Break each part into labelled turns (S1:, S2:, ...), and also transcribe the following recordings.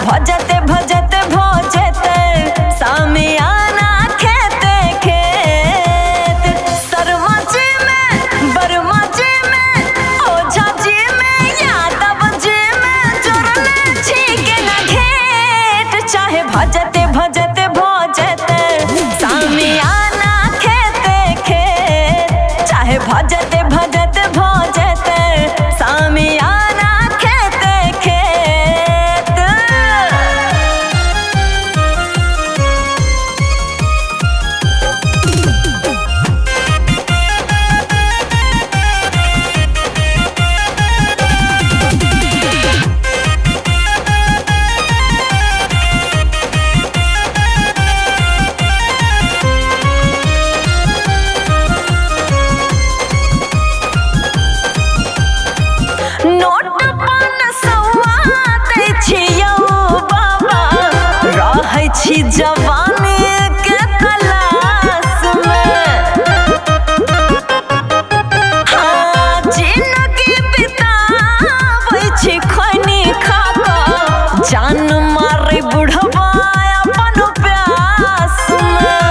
S1: भजते भजते भजते सामियाना खेते खेत शर्मा जी में बर्मा जी में ओझा जी में यादव जी में जोड़ने छीके न घेट चाहे भजते भजते भजते सामियाना खेते खेत चाहे भजते भजते भजते सामियाना खेते खेत। नोट पान सौआ दै छियौ बाबा रहै छी जवानी के तलाश में हाँ जिंदगी बिताबै छी खैनी खा कऽ जान मारै बुढ़वा अपन प्यास में।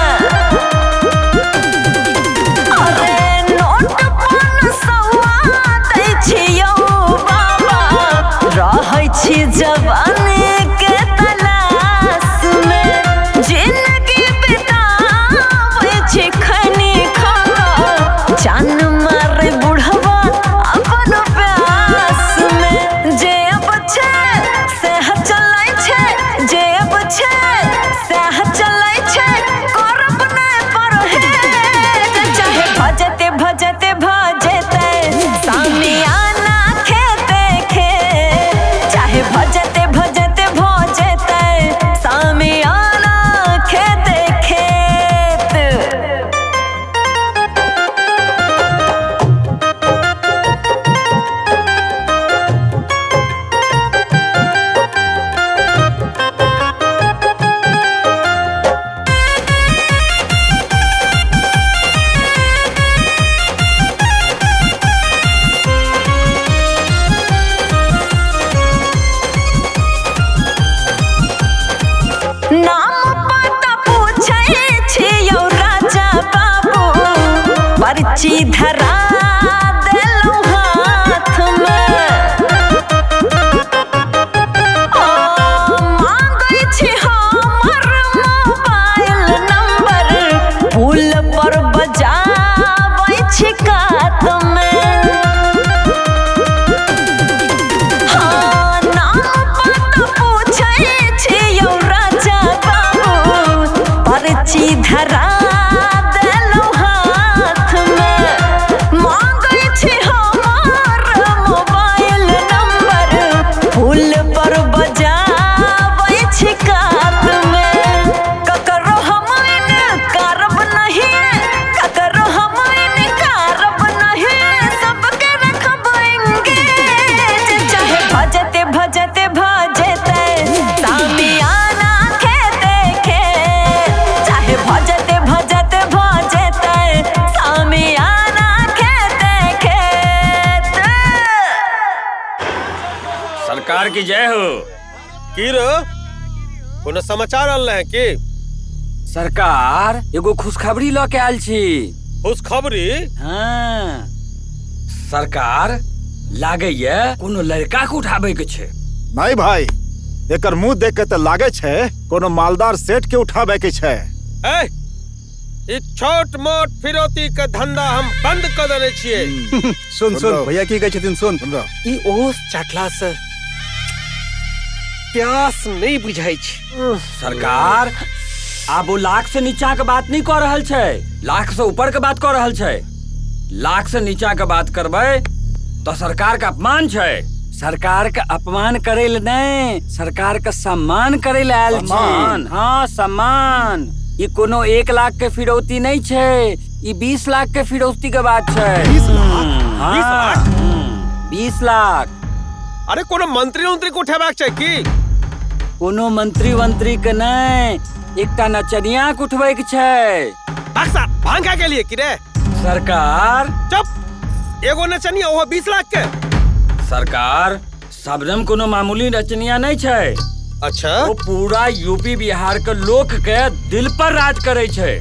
S1: अरे नोट पान सौआ दै छियौ रहै छी जवानी के तलाश में जिंदगी बिताबै छी खैनी खा कऽ जान मारै बुढ़वा अपन प्यास में। जे अब छै सएह चलै छै जे अब छै सएह चलै छै करब नहि परहेज चाहे भजते भजते भजते सामियाना खेते खेत चाहे भजते भजते भजते सामियाना खेते खेत। नाम पता पूछै छियौ राजा बाबू पर्ची धरा देलौ हाथ में मांगै छी हमर मोबाइल नंबर पुल पर बजाबै छी कात में। हाँ नाम पता पूछै छियौ राजा बाबू पर्ची धरा देलौ हाथ में मांगै छी हमर मोबाइल नंबर पुल पर बजाबै छी कात में। ककरो हम इनकारब नहीं ककरो हम इनकारब नहीं सबके रखब इंगेज चाहे भजते भजते भजते सामियाना खेते खेत चाहे भजते भजते भजते सामियाना खेते खेत।
S2: सरकार की जय हो।
S3: की रो कोनो समाचार आनल है की?
S4: सरकार एगो खुशखबरी ल के आयल छी।
S3: खुशखबरी?
S4: हाँ सरकार लागैया कोनो लड़का के उठाबै के छै।
S5: नहीं भाई एकर मुंह देख के तो लागे छै कोनो मालदार सेठ के उठाबे के छै।
S3: ए ई छोट मोट फिरौती के धंधा हम बंद कर देने छियै।
S6: सुन सुन भैया की कहै छथिन सुन
S5: सुन रह।
S6: ई ओस चाटला से
S3: प्यास नहीं बुझाई छै।
S4: सरकार आब वो लाख से नीचा के बात नहीं कह रहल छै, लाख से ऊपर के बात कह रहल छै। लाख से नीचा के बात करबै तो सरकार का अपमान छै। सरकार के अपमान करे ले नहीं, सरकार का सम्मान करे ले आयल छी। हाँ सम्मान। ये कोनो 1 लाख के फिरौती नहीं छै, ये 20 लाख के फिरौती के बात छै।
S3: 20 लाख?
S4: 20 लाख।
S3: अरे कोनो मंत्री उंत्री को उठेबाक छै की?
S4: कोनो मंत्री के नहीं, एकटा नचनिया के उठबै के छै।
S3: बक्सा भांगा के लिए कि रे?
S4: सरकार
S3: चुप। एगो नचनिया ओहो 20 लाख के?
S4: सरकार शबनम कोनो मामूली नचनिया नहीं छै।
S3: अच्छा
S4: वो पूरा यूपी बिहार के लोक के दिल पर राज करे छै,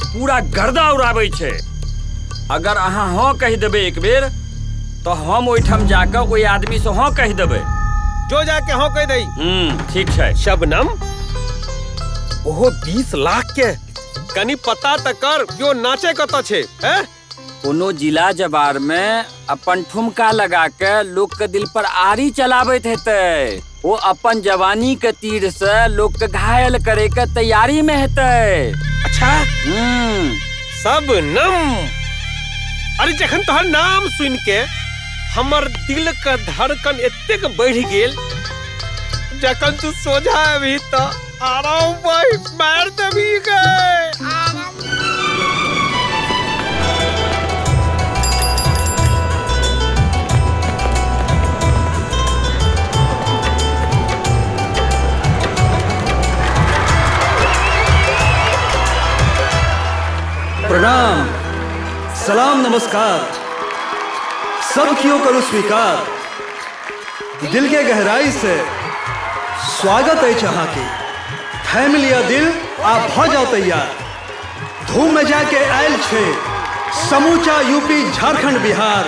S4: पूरा गर्दा उड़ाबै छै। अगर अहाँ हाँ कह देबै एक बेर तो हम ओइठम जाकर ओइ आदमी से हाँ कह देबै।
S3: जो जाके हाँ कह दई।
S4: ठीक छै।
S3: शबनम ओहो 20 लाख के? कनी पता त कर क्यों नाचे कत छै?
S4: कोनो जिला जवार में अपन ठुमका लगा के लोग के दिल पर आरी चलाबैत हेतै। वो अपन जवानी के तीर से लोग के घायल करे के तैयारी में हेतै।
S3: अच्छा शबनम, अरे जखन तोहर नाम सुन के हमर दिल का धड़कन एतेक बढ़ गेल, जखन तू सोझा अभी तो आराम भाई मार देबी गए।
S6: प्रणाम, सलाम, नमस्कार, सब कियो करू स्वीकार। दिल के गहराई से स्वागत है अहाँ के। फैमिली या दिल आप भ जाओ तैयार। धूम में जाके आयल छे समूचा यूपी झारखंड बिहार।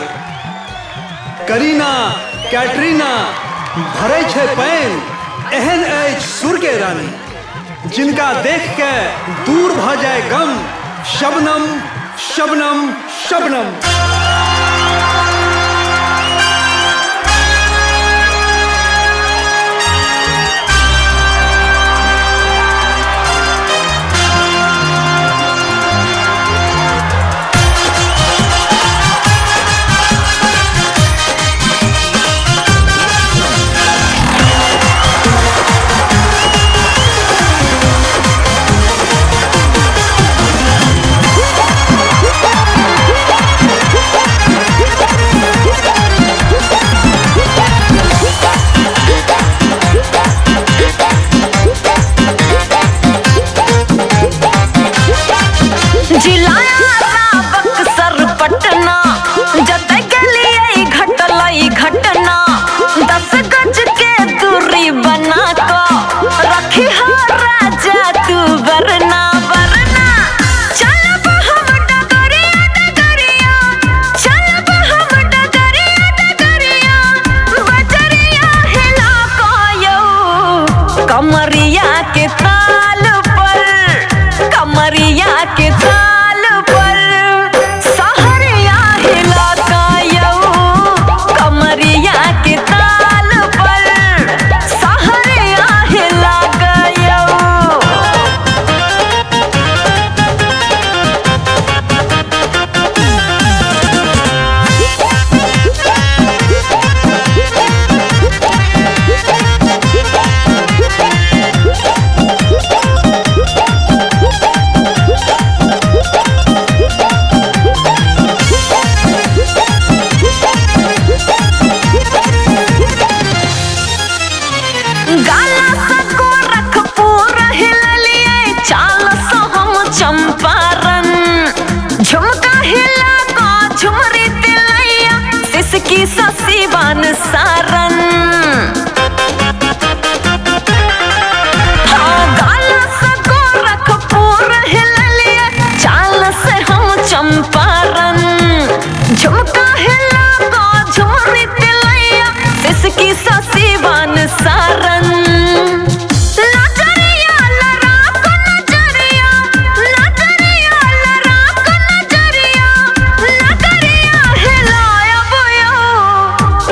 S6: करीना कैटरीना भरे छे पैन, एहन ऐछ सुर के रानी, जिनका देख के दूर भ जाए गम। शबनम शबनम शबनम।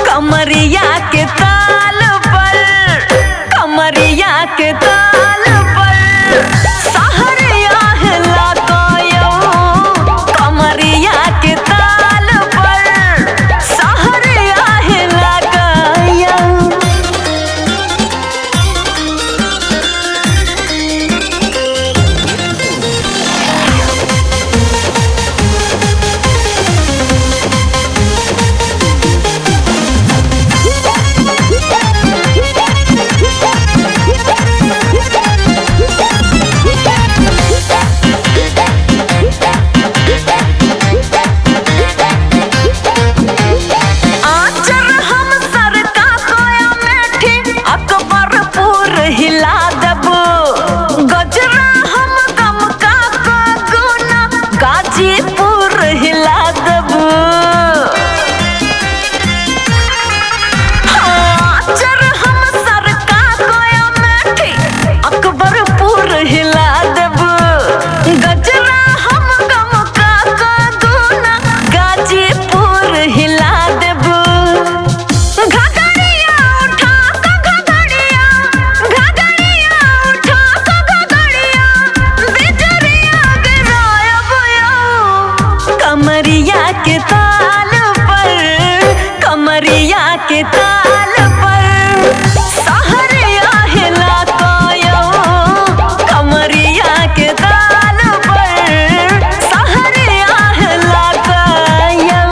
S1: कमरिया के ताल पर, कमरिया के ताल पर सहरिया हिलाता यो, कमरिया के ताल पर सहरिया हिलाता यो।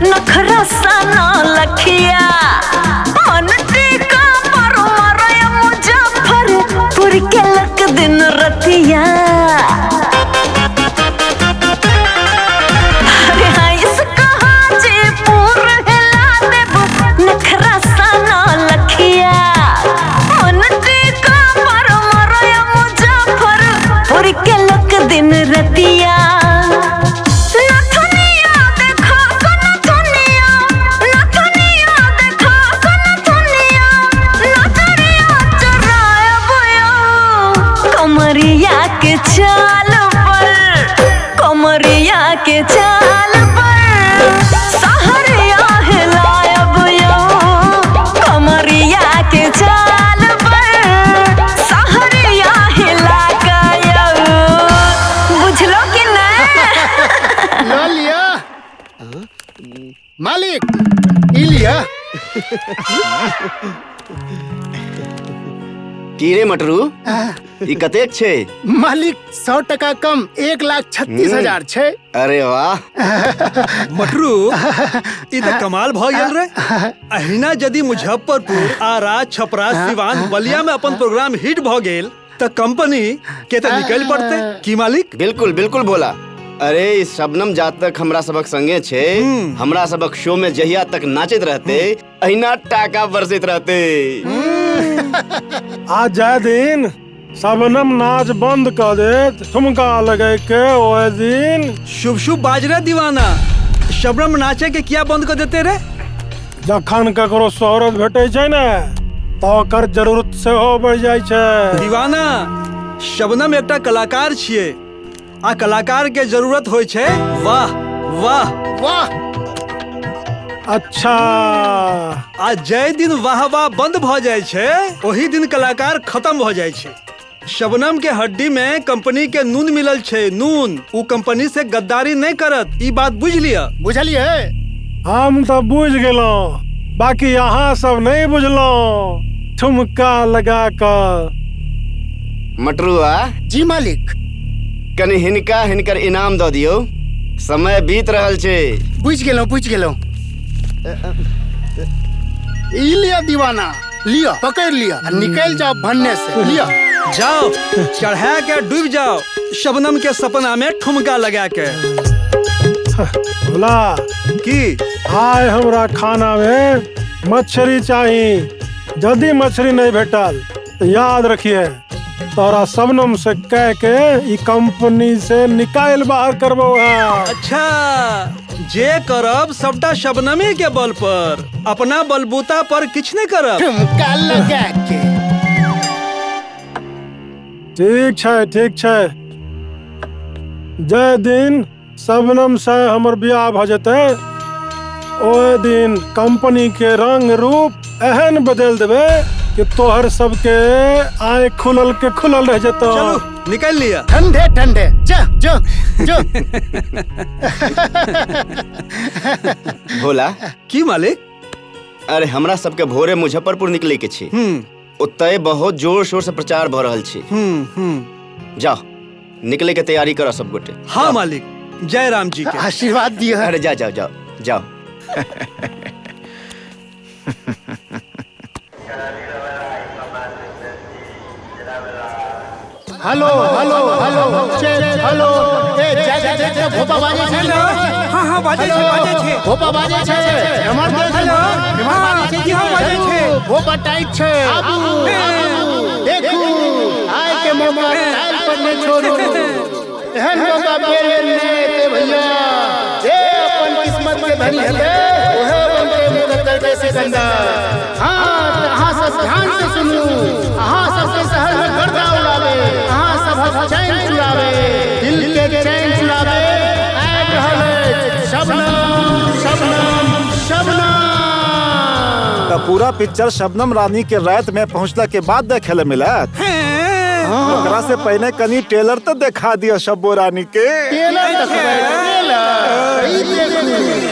S1: नखरा सना लखिया मन टीका पर मरय मुजफ्फरपुर के लक दिन रतिया। अरे हाँ इसका हाजीपुर हिला देबो नखरा सना लखिया मन टीका पर मरय मुजफ्फरपुर के लक दिन रतिया। कमरिया के चाल पर, कमरिया के चाल पर सहरिया हिलायब यो, कमरिया के चाल पर सहरिया हिला गयो। बुझलो कि नहीं?
S7: ला लिया मालिक, ई लिया।
S8: की रे मटरू, ई कतेक छे?
S7: मालिक 100 टका कम 1,36,000 छे।
S8: अरे वाह
S6: मटरू, ई त कमाल भ गेल रे। अहिना यदि मुजफ्फरपुर, आरा, छपरा, सिवान, बलिया में अपन प्रोग्राम हिट भ गेल त कंपनी के त निकल पड़ते की मालिक?
S8: बिल्कुल बिल्कुल बोला। अरे इस शबनम जात तक हमरा सबक संगे छे, हमरा सबक शो में जहिया तक नाचत रहते अहिना टाका बरसत रहते।
S9: आज जाए दिन शबनम नाच बंद कर दे, ठुमका लगे के ओए दिन।
S6: शुभ शुभ बाज रे दीवाना, शबनम नाचे के किया बंद कर देते रे?
S9: जखन ककरो शोहरत भेटे छै ने तो ओकर जरूरत से हो बढ़ जाय छै।
S6: दीवाना, शबनम एकटा कलाकार छियै आ कलाकार के जरूरत होय छै वाह वाह
S7: वाह।
S9: अच्छा,
S6: आ जय दिन वाह वाह बंद भ जाय छै ओही दिन कलाकार खत्म भ जाय छै। शबनम के हड्डी में कंपनी के नून मिलल छै, नून। उ कंपनी से गद्दारी नहीं करत, ई बात बुझ लिया।
S7: बुझलिए?
S9: हम तो बुझ गेलो, बाकी यहाँ सब नहीं बुझलो। ठुमका लगा कर।
S8: मटरुआ
S7: जी मालिक।
S8: कनी हिनका हिनकर इनाम द दियो, समय बीत रहल छे।
S7: बुझ गेलो बुझ गेलो। ई लिया दीवाना, लिया पकड़ लिया, निकल जाओ भन्ने से। लिया
S6: जाओ, चढ़ा के डूब जाओ शबनम के सपना में ठुमका लगा के।
S9: भोला
S6: की
S9: आय हमरा खाना में मछली चाहिए। यदि मछली नहीं भेटल तो याद रखिए तोरा शबनम से कह के ई कंपनी से निकाल बाहर करबो।
S6: अच्छा, जे करब सबटा शबनमी के बल पर, अपना बलबूता पर किछ नहीं करब।
S7: ठुमका लगा के।
S9: ठीक छै ठीक छै। जय दिन शबनम से हमर बियाह भ जेते ओए दिन कंपनी के रंग रूप एहन बदल देबे कि तोहर सबके आँख खुलल के खुलल रह जतो।
S6: चलो निकल लिया।
S7: ठंडे ठंडे जा जो जो।
S8: भोला
S6: की मालिक?
S8: अरे हमरा सबके भोरे मुजफ्फरपुर निकले के छी। उत्तय बहुत जोर शोर से प्रचार भ रहल छी। जाओ निकले के तैयारी करो सब गोटे।
S6: हाँ मालिक, जय राम जी के
S7: आशीर्वाद दियो।
S8: अरे जा जाओ जाओ जाओ।
S7: Hello hello hello check hello. ए जा भोपा बाजे छे ना?
S6: हाँ हाँ बाजे छे
S7: भोपा बाजे छे। हमर देश हेलो हमर बाजे छे। हाँ बाजे छे। भोपा टाइट छे। देखो आय के मौका टाइल पर नहीं छोड़ो। एहन मौका बेर बेर नहीं ते भैया जे अपन किस्मत के धनी हले ओहे बनते मुकद्दर के सिकंदर। हाँ अहाँ सब ध्यान से सुनू, अहाँ सबके शहर में गर्दा उड़ावे, अहाँ सब चैन चुरावे, दिल के चैन चुरावे आबि रहल अछि शबनम शबनम शबनम।
S5: तो पूरा पिक्चर शबनम रानी के रात में पहुंचला के बाद देखे ले मिलत। ओकरा से पहले कनी ट्रेलर तो दिखा दिया शब्बो रानी के।
S7: ट्रेलर देखबै, ट्रेलर ई देखू।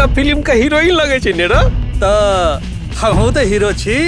S3: तो फिल्म का हीरोइन लगे छी ने रे।
S6: तो हमहू तो हीरो छी।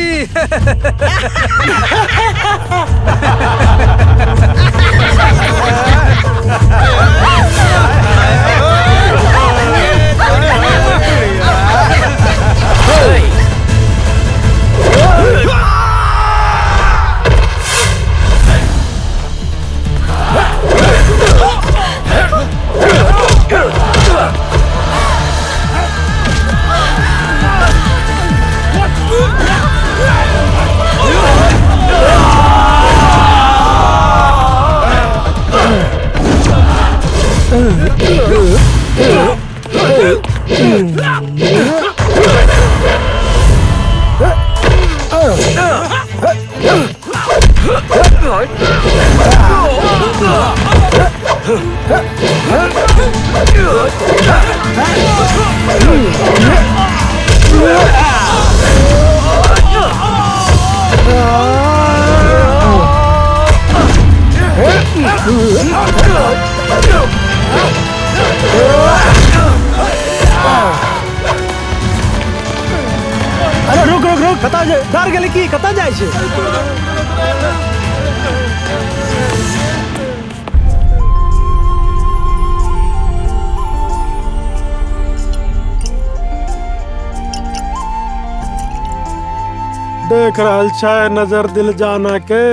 S9: अरे रुक रुक रुक कता जाए डर गेली की कता जाए छे देख रहल छै नजर दिल जाना के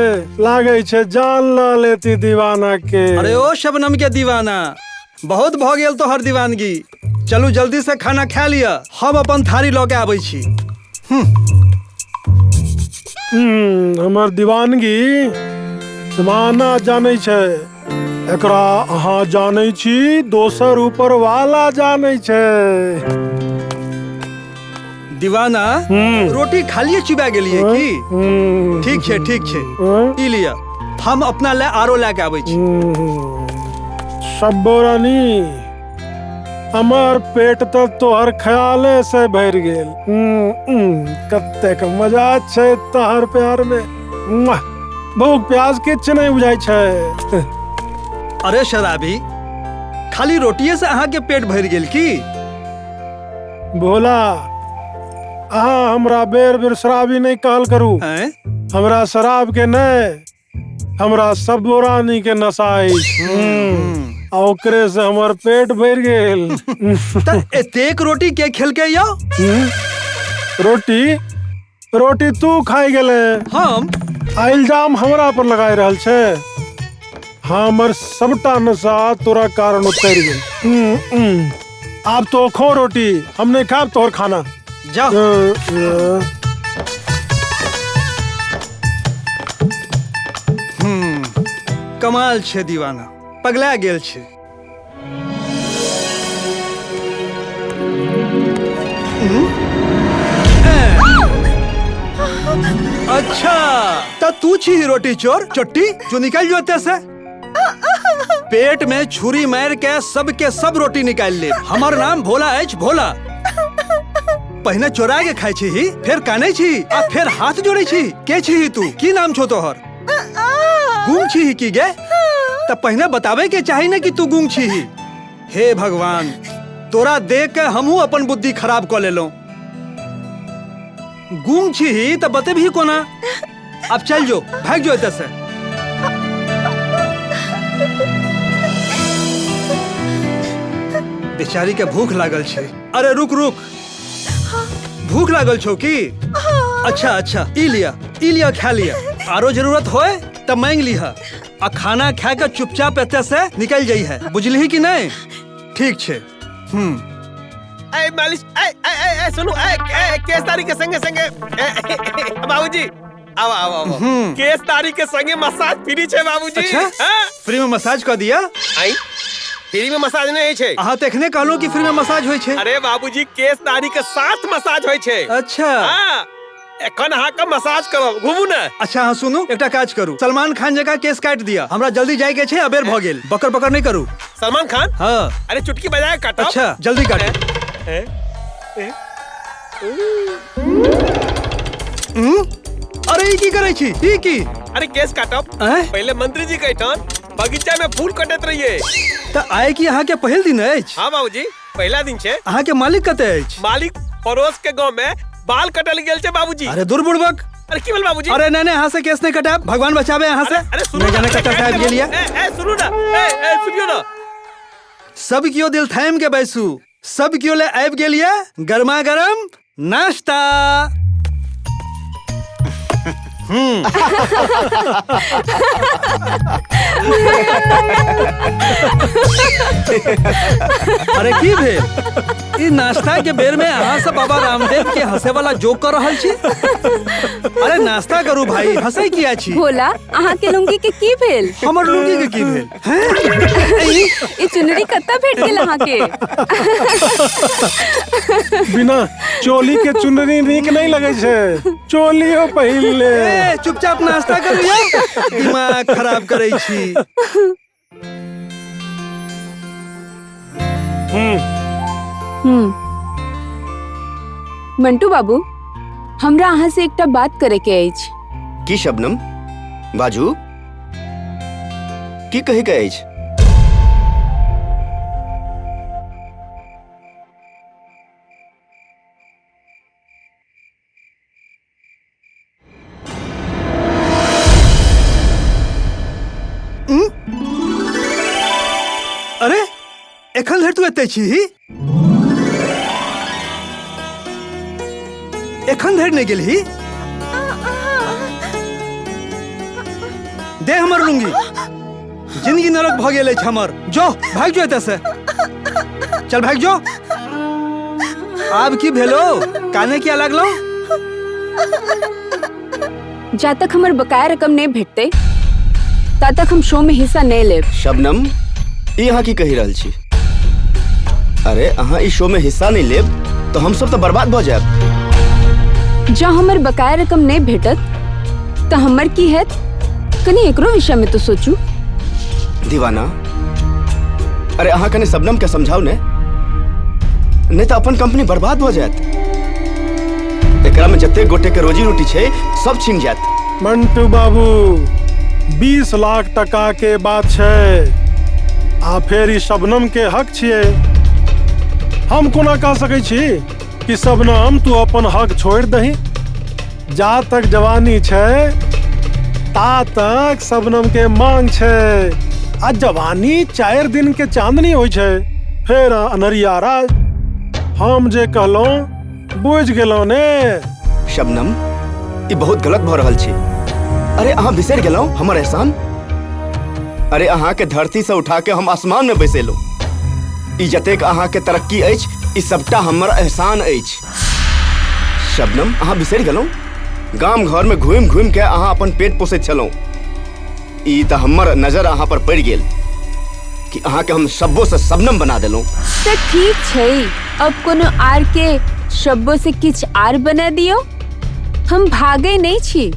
S9: लागे छै जान ला लेती दीवाना के।
S6: अरे ओ शबनम के दीवाना बहुत भ गेल तो हर दीवानगी। चलू जल्दी से खाना खा लिया, हम अपन थारी लऽ के आबै छी।
S9: हमर दीवानगी जमाना जानै छै, एकरा अहाँ जानै छी, दोसर ऊपर वाला जानै छै।
S6: दीवाना रोटी खालिए चुबा गेलिए की? ठीक छै ठीक छै, ई लिया, हम अपना ले आरो लेके आबै छी।
S9: शब्बो रानी हमर पेट तो तोहर ख्याले से भर गेल। कतेक मजा छै तोहर प्यार में। भूख प्यास किछ नहीं बुझाई छै।
S6: अरे शराबी, खाली रोटिये से अहाँ के पेट भर गेल की?
S9: भोला, अहाँ हमरा बेर बेर शराबी नहीं कहल करू। हमरा शराब के नहीं, हमरा शब्बो रानी के नसाई। ओकरे से हमर पेट भर गेल।
S6: एतेक रोटी के खेलके यो?
S9: रोटी रोटी तू खाई गेले।
S6: हम
S9: इल्जाम हमरा पर लगाई रहल छे। हमर सबटा नशा तोरा कारण उतर गेल। आप तो खो रोटी, हम नहीं खाब तोहर खाना।
S6: जाओ। कमाल छे दीवाना, पगला गेल छे। अच्छा, तो तू छी रोटी चोर चोट्टी जो निकल जोते से। पेट में छुरी मार के सब के सब रोटी निकाल ले। हमार नाम भोला है, भोला। पहले चोरा के खाई छी, फिर काने छी, आ फिर हाथ जोड़े छी। के छी तू? की नाम छो तोहर? गुम छी की गे? तो पहले बतावे के चाही ना कि तू गुम छी। हे भगवान, तोरा देख के हमहू अपन बुद्धि खराब कर ले लो। गुम छी तो बते भी कोना। अब चल जो, भाग जो इधर से। बेचारी के भूख लागल छे। अरे रुक रुक, भूख लागल छो की? अच्छा अच्छा, ई लिया खा लिया। आरो जरूरत होए तब मांग लिहा। आ खाना खा के चुपचाप एते से निकल जाई है, बुझली कि नहीं? ठीक छे।
S3: ए मालिश, ए सुनो, केस तारी के संगे संगे बाबूजी आओ आओ आओ। केस तारी के संगे मसाज फ्री छे बाबूजी।
S6: अच्छा? फ्री में मसाज कर दिया?
S3: आई फ्री में मसाज नहीं छे।
S6: अहाँ तखने कहलो कि फ्री में मसाज होय छे।
S3: अरे बाबूजी, केस तारी के साथ मसाज होय छे।
S6: अच्छा।
S3: हां, एखन अहाँ का मसाज करब, घुमू ना।
S6: अच्छा हाँ सुनू, एकटा काज करू, सलमान खान जगह केस काट दिया। हमरा जल्दी जाए के छे, अबेर भ गेल। बकर बकर नहीं करू।
S3: सलमान खान?
S6: हाँ।
S3: अरे चुटकी बजाए काटो।
S6: अच्छा जल्दी काटो। अरे की करे छी? ई की?
S3: अरे केस काटब। पहले मंत्री जी कहतन बगीचा में फूल कटत रहिए।
S6: तो आए कि यहाँ के पहल दिन है?
S3: हाँ बाबूजी। पहला दिन छे।
S6: अहाँ के मालिक कते अछि?
S3: मालिक पड़ोस के गांव में बाल कटल गेल छे बाबूजी।
S6: अरे दूर बुड़बक।
S3: अरे की भेल बाबूजी?
S6: अरे नहीं यहाँ से केस नहीं कटाब, भगवान बचावे यहाँ से।
S3: अरे सुनो
S6: नहीं जाने कत्ता साहब गेलिए।
S3: सुनो ना, सुनियो ना।
S6: सब कियो दिल थाम के बैसू, सब कियो ले आबि गेलिए गरमा गरम नाश्ता। अरे की भेल? ई नाश्ता के बेर में अहाँ सब बाबा रामदेव के हंसे वाला जोक कर रहल छी? अरे नाश्ता करू भाई, हंसे किया छी?
S1: भोला अहाँ के लुंगी के की भेल?
S6: हमर लुंगी के की भेल?
S1: ई चुनरी कत्ता भेट गेल अहाँ के?
S9: बिना चोली के चुनरी नीक नहीं लगे छे, चोलियो पहिरले।
S6: चुपचाप नाश्ता करू या दिमाग खराब करे छी।
S1: मंटू बाबू, हमरा अहाँ से एकटा बात करे के अछि।
S8: की शबनम? बाजू, की कहे के अछि?
S6: अरे एखन धरि तू एते छी? एखन धरि नहीं गेलही? दे हमर लुंगी, जिंदगी नरक भ गेल अछि हमर। जो भाग जो एतऽ से, चल भाग जो। आब की भेलो? काने किया लागलो?
S1: जा तक हमर बकाया रकम नहीं भेटते ता तक हम शो में हिस्सा नहीं लेब।
S8: शबनम, ई अहाँ की कहि रहल छी? अरे अहाँ ई शो में हिस्सा नहीं लेब तो हम सब तो बर्बाद भ जाएब।
S1: जा हमर बकाया रकम नहीं भेटत तो हमर की हैत? कनी एकरो विषय में तो सोचू।
S8: दीवाना, अरे अहाँ कने शबनम के समझाओ ने, नहीं तो अपन कंपनी बर्बाद हो जाएत। एकरा में जते गोटे के रोजी रोटी छे सब छिन जाएत।
S9: मंटू बाबू, 20 लाख टका के बात छे, आ फेर ई शबनम के हक छिए। हम कोना कह सकै छी कि शबनम तू अपन हक छोड़ दही? जा तक जवानी छे ता तक शबनम के मांग छे, आ जवानी 4 दिन के चांदनी होय छे, फेर अनरिया राज। हम जे कहलौं बुझ गेलौं ने?
S8: शबनम, ई बहुत गलत भ रहल छी। अरे अहाँ बिसर गेलौं हमर एहसान? अरे अहाँ के धरती से उठा के हम आसमान में बैसेलौं। ई जतेक अहाँ के तरक्की अछि, ई सबटा हमर एहसान अछि। शबनम, अहाँ बिसर गेलौं? गाम घर में घूम घूम के अहाँ अपन पेट पोसैत छलौं। ई त हमर नजर अहाँ पर पड़ गेल कि अहाँ के हम शब्बो से शबनम बना देलौं।
S1: तो ठीक छै, अब कोनो आर के शब्बो से किछ आर बना दियो। हम भागे नहीं छी,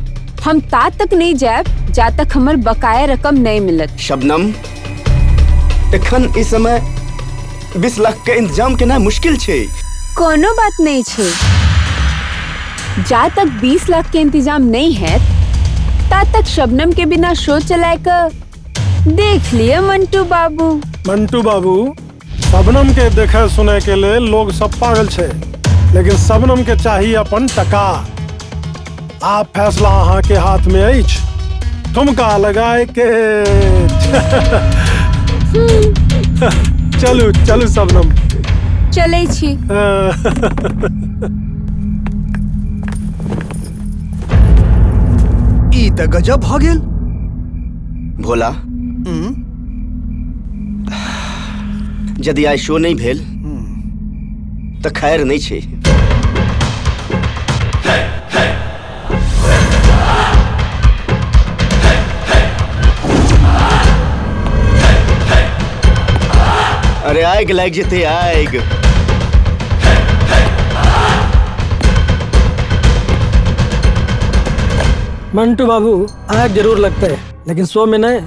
S1: हम ता तक नहीं जाएब जा तक हमर बकाया रकम नहीं मिलत।
S8: शबनम, एखन इस समय 20 लाख के इंतजाम केना मुश्किल छै।
S1: कोनो बात नहीं छे, जा तक 20 लाख के इंतजाम नहीं है ता तक शबनम के बिना शो चलाए कर देख लिए मंटू बाबू।
S9: मंटू बाबू, शबनम के देखे सुने के लिए लोग सब पागल छे, लेकिन शबनम के चाहिए अपन टका। आप फैसला अहाँ के हाथ में अछि, ठुमका लगाए के। चलू चलू शबनम,
S1: चले छी।
S6: ई त गजब भ गेल।
S8: भोला, यदि आइ शो नहीं भेल तो खैर नहीं छे। अरे आग लग जेते आग।
S10: मंटू बाबू, आग जरूर लगते है, लेकिन शो में नहीं,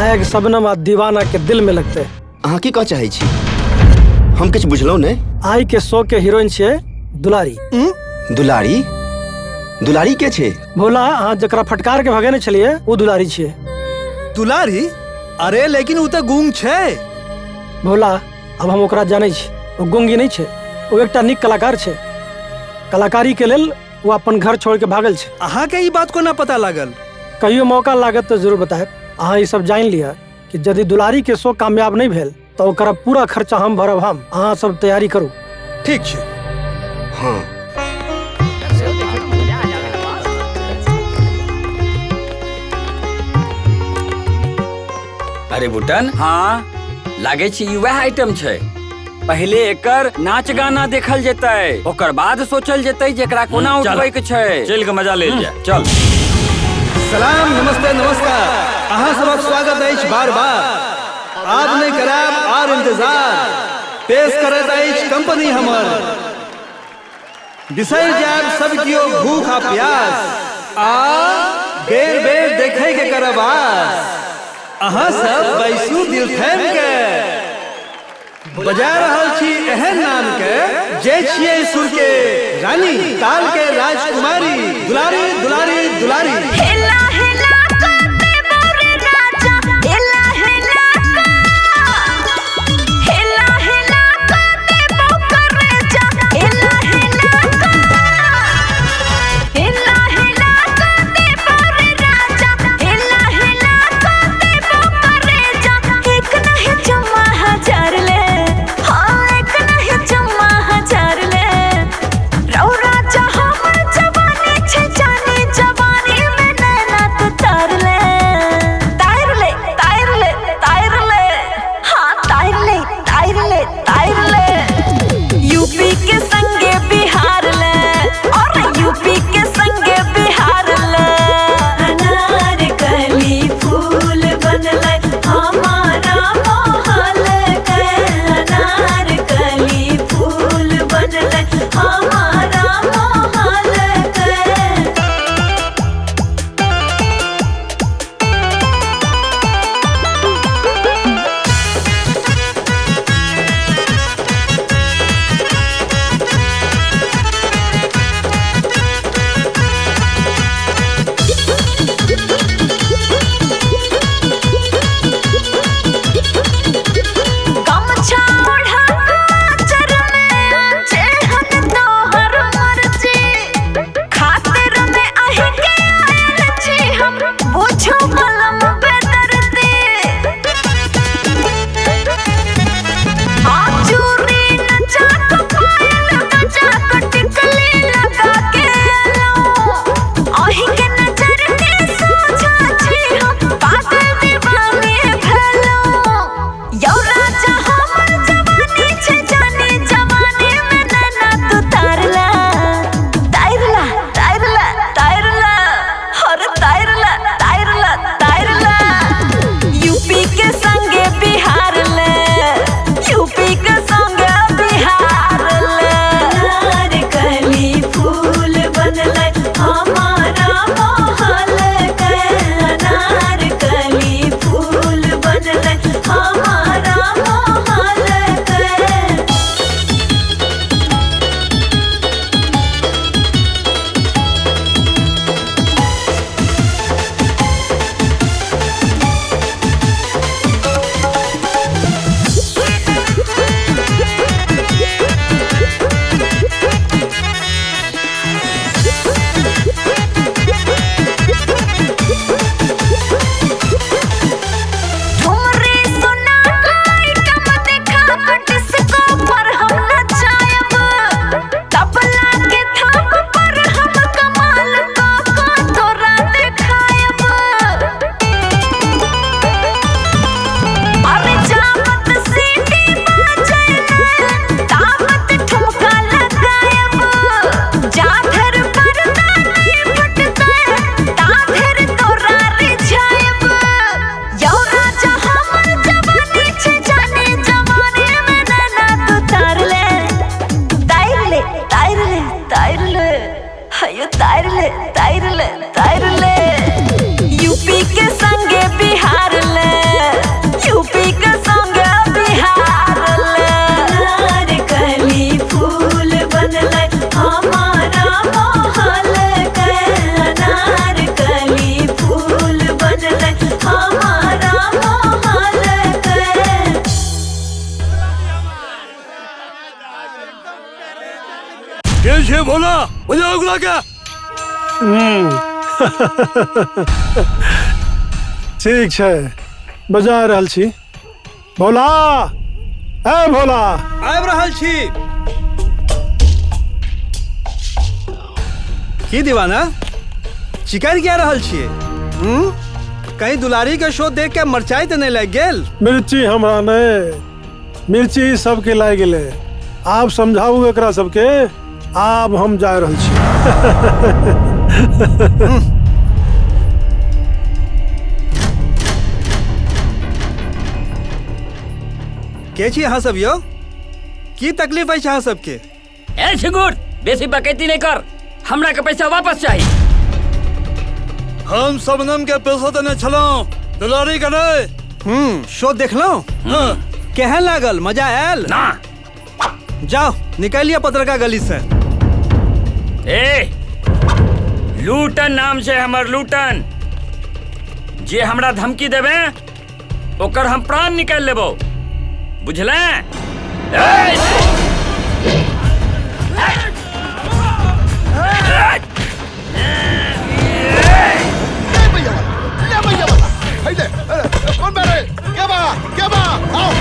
S10: आग शबनम आ दीवाना के दिल में लगते है।
S8: अहाँ की कह चाहे छी? हम कुछ बुझलौ ने।
S10: आई के शो के हीरोइन छे दुलारी।
S8: दुलारी? दुलारी के छे?
S10: भोला, अहाँ जकरा फटकार के भगेने छलिए वो दुलारी छे।
S6: दुलारी? अरे लेकिन उ त गूंग छे।
S10: भोला, अब हम ओकरा जाने छी। वो गुंगी नहीं छे, वो एकटा नीक कलाकार छे। कलाकारी के लेल वो अपन घर छोड़ के भागल छे।
S6: अहाँ के ई बात को ना पता लागल?
S10: कहियो मौका लागत तो जरूर बताएब। अहाँ ई सब जान लिया कि यदि दुलारी के शो कामयाब नहीं भेल तो ओकरा पूरा खर्चा हम भरब। हम अहाँ सब तैयारी करू।
S6: ठीक छे।
S8: हाँ
S4: अरे बुटन, हाँ लागे छी वह आइटम छे। पहले एकर नाच गाना देखल जेतै, ओकर बाद सोचल जेतै जेकरा कोना उठबै के छै।
S2: चल के मजा ले जा। चल।
S6: सलाम, नमस्ते, नमस्कार। अहाँ सबक स्वागत अछि बार बार। आब नहीं कराब आर इंतजार। पेश करत अछि कंपनी हमर। बिसर जाब सब कियो भूख आ प्यास, आ बेर बेर देखे के करब आस। अहाँ सब बैसू दिल थाम के, बजा रहल छी एहन नाम के जे छियै सुर के रानी, ताल के राजकुमारी, दुलारी दुलारी दुलारी।
S11: हेला हेला करते मोरे राजा, हेला हेला का, हेला हेला करते मोकर राजा, हेला हेला का, हेला हेला करते मोरे राजा, हेला हेला करते मोकर राजा। एक नहीं चुम्मा हजार ले, हाँ एक नहीं चुम्मा हजार ले। रौ राजा हमर जवानी छे जानी, जवानी में नैना तू तार ले, तार ले, तार ले, तार ले, हाँ तार ले, तार ले, तार ले। यूपी के संगे बिहार ले, और यूपी के संगे बिहार ले। अनारकली फूल बनले हमारा मोहल के, अनारकली फूल बनले हमारा मोहल के। गमछा ओढ़ा काचर में जेहन तोहर मर्जी, खातिर में अहि के आयल छी हम, बुझू कलम बेदर्दी। चूड़ी नचा के पायल बजा के टिकली लगा के आलो, अहि के नजर के सोझा छी हम, पागल दीवानी भेलो। यौ राजा हमर जवानी छे जानी, जवानी में नैना तू तार ला, तार ला, तार ला, तार ला, हर तार ला, तार ला, तार ला। यूपी के संगे बिहार ले, यूपी के संगे बिहार ले। अनारकली फूल बनले हमारा मोहल के, अनारकली फूल बनले हमारा मोहल के। ठुमरी सुना आइटम देखा के डिस्को पर हम नचायब, तबला के थाप पर हम कमाल का तोरा दिखायब। अरे जामत सीटी बाजे तामत ठुमका लगायब, जाधर पर्दा नहीं फटता, ताधर तोरा रिझायब। यौ राजा हमर जवानी छे जानी, जवानी में नैना तू तार ले, तार ले, तार ले, तार ले, हयो तार ले, तार ले, तार ले। यूपी के संगे बिहार ले, यूपी के संगे बिहार ले। अनारकली फूल बनले हमारा मोहल के, अनारकली फूल बनले हमारा मोहल के।
S6: बजाओ गुला क्या?
S9: ठीक छै, बजा रहल छी। भोला, ए भोला,
S6: आबि रहल छी। की दीवाना, शिकायत क्या रहल छियै? कहीं दुलारी के शो देख के मरचाई तो नहीं लग गेल?
S9: मिर्ची हमरा नहीं, मिर्ची सबके लाग गेले। आप समझाऊ एकरा सबके। आब हम जा रहल छी।
S6: के छी अहाँ सब यो? की तकलीफ है अहाँ सबके?
S4: ए छिगुर, बेसी बकैती नहीं कर, हमरा के पैसा वापस चाहिए।
S6: हम सबनम के पैसा देने छलौं, दुलारी के नहीं। शो देखलौं? केहन लागल? मजा आयल?
S4: ना।
S6: जाओ निकलिए पत्रका गली से।
S4: ए, लूटन नाम से हमर लूटन, जे हमरा धमकी देवे ओकर हम प्राण निकाल लेबो, बुझले?
S7: कौन बैठे? क्या बा? क्या बा? आओ।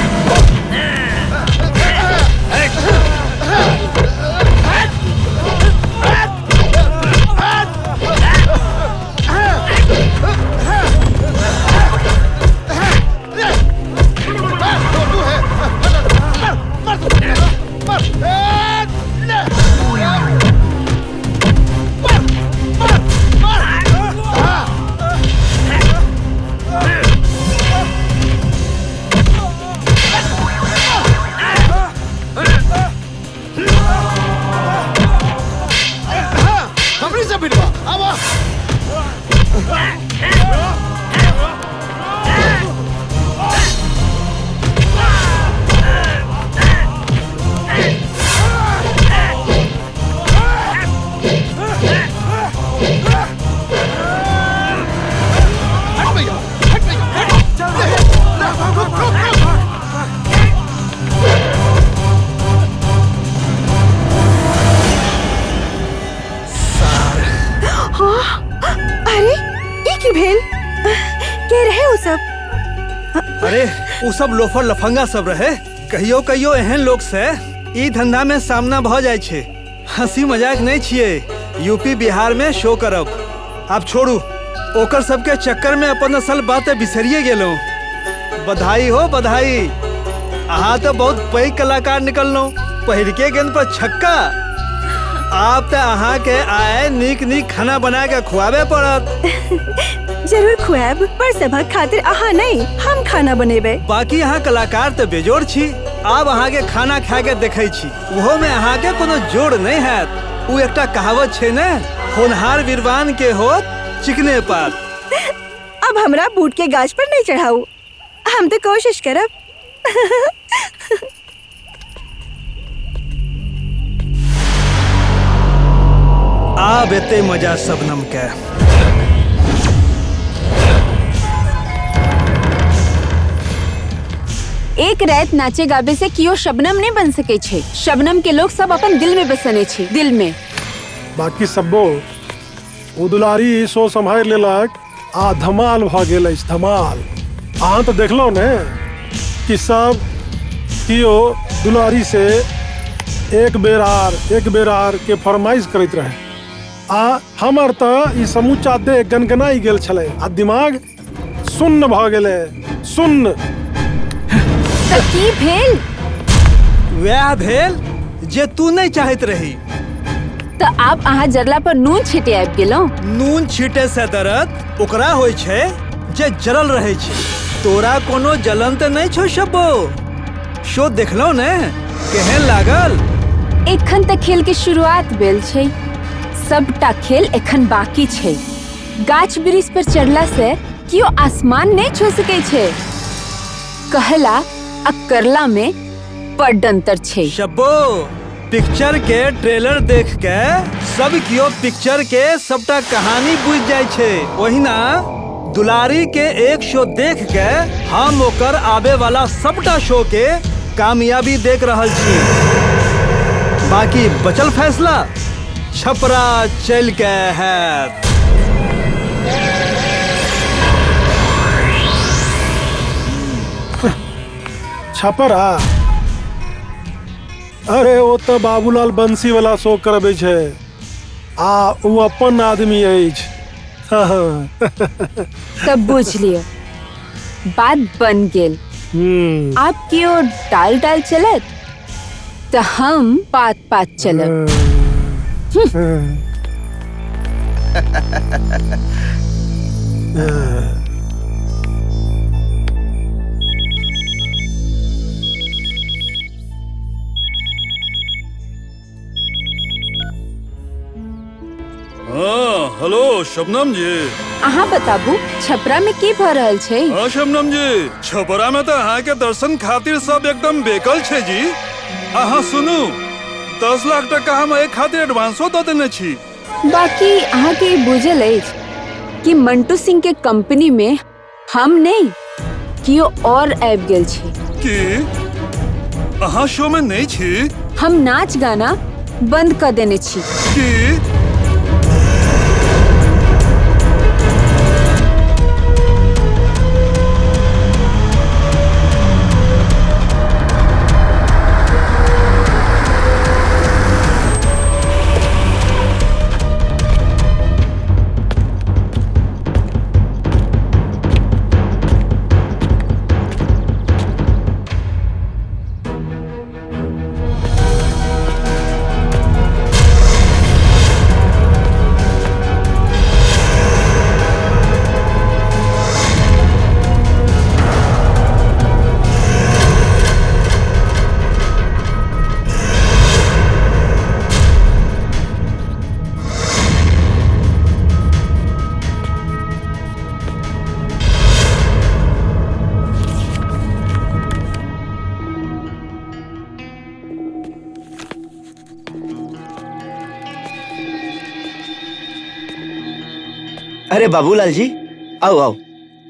S6: अरे वो सब लोफर लफंगा सब रहे। कहियो कहियो एहन लोग से ई धंधा में सामना भ जाय छे। हंसी मजाक नहीं छिए। यूपी बिहार में शो करब। आप छोड़ू, ओकर सबके चक्कर में अपन असल बातें बिसरिए गेलो। बधाई हो बधाई, अहाँ तो बहुत पैघ कलाकार निकलनो। पहिर के गेंद पर छक्का। आप तो अहाँ के आए नीक नीक खाना बना के खुआबे पड़त।
S12: जरूर खुआब, पर सबक खातिर अहाँ नहीं, हम खाना बनेबे।
S6: बाकी अहाँ कलाकार तो बेजोड़ छी। आब अहाँ के खाना खा के देखे छी, वो में अहाँ के कोनो जोड़ नहीं है। वो एकटा कहावत छे ने, होनहार वीरवान के होत चिकने पात।
S12: अब हमरा बूट के गाछ पर नहीं चढ़ाऊ, हम तो कोशिश करब।
S6: आब एते मजा सबनम के।
S1: एक रात नाचे गाबे से कियो शबनम नहीं बन सके छे। शबनम के लोग सब अपन दिल में बसने छे, दिल में।
S9: बाकी सबो ओ दुलारी शो संभाल लेलक आ धमाल भ गेल अछि, धमाल। अहाँ तो देखलो ने कि सब कियो दुलारी से एक बेर आर के फरमाइश करैत रहे। आ हमर तो ई समूचा देह गनगनाई गेल छले आ दिमाग सुन्न भ गेले, सुन्न।
S1: की भेल?
S6: वह भेल जे तू नहीं चाहत रही।
S1: तो आप अहाँ जरला पर नून छीटे आबि गेलो।
S6: नून छीटे से दर्द ओकरा होय छे जे जरल रहे छे। तोरा कोनो जलन तो नहीं छो शब्बो। शो देखलो ने, केहन लागल?
S1: एखन तक खेल के शुरुआत भेल छे, सबटा खेल एखन बाकी छे। गाछ वृक्ष पर चढ़ला से कियो आसमान नहीं छू सके छे। कहला आ करला में बड़ अंतर छे।
S6: शब्बो, पिक्चर के ट्रेलर देख के सब कियो पिक्चर के सबटा कहानी बुझ जाय छे। ओहिना दुलारी के एक शो देख के हम ओकर आबे वाला सबटा शो के कामयाबी देख रहल छी। बाकी बचल फैसला छपरा चल के है।
S9: छपरा अरे वो तो बाबूलाल बंसी वाला शो करबे छे आ वो अपन आदमी अछि।
S1: तब बुझ लियो बात बन गेल। आप की ओर डाल डाल चलत तो हम पात पात चलब।
S13: हाँ, हेलो शबनम जी।
S1: अहाँ बताबू छपरा में की भ रहल छै?
S13: हाँ शबनम जी, छपरा में तो अहाँ के दर्शन खातिर सब एकदम बेकल छे जी। अहाँ सुनू, 10 लाख टका हम एक खातिर एडवांसो दे देने छी।
S1: बाकी अहाँ के बुझल अछि कि मंटू सिंह के कंपनी में हम नहीं कियो और आबि गेल छी।
S13: की अहाँ शो में नहीं छी?
S1: हम नाच गाना बंद कर देने छी।
S13: की
S8: अरे बाबूलाल जी, आओ आओ,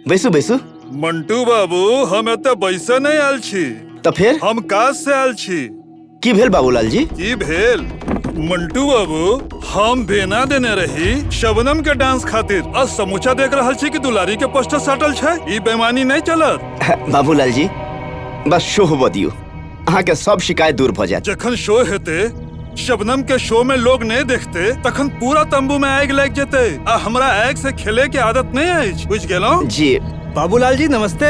S8: बैसू बैसू।
S13: मंटू बाबू, हम एते बैसे नहीं आयल छी।
S8: तो फिर
S13: हम काज से आयल छी।
S8: की भेल बाबूलाल जी?
S13: की भेल मंटू बाबू, हम बेना देने रही शबनम के डांस खातिर और समूचा देख रहल छी कि दुलारी के पोस्टर साटल छै। ई बेमानी नहीं चलत।
S8: बाबूलाल जी, बस शो होबो दियो, अहाँ के सब शिकायत दूर भ जात।
S13: जखन शो हेते, शबनम के शो में लोग नहीं देखते, तखन पूरा तंबू में आग लग जेते। आ हमरा आग से खेले के आदत नहीं है, बुझ गेलो
S8: जी।
S6: बाबूलाल जी नमस्ते।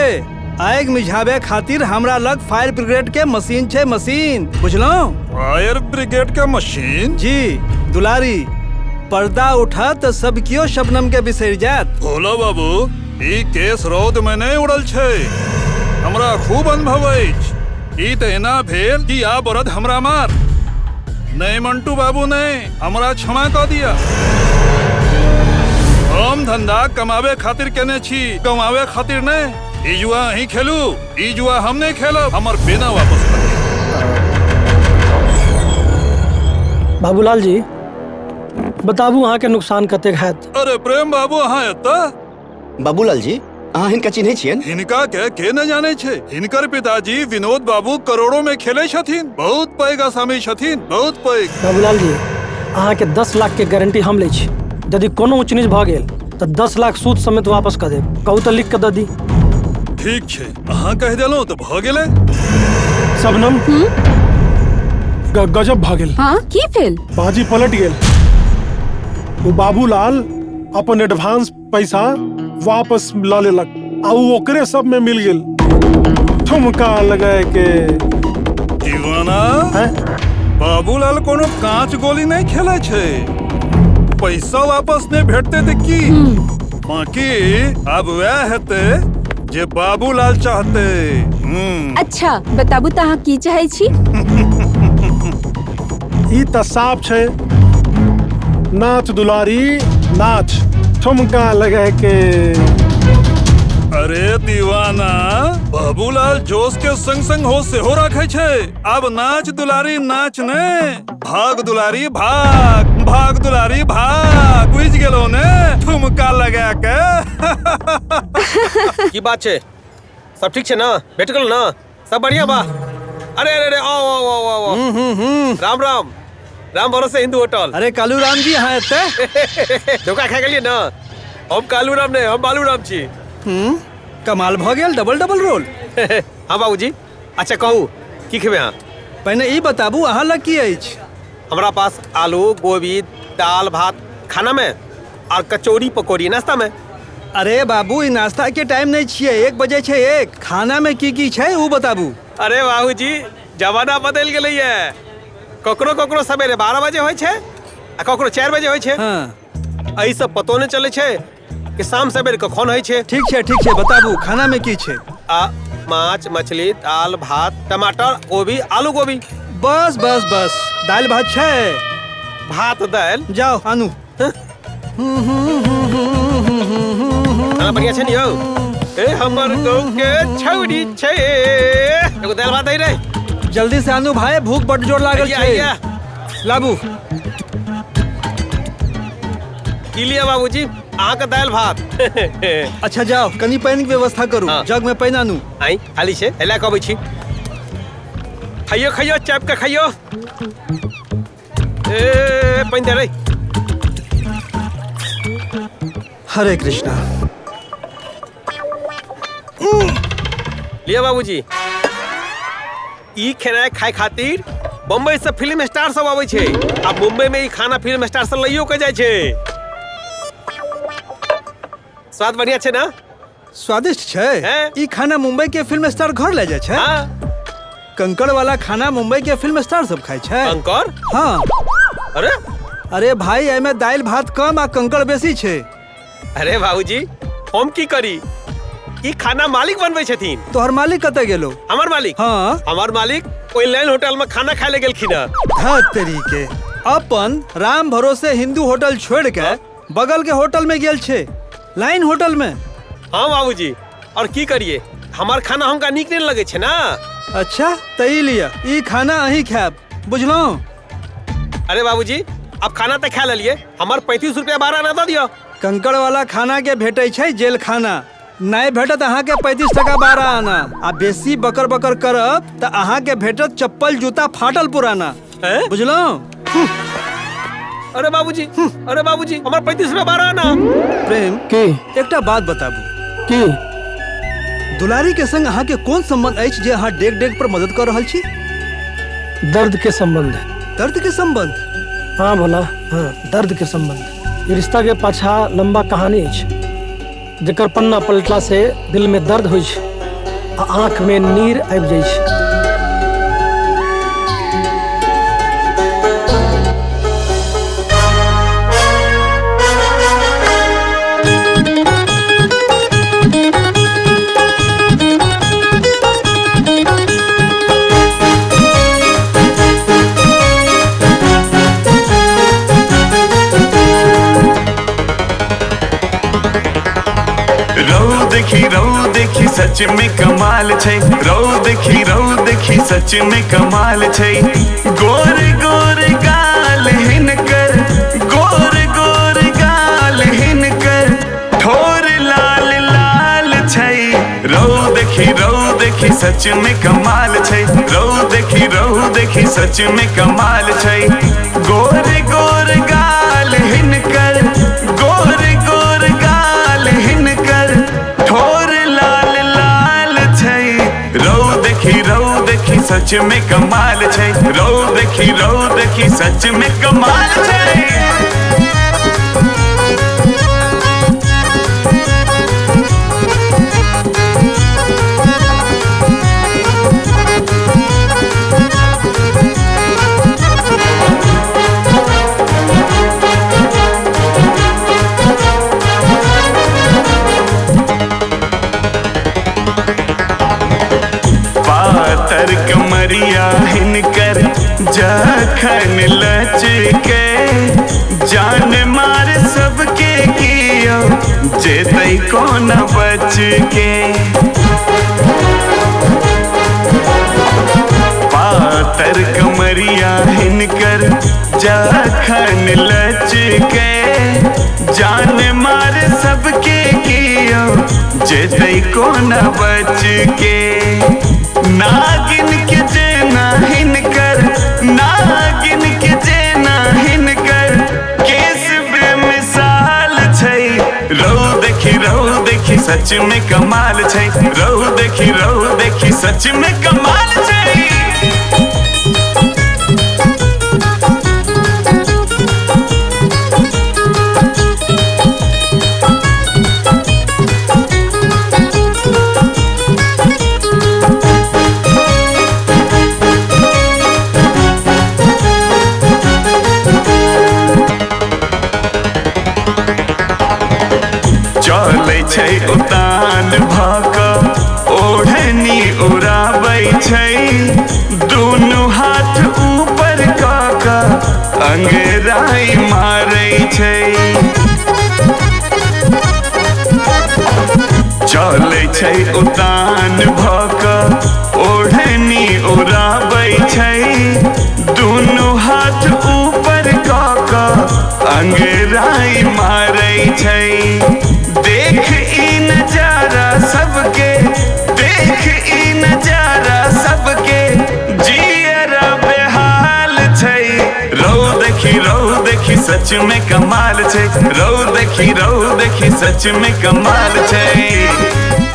S6: आग मिझाबे खातिर हमरा लग फायर ब्रिगेड के मशीन छे, मशीन बुझलो।
S13: फायर ब्रिगेड के मशीन?
S6: जी दुलारी, पर्दा उठा तो सब कियो शबनम के बिसर जात।
S13: भोला बाबू, ई केस रौद में नहीं उड़ल छे, हमरा खूब अनुभव अछि। ई त एना भेल कि आ बरद हमरा मार। नहीं मंटू बाबू नहीं, हमरा क्षमा कर दिया। हम धंधा कमावे खातिर केने छी, कमावे खातिर नहीं। ई जुआ ही खेलू, ई जुआ हम नहीं खेलब। हमर बेना वापस कर।
S10: बाबूलाल जी बताबू अहाँ के नुकसान कतेक हैत?
S13: अरे प्रेम बाबू, अहाँ एता?
S8: बाबूलाल जी, अहाँ हिनका चिन्है छियन?
S13: हिनका के न जाने छे। हिनकर पिताजी विनोद बाबू करोड़ों में खेले छथिन। बहुत पैघ आसामी छथिन, बहुत पैघ।
S10: बाबूलाल जी, अहाँ के 10 लाख के गारंटी हम ले छी। यदि कोनो ऊंच नीच भ गेल तो 10 लाख सूद समेत वापस कर देब। कहू तो लिख के द दी।
S13: ठीक छे, अहाँ कह देलो तो भ गेले।
S9: सबनम गजब भ गेल।
S1: हाँ की भेल?
S9: बाजी पलट गेल। वो बाबूलाल अपन एडवांस पैसा वापस ला लेलक आ ओकरे सब में मिल गेल। ठुमका लगाए के
S13: दीवाना, बाबूलाल कोनो कांच गोली नहीं खेले छे। पैसा वापस नहीं भेटते थे की? बाकी अब वह हेते जे बाबूलाल चाहते।
S1: अच्छा बताबू तो अहाँ की चाहे छी?
S9: ई त साफ छे, नाच दुलारी नाच, ठुमका लगाए के।
S13: अरे दीवाना, बाबूलाल जोश के संग संग होश से हो रखे छे। अब नाच दुलारी नाच ने, भाग दुलारी भाग, भाग दुलारी भाग, बुझ गेलो ने? ठुमका लगा के।
S3: की बात छे? सब ठीक छे ना? भेट गेलो ना? सब बढ़िया बा? अरे अरे अरे, आओ आओ आओ आओ। राम राम। राम भरोसे हिंदू होटल।
S6: अरे कालू राम जी यहाँ एते
S3: धोखा खा गेलिए ना। हम कालू राम नहीं, हम बालू राम छी।
S6: कमाल भ गेल, डबल डबल रोल।
S3: हाँ बाबूजी। अच्छा कहू की खेबे अहाँ?
S6: पहले ई बताबू अहाँ लग की अछि?
S3: हमारा पास आलू गोभी दाल भात खाना में और कचौड़ी पकौड़ी नाश्ता में।
S6: अरे बाबू ई नाश्ता के टाइम नहीं छिए, 1 बजे छे। एक खाना में की छै ऊ बताबू।
S3: अरे बाबूजी जमाना बदल गेलै है। ककरो ककरो सवेरे 12 बजे होय छै आ ककरो 4 बजे होय छै।
S6: हाँ।
S3: एही सब पतो नहीं चले छै कि शाम सवेरे कखन होय छै।
S6: ठीक छै बताबू खाना में की छै?
S3: माछ मछली दाल भात टमाटर गोभी आलू गोभी।
S6: बस बस बस दाल भात छै।
S3: भात दाल
S6: जाओ आनू।
S3: खाना बढ़िया छै नि यौ? ए हमर गांव के छौड़ी छै। एगो दाल भात दे रे।
S6: जल्दी से आनू भाई, भूख बड़ जोर लागल छै। लाबू।
S3: की लिया बाबूजी? अहाँ का दाल भात।
S6: अच्छा जाओ कनी पानी के व्यवस्था करू। जग में पानी आनू।
S3: आई खाली छै एला कहबै छी। खाइयो खाइयो चाप के खाइयो। ए पानी दे रे।
S6: हरे कृष्णा।
S3: लिया बाबूजी। ई खेनाई खाए खातिर बम्बई से फिल्म स्टार सब आबै छै। आ मुंबई में ई खाना फिल्म स्टार से लइयो के जाय छै। स्वाद बढ़िया छै ना?
S6: स्वादिष्ट छै। ई खाना मुंबई के फिल्म स्टार घर ले जाय छै। कंकड़ वाला खाना मुंबई के फिल्म स्टार सब खाय छै।
S3: कंकड़?
S6: हाँ। अरे भाई एमे दाल भात कम आ कंकड़ बेसी छै।
S3: अरे बाबूजी हम की करी? ई खाना मालिक बनबै छथिन।
S6: तोहर मालिक कते गेलो?
S3: हमर मालिक?
S6: हाँ।
S3: हमर मालिक ओइ लाइन होटल में खाना खाए ले गेलखिन।
S6: धत तरीके अपन राम भरोसे हिंदू होटल छोड़ के बगल के होटल में गेल छे, लाइन होटल में।
S3: हाँ बाबूजी और की करिए, हमार खाना हमका नीक नहीं लगे छे ना।
S6: अच्छा तई लिया ई खाना अही खाब, बुझलो?
S3: अरे बाबूजी अब खाना तो खा लिए, हमार 35 रुपया भाड़ा ना दो दियो।
S6: कंकड़ वाला खाना के भेटे छै जेल खाना, नहीं भेटत अहाँ के 35 टका भाड़ा आना। आ बेसी बकर बकर करब त अहाँ के भेटत चप्पल जूता फाटल पुराना, बुझलो?
S3: अरे बाबूजी हमार 35 रुपया भाड़ा आना।
S6: प्रेम के एकटा बात बताबू
S10: की
S6: दुलारी के संग अहाँ के कोन संबंध अछि जे अहाँ डेग डेग पर मदद कर रहल छी?
S10: दर्द के संबंध।
S6: दर्द के संबंध?
S10: हाँ भोला, हाँ दर्द के संबंध। ये रिश्ता के पाछा लंबा कहानी है जकर पन्ना पलटला से दिल में दर्द हो, आँख में नीर आबि जाइ छै।
S14: रौ देखी सच में कमाल छै। रौ देखी सच में कमाल छै। गोर गोर गाल हिनकर, गोर गोर गाल हिनकर, ठोर लाल लाल छै। रौ देखी सच में कमाल छै। रौ देखी सच में कमाल छै। गोर गोर गाल हिनकर, गोर गोर गाल हिनकर, ठोर लाल लाल छै। रौ देखी सच में कमाल छै। रौ देखी सच में कमाल छै। कमरिया हिनकर जखन लचके, जान मार सबके कियो जेतै कोन बच के। पातर कमरिया हिनकर जखन लचके, जान मार सबके कियो जेतै कोन बच के। नागिन के जेना हिनकर, नागिन के जेना सच में कमाल छै रहू देखी सच में कमाल छै चले छै उतान भाक ओढ़नी उड़ाबै छै दुनू हाथ ऊपर काका अंगराई मारै छै चले छै उतान भाक ओढ़नी उड़ाबै छै दुनू हाथ ऊपर काका अंगराई मारै छै देख ई नजारा सबके जियरा बेहाल छै रहू देखी सच में कमाल छै रहू देखी सच में कमाल छै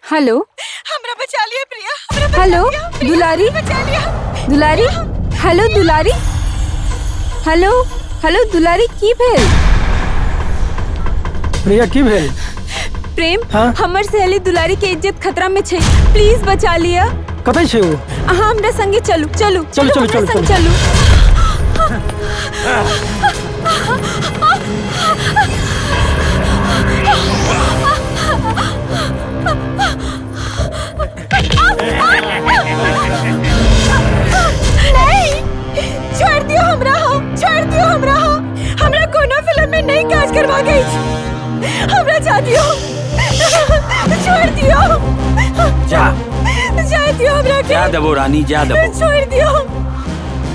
S1: हेलो
S12: हमरा बचा लिया प्रिया
S1: हेलो दुलारी दुलारी हेलो दुलारी हेलो हेलो दुलारी की भेल
S10: प्रिया की भेल
S1: प्रेम
S10: हाँ?
S1: हमर सहेली दुलारी के इज्जत खतरा में छै प्लीज बचा लिया
S10: कतै छै वो
S1: अहाँ हमरा संगे चलू चलू
S10: चलू चलू
S1: हमरा
S10: चलू
S1: संग चलू
S12: नहीं छोड़ दियो हमरा हमरा कोनो फिल्म में नहीं काज करवा गई हमरा जा दियो छोड़ दियो
S4: जा
S12: दियो हमरा के
S4: जा देबो रानी जा देबो
S12: छोड़ दियो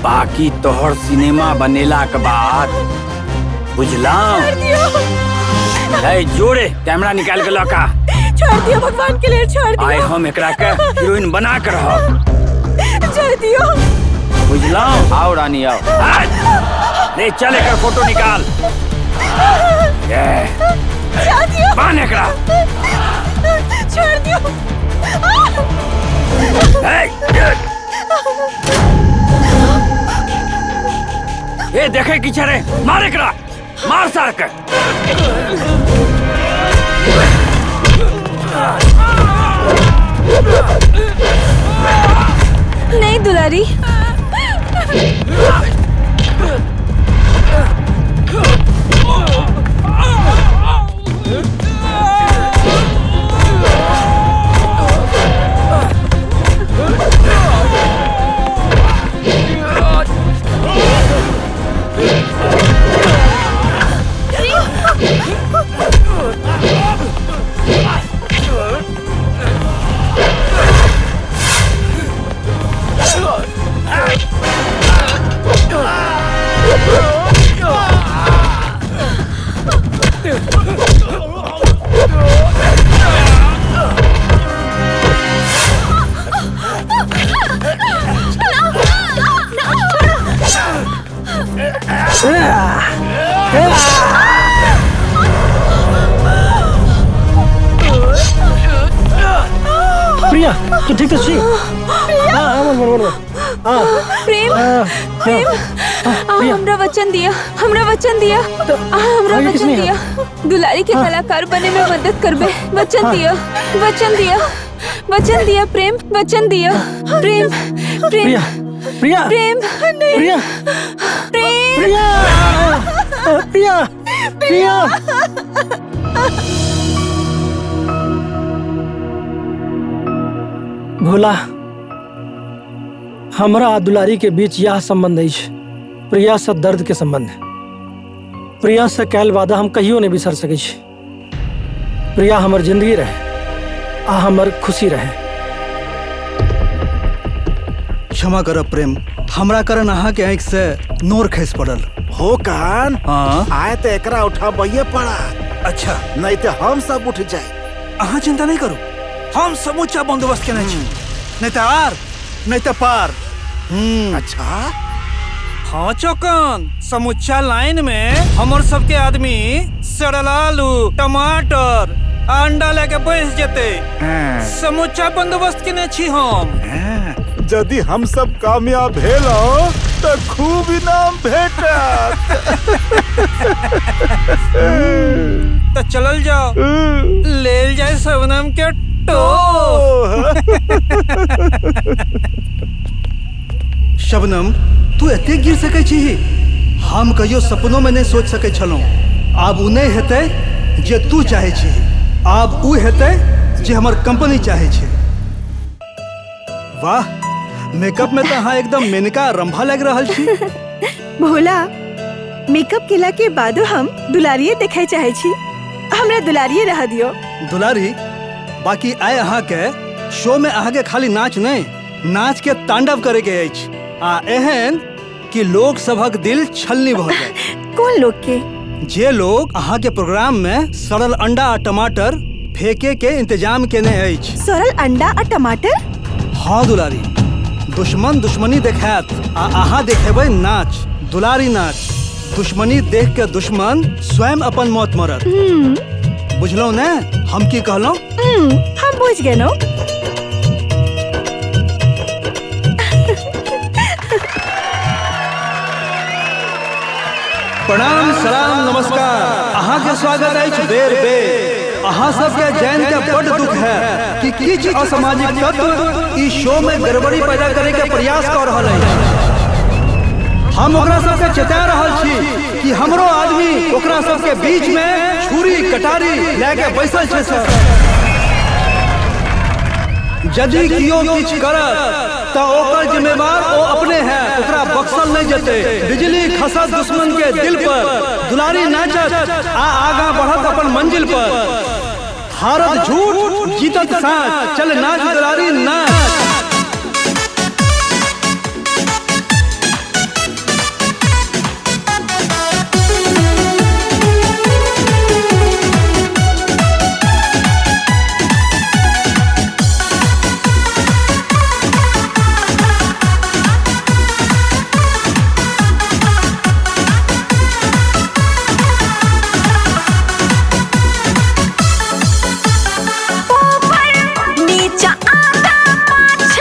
S4: बाकी तोहर सिनेमा बनेला के बाद बुझला
S12: छोड़ दियो
S4: है जोड़े कैमरा निकाल के लौका
S12: छोड़ दियो भगवान के लिए छोड़ दियो
S4: आए हम एकरा के हीरोइन बना के रहब
S12: छोड़ दियो
S4: बुझला आओ रानी आओ ले चल एकर फोटो निकाल
S12: जा दियो
S4: बांध एकरा
S12: छोड़ दियो
S4: ये देखे की चरे मार एकरा मार सार के
S1: नहीं दुलारी
S10: प्रिया तू ठीक तो छी
S1: प्रेम प्रेम हमरा वचन दिया हमरा वचन दिया दुलारी के कलाकार बने में मदद करबे वचन दिया प्रेम वचन दिया प्रेम
S10: प्रिया प्रिया
S1: प्रेम
S10: प्रिया प्रिया प्रिया भोला हमरा आ दुलारी के बीच यह संबंध है प्रिया से दर्द के संबंध है प्रिया से कैल वादा हम कहियो नहीं बिसर सके छी प्रिया हमर जिंदगी रहे आ हमर खुशी रहे
S6: क्षमा करब प्रेम हमरा करन अहाँ के आँख से नोर खस पड़ल
S5: हो कान
S6: हाँ
S5: आए तो एकरा उठाबैये पड़ा
S6: अच्छा
S5: नहीं तो हम सब उठ जाए
S6: अहाँ चिंता नहीं करू हम समूचा बंदोबस्त केने छी नहीं तो आर नहीं तो पार
S5: अच्छा
S13: हाँ चौकन, समुच्चा लाइन में हमर सबके आदमी सड़ल आलू, टमाटर, अंडा लेके बैठ जेते। समुच्चा बंदोबस्त केने छी हम।
S5: यदि हम सब कामयाब भेलो तो खूब इनाम भेटत।
S13: तो चलल जाओ, लेल जाए शबनम के टो।
S6: शबनम, तू एते गिर सकै छी? हम कहियो सपनों में नहीं सोच सकै छलहुँ। आब उ नहीं हेतै जे तू चाहे छी, आब उ हेतै जे हमर कंपनी चाहे छै। वाह, मेकअप में तो अहाँ एकदम मेनका रंभा लग रहल छी।
S12: भोला, मेकअप केला के बादो हम दुलारिये देखे चाहे छी। हमरा दुलारिये रह दियो।
S6: दुलारी, बाकी आइ अहाँ के शो में अहाँ के खाली नाच नहीं, नाच के तांडव करे के अछि। आ एहन कि लोग सभक दिल छलनी भ जाए।
S12: कौन लोग के?
S6: जे लोग अहाँ के प्रोग्राम में सड़ल अंडा आ टमाटर फेंके के इंतजाम केने अछि।
S12: सड़ल अंडा आ टमाटर?
S6: हाँ दुलारी, दुश्मन दुश्मनी देखात आ अहाँ देखेबै नाच, दुलारी नाच। दुश्मनी देख के दुश्मन स्वयं अपन मौत मरत। बुझलौ ने हम की कहलौ?
S12: हम बुझ गेलौ।
S6: प्रणाम, सलाम, नमस्कार। अहाँ के स्वागत अछि बेर बेर। अहाँ सबके जान के बड़ दुख है कि किछ असामाजिक तत्व ई शो में गड़बड़ी पैदा करे के प्रयास कर रहल अछि। हम ओकरा सबके चेता रहल छी कि हमरो आदमी ओकरा सबके बीच में छुरी कटारी लेके बैसल छै सर। यदि कियो किछ करत तो ओकर जिम्मेवार ओ अपने है, ओकरा बख्शल नहीं जेते। बिजली खसत दुश्मन के दिल पर, दुलारी नाचत आ आगा बढ़त अपन मंजिल पर। हारत झूठ, जीतत साच, चल नाच दुलारी नाच।
S11: नीचा आधा पाछा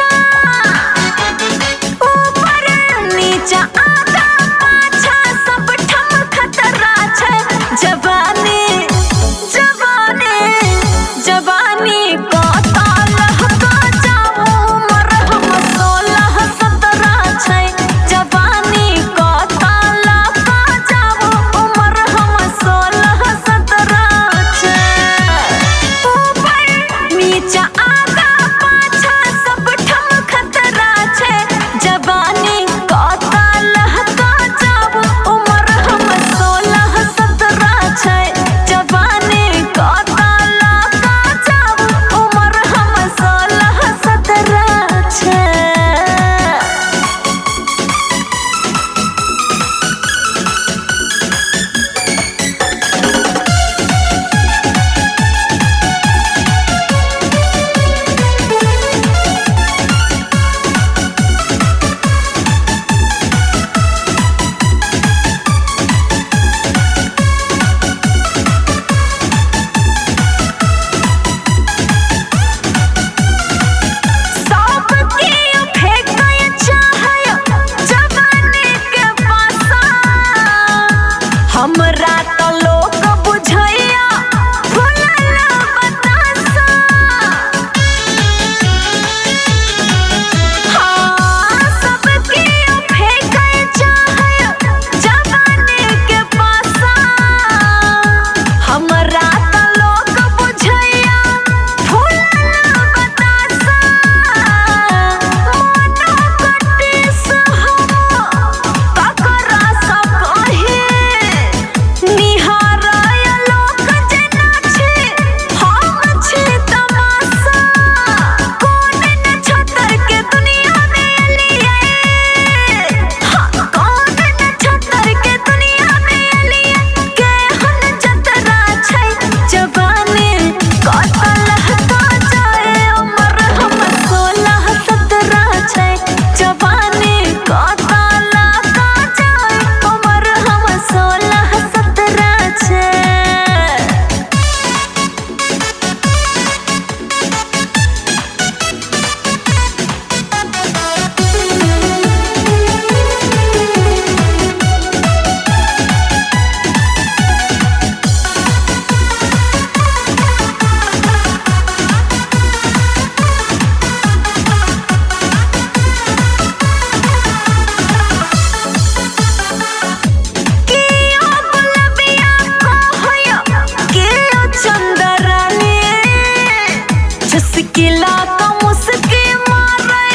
S11: चुस्किला का मुस्की मारे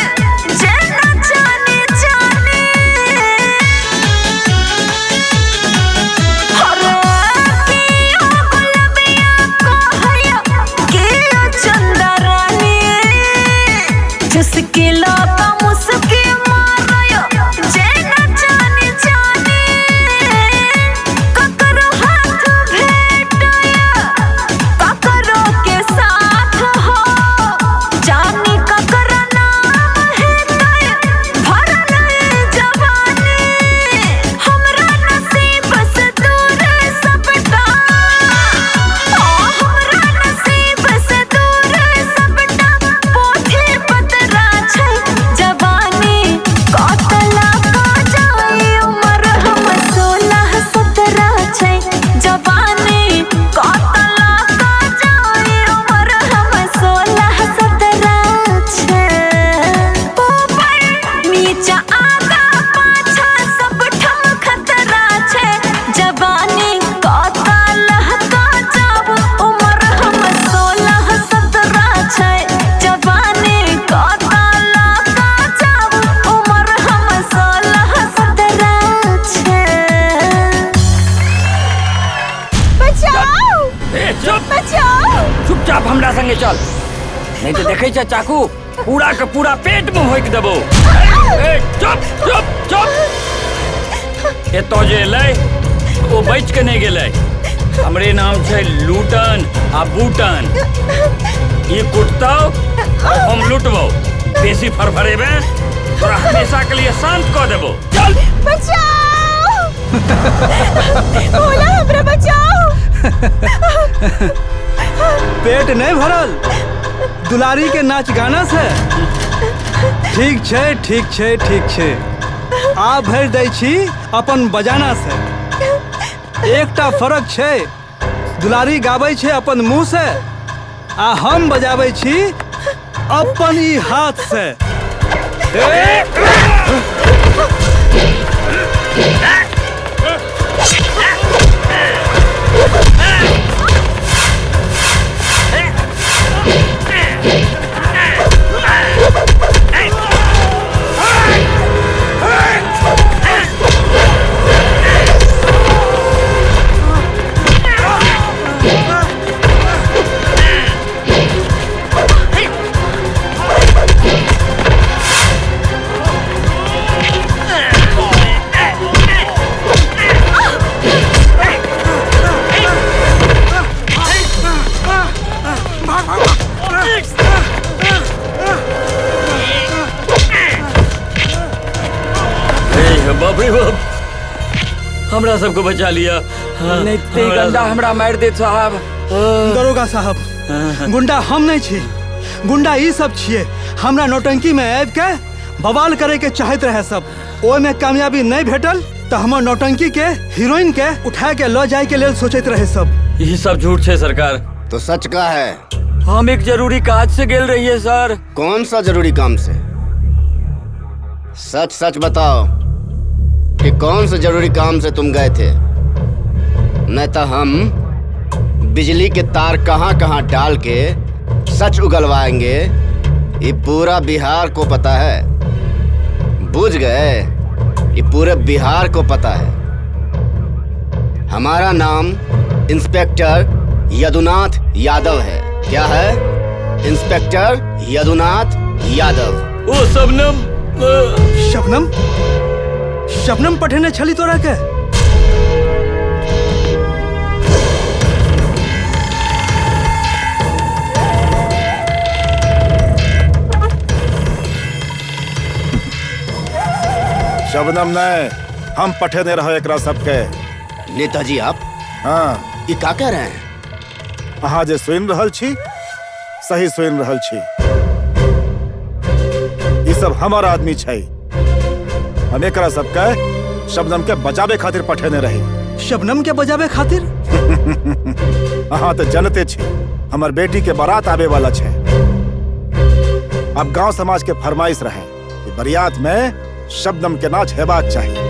S11: जेना जाने जाने हरे पिया गुलबिया को हया किया चंदा रानी चुस्किला का मुस्की मारे जेना जाने जाने ककरो हाथ भेटया ककरो के साथ हो जानी ककर नाम है तय भरल जवानी हमरा नसीब से दूर सबटा हमरा नसीब से दूर सबटा पोथी पतरा छै जवानी कतला का जाई उमर हम 16-17 छै जवानी कतला का जाई उमर हम 16-17 छै ऊपर नीचा आगा पाछा सब ठम खतरा छै जवानी कतला का जाब उमर हम 16-17 छै जवानी कतला का जाब उमर हम 16-17 छै बचाओ
S4: ए चुप
S11: बचाओ
S4: चुपचाप हमरा संगे चल नहीं तो देखे छ चाकू पूरा के पूरा पेट में होइक देबो ए चुप चुप चुप ए तो जे ले ओ बच के नहीं गेले हमरे नाम छै लूटन आ बूटन ये कुटतो और हम लुटबो बेसी फरफरेबे तोरा हमेशा के लिए शांत कर देबो चल
S12: बचाओ बोला हमरा बचाओ
S6: पेट नहीं भरल दुलारी के नाच गाना से ठीक छै ठीक छै ठीक छै आ भरि दै छी अपन बजाना से एकटा फर्क छै दुलारी गाबै छै अपन मुंह से आ हम बजाबै छी अपन ई हाथ से
S4: बाप रे बाप हमरा सबको बचा लिया नहीं ते गंदा हमरा मार दे साहब
S6: दरोगा साहब गुंडा हम नहीं छी गुंडा ई सब छिए हमरा नौटंकी में आबि के बवाल करे के चाहत रहे सब ओय में कामयाबी नहीं भेटल तो हमर नौटंकी के हीरोइन के उठा के ल जाए के लेल सोचत रहे सब
S4: ये सब झूठ है सरकार
S8: तो सच का है
S4: हम एक जरूरी काज से गेल रही है सर
S8: कौन सा जरूरी काम से सच सच बताओ कि कौन से जरूरी काम से तुम गए थे नहीं तो हम बिजली के तार कहां कहां डाल के सच उगलवाएंगे ये पूरा बिहार को पता है बुझ गए ये पूरे बिहार को पता है हमारा नाम इंस्पेक्टर यदुनाथ यादव है क्या है इंस्पेक्टर यदुनाथ यादव
S4: ओ शबनम
S6: शबनम शबनम पठेने छली तोरा के
S5: शबनम ने हम पठेने रहो एकरा सबके
S8: नेताजी आप
S5: हाँ
S8: ये का कह रहे हैं
S5: अहाँ जे सुन रहल छी सही सुन रहल छी ये सब हमार आदमी छै हम एकरा सबके शबनम के बचावे खातिर पठेने रही
S6: शबनम के बजावे खातिर
S5: अहाँ तो जनते छी हमर बेटी के बारात आवे वाला छै अब गांव समाज के फरमाइश रहे कि बरियात में शबनम के नाच हेबाक चाहिए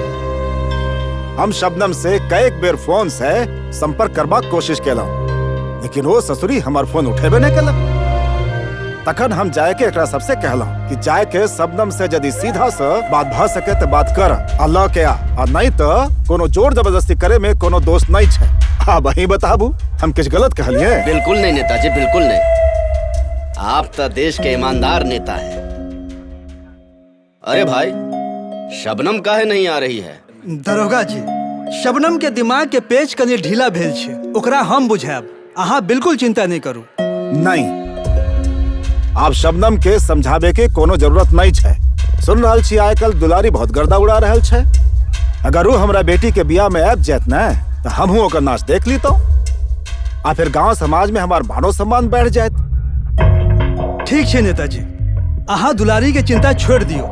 S5: हम शबनम से कई बेर फोन से संपर्क करबाक कोशिश केलहुं लेकिन वो ससुरी हमार फोन उठेबे नहीं केलक त तखन हम जाए के एकरा सबसे कहला कि जाए के शबनम से यदि सीधा से बात भ सके तो बात कर अल्लाह के आ नहीं तो कोनो जोर जबरदस्ती करे में कोनो दोष नहीं छे। आ वही बताबू हम कुछ गलत कहलिए?
S8: बिल्कुल नहीं नेताजी, बिल्कुल नहीं। आप तो देश के ईमानदार नेता हैं। अरे भाई, शबनम काहे नहीं आ रही है?
S6: दरोगा जी, शबनम के दिमाग के पेच कनी ढीला भेल छे, ओकरा हम बुझाब। अहाँ बिल्कुल चिंता नहीं करू।
S5: नहीं, आप शबनम के समझावे के कोनो जरूरत नहीं छे। सुन रहल छी आजकल दुलारी बहुत गर्दा उड़ा रहल छे। अगर वो हमरा बेटी के बियाह में आब जात ना तो हम हूँ ओकर नाच देख ली तो आ फिर गांव समाज में हमार मानो सम्मान बढ़ जात।
S6: ठीक छे नेताजी, अहाँ दुलारी के चिंता छोड़ दियो।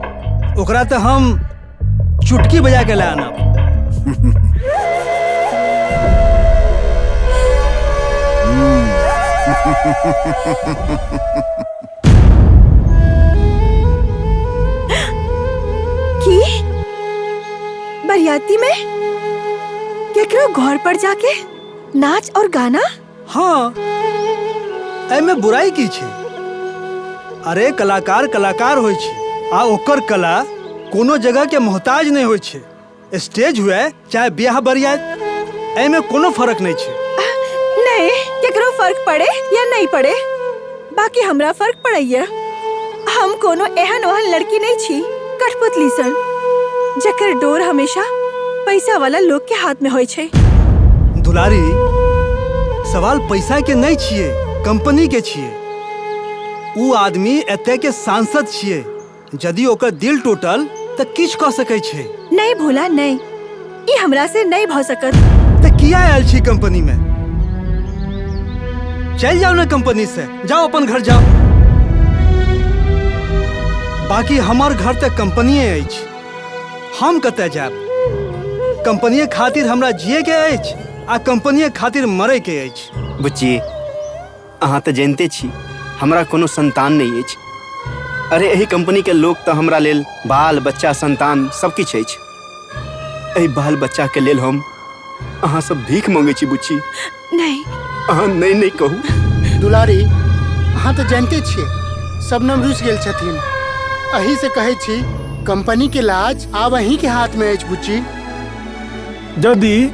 S6: ओकरा तो हम चुटकी बजा के ला आनब।
S12: की बरियाती में केकरो घर पर जाके नाच और गाना?
S6: हाँ, एमे बुराई की छे? अरे कलाकार कलाकार होय छे आ ओकर कला कोनो जगह के मोहताज नहीं होय छे। स्टेज हुए चाहे ब्याह बरियात, एमे कोनो फर्क नहीं छे।
S12: नहीं, केकरो फर्क पड़े या नहीं पड़े, बाकी हमरा फर्क पड़ैया। हम कोनो एहन ओहन लड़की नहीं छी कठपुतली सन जकर डोर हमेशा पैसा वाला लोग के हाथ में होय छे।
S6: दुलारी, सवाल पैसा के नहीं छिए, कंपनी के छिए। उ आदमी एते के सांसद छिए। यदि ओकर दिल टूटल तो किछ कह सकै छे।
S12: नहीं भोला, नहीं, ये हमरा से नहीं भ सकत।
S6: तो किया आयल छी कंपनी में? चल जाओ ना कंपनी से, जाओ अपन घर जाओ। बाकी हमार घर तक कंपनीए अछि, हम कते जाब? कंपनीए खातिर हमरा जिए के अछि आ कंपनीए खातिर मरे के अछि।
S8: बुच्ची, अहाँ तो जानते छी हमरा कोनो संतान नहीं अछि। अरे यही कंपनी के लोग तो हमरा लेल बाल बच्चा संतान सब किछ अछि। एही बाल बच्चा के लेल हम अहाँ सब भीख मांगे छी बुच्ची।
S12: नहीं,
S8: अहाँ नहीं नहीं कहू।
S7: दुलारी, अहाँ तो जानते छिए शबनम रुस गेल छथिन। अही से कहे छी कंपनी के लाज आब अही के हाथ में अछि बुच्ची।
S9: यदि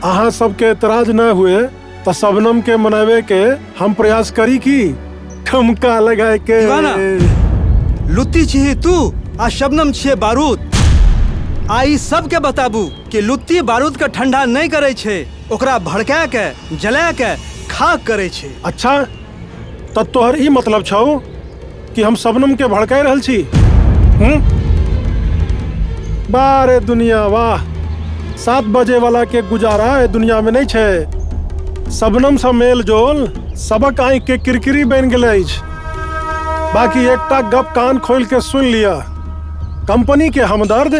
S9: अहाँ सबके एतराज न हुए तो शबनम के मनावे के हम प्रयास करी की ठुमका लगाए के।
S6: लुत्ती छिही तू आ शबनम छिए बारूद। आई सब के बताबू कि लुत्ती बारूद के ठंडा नहीं करे छे, ओकरा भड़का के जला के खाक करे छे।
S9: अच्छा, तब तोहर ई मतलब छौ कि हम शबनम के भड़काई रहल छी? बारे दुनिया वाह, 7 बजे वाला के गुजारा है दुनिया में नहीं छे। शबनम से मेल जोल सबक आँख के किरकिरी बन गए। बाकी एकटा गप कान खोल के सुन लिया, कंपनी के हमदर्द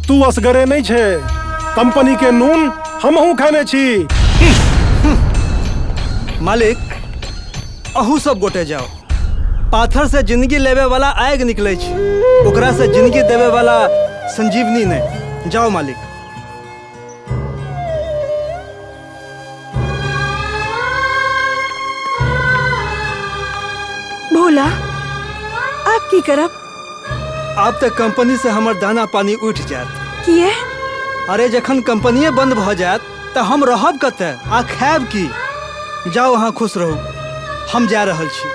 S9: तू असगरे नहीं छे, कंपनी के नून हमहू खाने छी।
S6: मालिक, अहू सब गोटे जाओ। पाथर से जिंदगी लेवे वाला आग निकले छी, ओकरा से जिंदगी देवे वाला संजीवनी नहीं। जाओ मालिक।
S12: भोला, आप की करब?
S6: आप तक कंपनी से हमर दाना पानी उठ जात।
S12: किए?
S6: अरे जखन कंपनीए बंद भ जात तो हम रहब कते आ खायब की? जाओ वहाँ खुश रहो, हम जा रहल छी।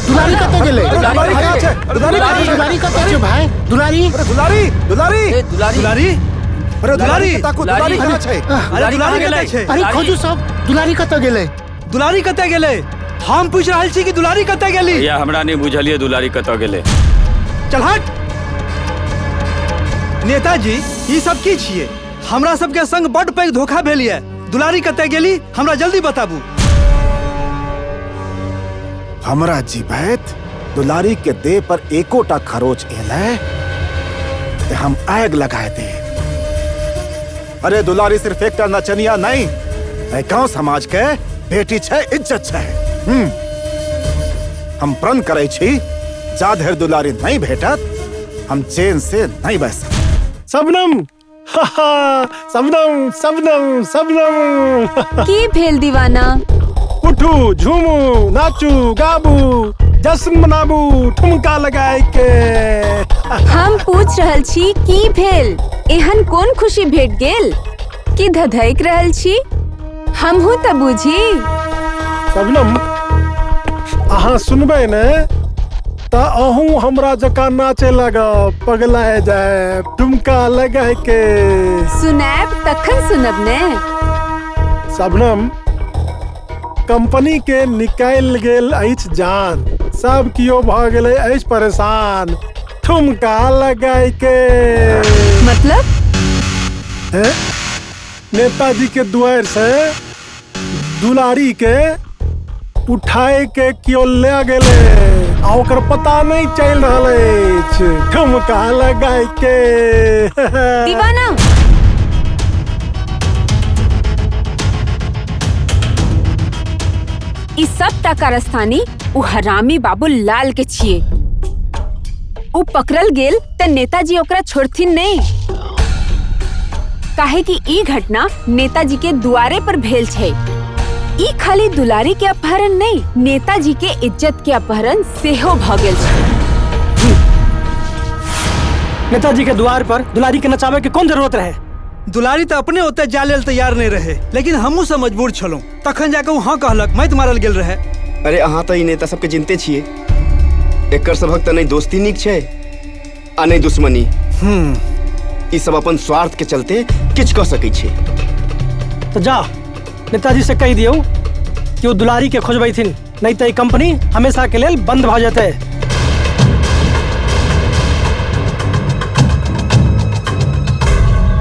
S7: दुलारी कते गेले? दुलारी कते छै भाई? दुलारी
S6: अरे दुलारी
S8: कहाँ छै?
S6: अरे दुलारी कते छै?
S7: अरे खोजू सब दुलारी कते गेले?
S6: दुलारी कते गेले? हम पूछ रहल छी कि दुलारी कते गेली?
S2: भैया हमरा नहीं बुझलिए दुलारी कतौ गेले।
S6: चल हट। नेताजी ई सब की छिए? हमरा सबके संग बड़ पैघ धोखा भेल ये। दुलारी कते गेली हमरा जल्दी बताबू।
S5: हमरा जीवैत दुलारी के देह पर एकोटा खरोच एले ते हम आग लगाए दे। अरे दुलारी सिर्फ एक नचनिया नहीं, गांव समाज के बेटी छे, इज्जत छे। हम प्रण करे छी जा धरि दुलारी नहीं भेटत हम चैन से नहीं बैस।
S9: सबनम सबनम सबनम सबनम
S1: की भेल दीवाना?
S9: उठू, झूमू, नाचू, गाबू, जश्न मनाबू, ठुमका लगाए के।
S1: हम पूछ रहल छी की भेल? एहन कोन खुशी भेट गेल कि धधैक रहल छी? हमहू त बुझी।
S9: सबनम अहाँ सुनबे ने त अहू हमरा जका नाचे लगब, पगलाए जाए, ठुमका लगाए के।
S1: सुनाब तखन सुनब ने।
S9: सबनम कंपनी के निकाल गेल अछि जान, सब कियो भ गेले अछि परेशान, ठुमका लगाए के।
S1: मतलब?
S9: नेताजी के दुआर से दुलारी के उठाए के क्यों ले गेले आ ओकर पता नहीं चल रहल अछि, ठुमका लगाए के।
S1: दीवाना ई सब कारस्तानी उ हरामी बाबू लाल के छिए। उ पकड़ल गेल त नेताजी ओकरा छोड़थिन नहीं, काहे कि ई घटना नेताजी के दुआरे पर भेल छै। ई खाली दुलारी के अपहरण नहीं, नेताजी के इज्जत के अपहरण सेहो भ गेल छै।
S10: नेताजी के द्वार पर दुलारी के नचावे के कौन जरूरत रहे?
S6: दुलारी तो अपने ओते जा लेल तैयार नहीं रहे, लेकिन हमहू से मजबूर छलौं। तखन जाके हाँ कहलक, मैं मारल गेल रहे।
S8: अरे अहाँ तो ई नेता सबके जिनते छिए, एकर सबहक त नहीं दोस्ती नीक छै आ नहीं दुश्मनी। ई सब अपन स्वार्थ के चलते किछ कह सकै छै।
S10: तो जा नेताजी से कह दियो कि वो दुलारी के खोजबै थिन, नहीं तो कंपनी हमेशा के लिए बंद भ जाते।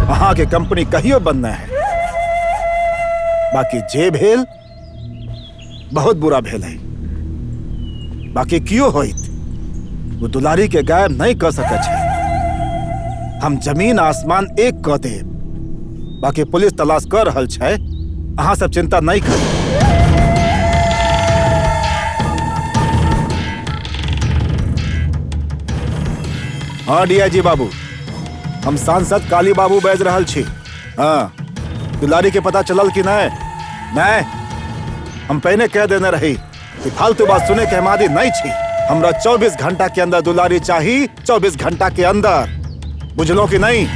S5: अहाँ के कंपनी कहियो बंद न है, बाकी जे भेल बहुत बुरा भेल है। बाकी क्यों होइत वो दुलारी के गायब नहीं कर सके छै। हम जमीन आसमान एक कह देब, बाकी पुलिस तलाश कर रहल छै। अहाँ सब चिंता नहीं करू। हाँ डीआईजी बाबू, हम सांसद काली बाबू बाज रहल छी। हाँ, दुलारी के पता चलल कि नहीं? नहीं, हम पहले कह देने रही कि फालतू बात सुने के हमारी नहीं छी। हमरा 24 घंटा के अंदर दुलारी चाहिए, 24 घंटा के अंदर, बुझलो कि नहीं?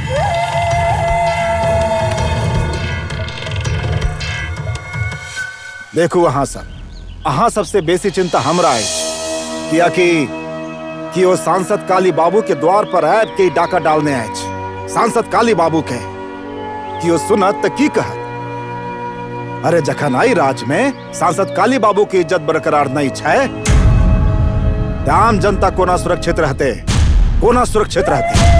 S5: देखू अहाँ सबसे बेसी चिंता हमरा है, कि वो सांसद काली बाबू के द्वार पर आब के डाका डालने आए। सांसद काली बाबू के कि वो सुनत त की कहत? अरे जखन आई राज में सांसद काली बाबू की इज्जत बरकरार नहीं छै, आम जनता कोना सुरक्षित रहते, कोना सुरक्षित रहते।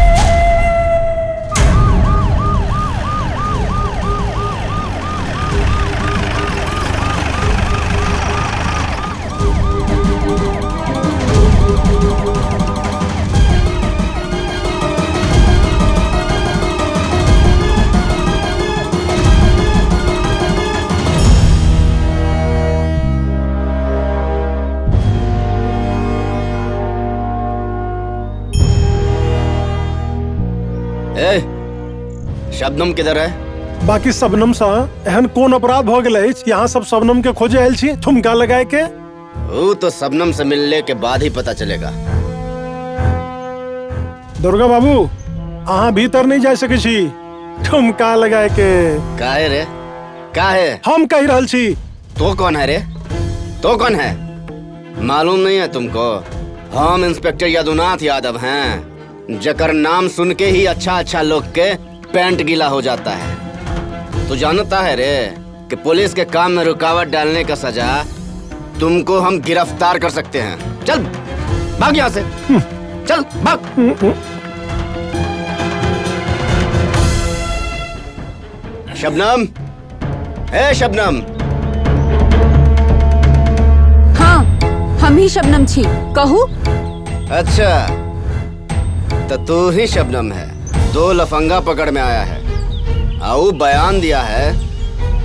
S8: शबनम किधर है?
S9: बाकी सबनम सा एहन कौन अपराध भ गेल अछि यहाँ सब सबनम के खोजे आयल छी, ठुमका लगाए के?
S8: वो तो सबनम से मिलने के बाद ही पता चलेगा।
S9: दुर्गा बाबू अहाँ भीतर नहीं जा सके छी, ठुमका लगाए के।
S8: काहे रे? काहे?
S9: हम कह रहल छी
S8: तो कौन है रे? तो कौन है? मालूम नहीं है तुमको? हम इंस्पेक्टर यदुनाथ यादव हैं, जकर नाम सुन के ही अच्छा लोग के पैंट गीला हो जाता है। तू जानता है रे कि पुलिस के काम में रुकावट डालने का सजा तुमको हम गिरफ्तार कर सकते हैं। चल भाग यहाँ से, चल भाग। शबनम, ए शबनम।
S1: हाँ, हम ही शबनम छी, कहू।
S8: अच्छा, तो तू ही शबनम है। 2 लफंगा पकड़ में आया है और बयान दिया है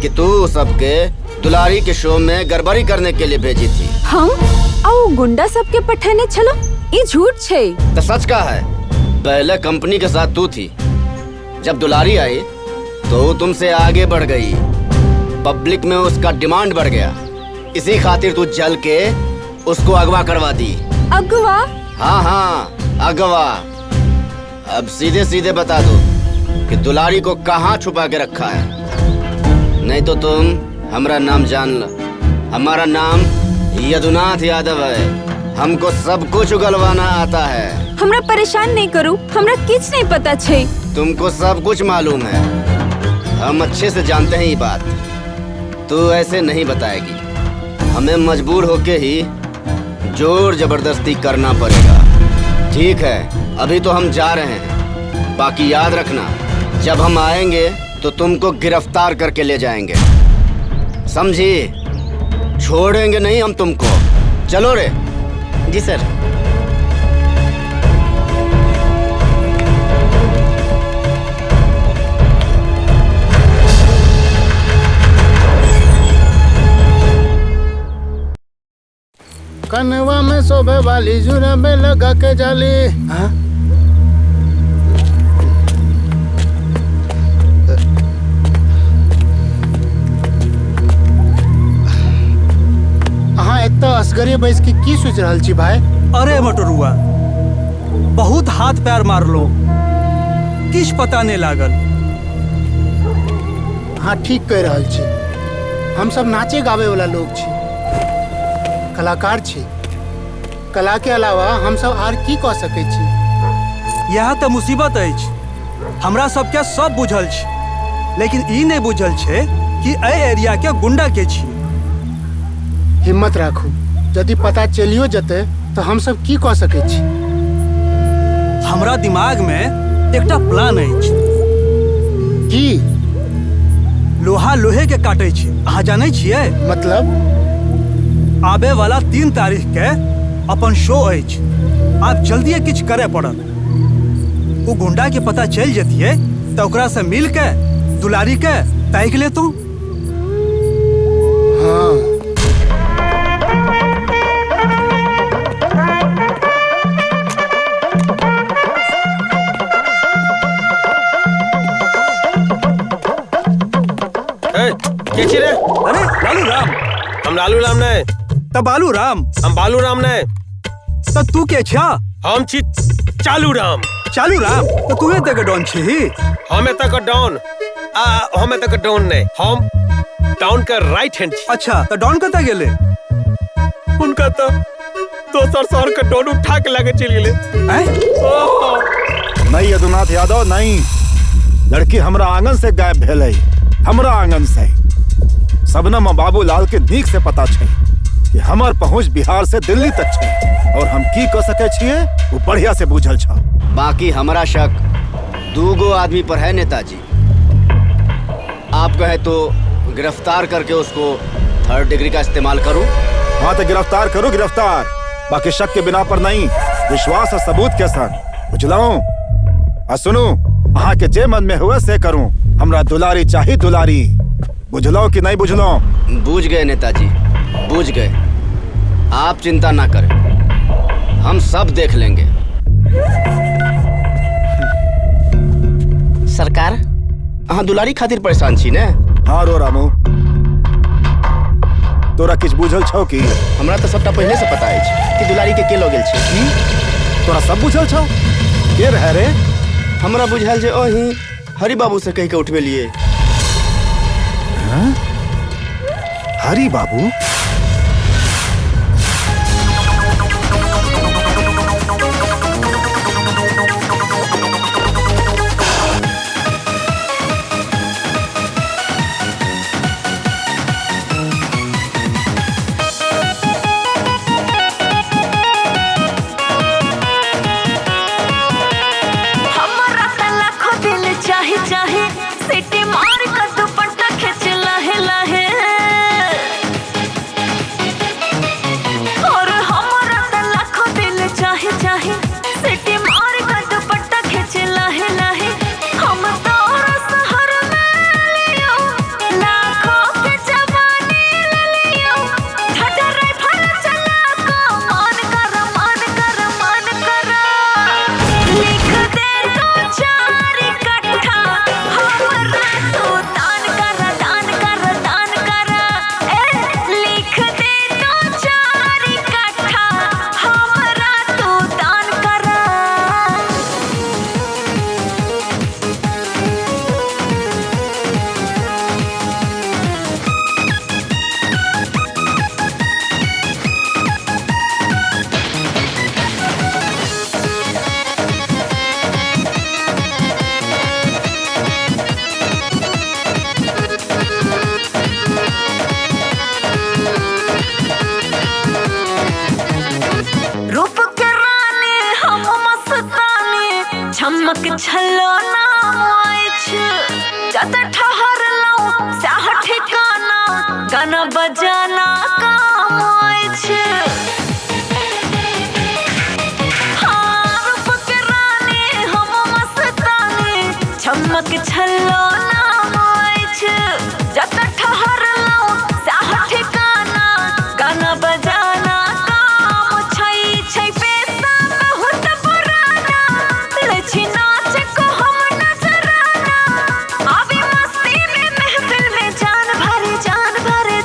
S8: कि तू सबके दुलारी के शो में गड़बड़ी करने के लिए भेजी थी।
S1: हम और गुंडा सबके पठाने चलो, ये झूठ छे।
S8: तो सच का है, पहले कंपनी के साथ तू थी, जब दुलारी आई तो तुमसे आगे बढ़ गई, पब्लिक में उसका डिमांड बढ़ गया, इसी खातिर तू जल के उसको अगवा करवा दी।
S1: अगवा?
S8: हाँ, अगवा। अब सीधे सीधे बता दो कि दुलारी को कहाँ छुपा के रखा है, नहीं तो तुम हमारा नाम जान लो। हमारा नाम यदुनाथ यादव है, हमको सब कुछ उगलवाना आता है।
S1: हमरा परेशान नहीं करू, हमरा किछ नहीं पता छे।
S8: तुमको सब कुछ मालूम है, हम अच्छे से जानते हैं ये बात। तू ऐसे नहीं बताएगी, हमें मजबूर होके ही जोर जबरदस्ती करना पड़ेगा। ठीक है, अभी तो हम जा रहे हैं, बाकी याद रखना जब हम आएंगे तो तुमको गिरफ्तार करके ले जाएंगे, समझी? छोड़ेंगे नहीं हम तुमको। चलो रे। जी सर।
S7: कनवा में शोभे वाली जुरा में लगा के जाली। हाँ? हाँ, इतना असगरे बैस की सोच रहल छी भाई?
S6: अरे मटरुआ, बहुत हाथ पैर मार लो, किछ पता नहीं लागल।
S7: हाँ, ठीक कह रहल छी। हम सब नाचे गावे वाला लोग छी, कलाकार छी। कला के अलावा हम सब आर की कह सकै छी?
S6: यहाँ तो मुसीबत है, हमरा सबके सब बुझल छी, लेकिन ई नहीं बुझल छे कि ए एरिया के गुंडा के छी।
S7: हिम्मत राखू, यदि पता चलियो जते तो हम सब की कह सकै छी?
S6: हमरा दिमाग में एकटा प्लान है।
S7: की?
S6: लोहा लोहे के काटे छी, अहाँ जाने छिए?
S7: मतलब?
S6: आबे वाला 3 तारीख के अपन शो अछि, आप जल्दी किछ करे पड़त। वो गुंडा के पता चल जतिये तो ओकरा से मिल के दुलारी के ताइक ले तू।
S7: हाँ।
S3: के रे?
S6: अरे लालू राम।
S3: हम लालू राम नहीं।
S6: तब बालू राम।
S3: हम बालू राम नहीं।
S6: तो तू के छा?
S3: हम छी चालू राम।
S6: चालू राम? तो तू तक डॉन छी?
S3: हमें तक डॉन, हमें तक डॉन नहीं, हम डॉन का राइट हैंड छी।
S6: अच्छा, तो डॉन कता गेले?
S3: उनका तो दोसर शहर का डॉन उठा के लाके चल गेले।
S5: नहीं यदुनाथ यादव नहीं, लड़की हमरा आंगन से गायब भेलै, हमरा आंगन से। सबनम बाबूलाल के नीक से पता छे कि हमर पहुंच बिहार से दिल्ली तक छे और हम की कर सके छिए वो बढ़िया से बुझल छ।
S8: बाकी हमारा शक 2 आदमी पर है नेताजी। आप कहे तो गिरफ्तार करके उसको 3rd डिग्री का इस्तेमाल करूं?
S5: हाँ तो गिरफ्तार करो, गिरफ्तार, बाकी शक के बिना पर नहीं, विश्वास और सबूत के साथ। बुझलाऊं? सुनू, अहाँ के जे मन में हुए से करूं, हमरा दुलारी चाहिए, दुलारी। बुझलो कि नहीं बुझलो?
S8: बूझ गए नेताजी, बूझ गए। आप चिंता ना करें, हम सब देख लेंगे। सरकार, अहाँ दुलारी खातिर परेशान छी ने?
S5: हाँ रो रामू, तोरा किछ बुझल छौ कि?
S8: हमरा तो सबटा पहले से पता है कि दुलारी के लो गेल छै।
S5: तोरा सब बुझल छौ? के रहे रे?
S8: हमरा बुझायल जे ओही हरि बाबू से कह के उठबे लिए।
S5: हरी बाबू।
S11: चमक छलो नाम आइछ जत ठहर लो साह ठिकाना गाना बजाना काम आइछ रूप के रानी हम मस्तानी चमक छलो नाम आइछ जत ठहर लो साह ठिकाना गाना बजाना काम छै छै पैसा बहुत पुराना लछि नाच को हम नजराना आवी मस्ती में महफिल में जान भरे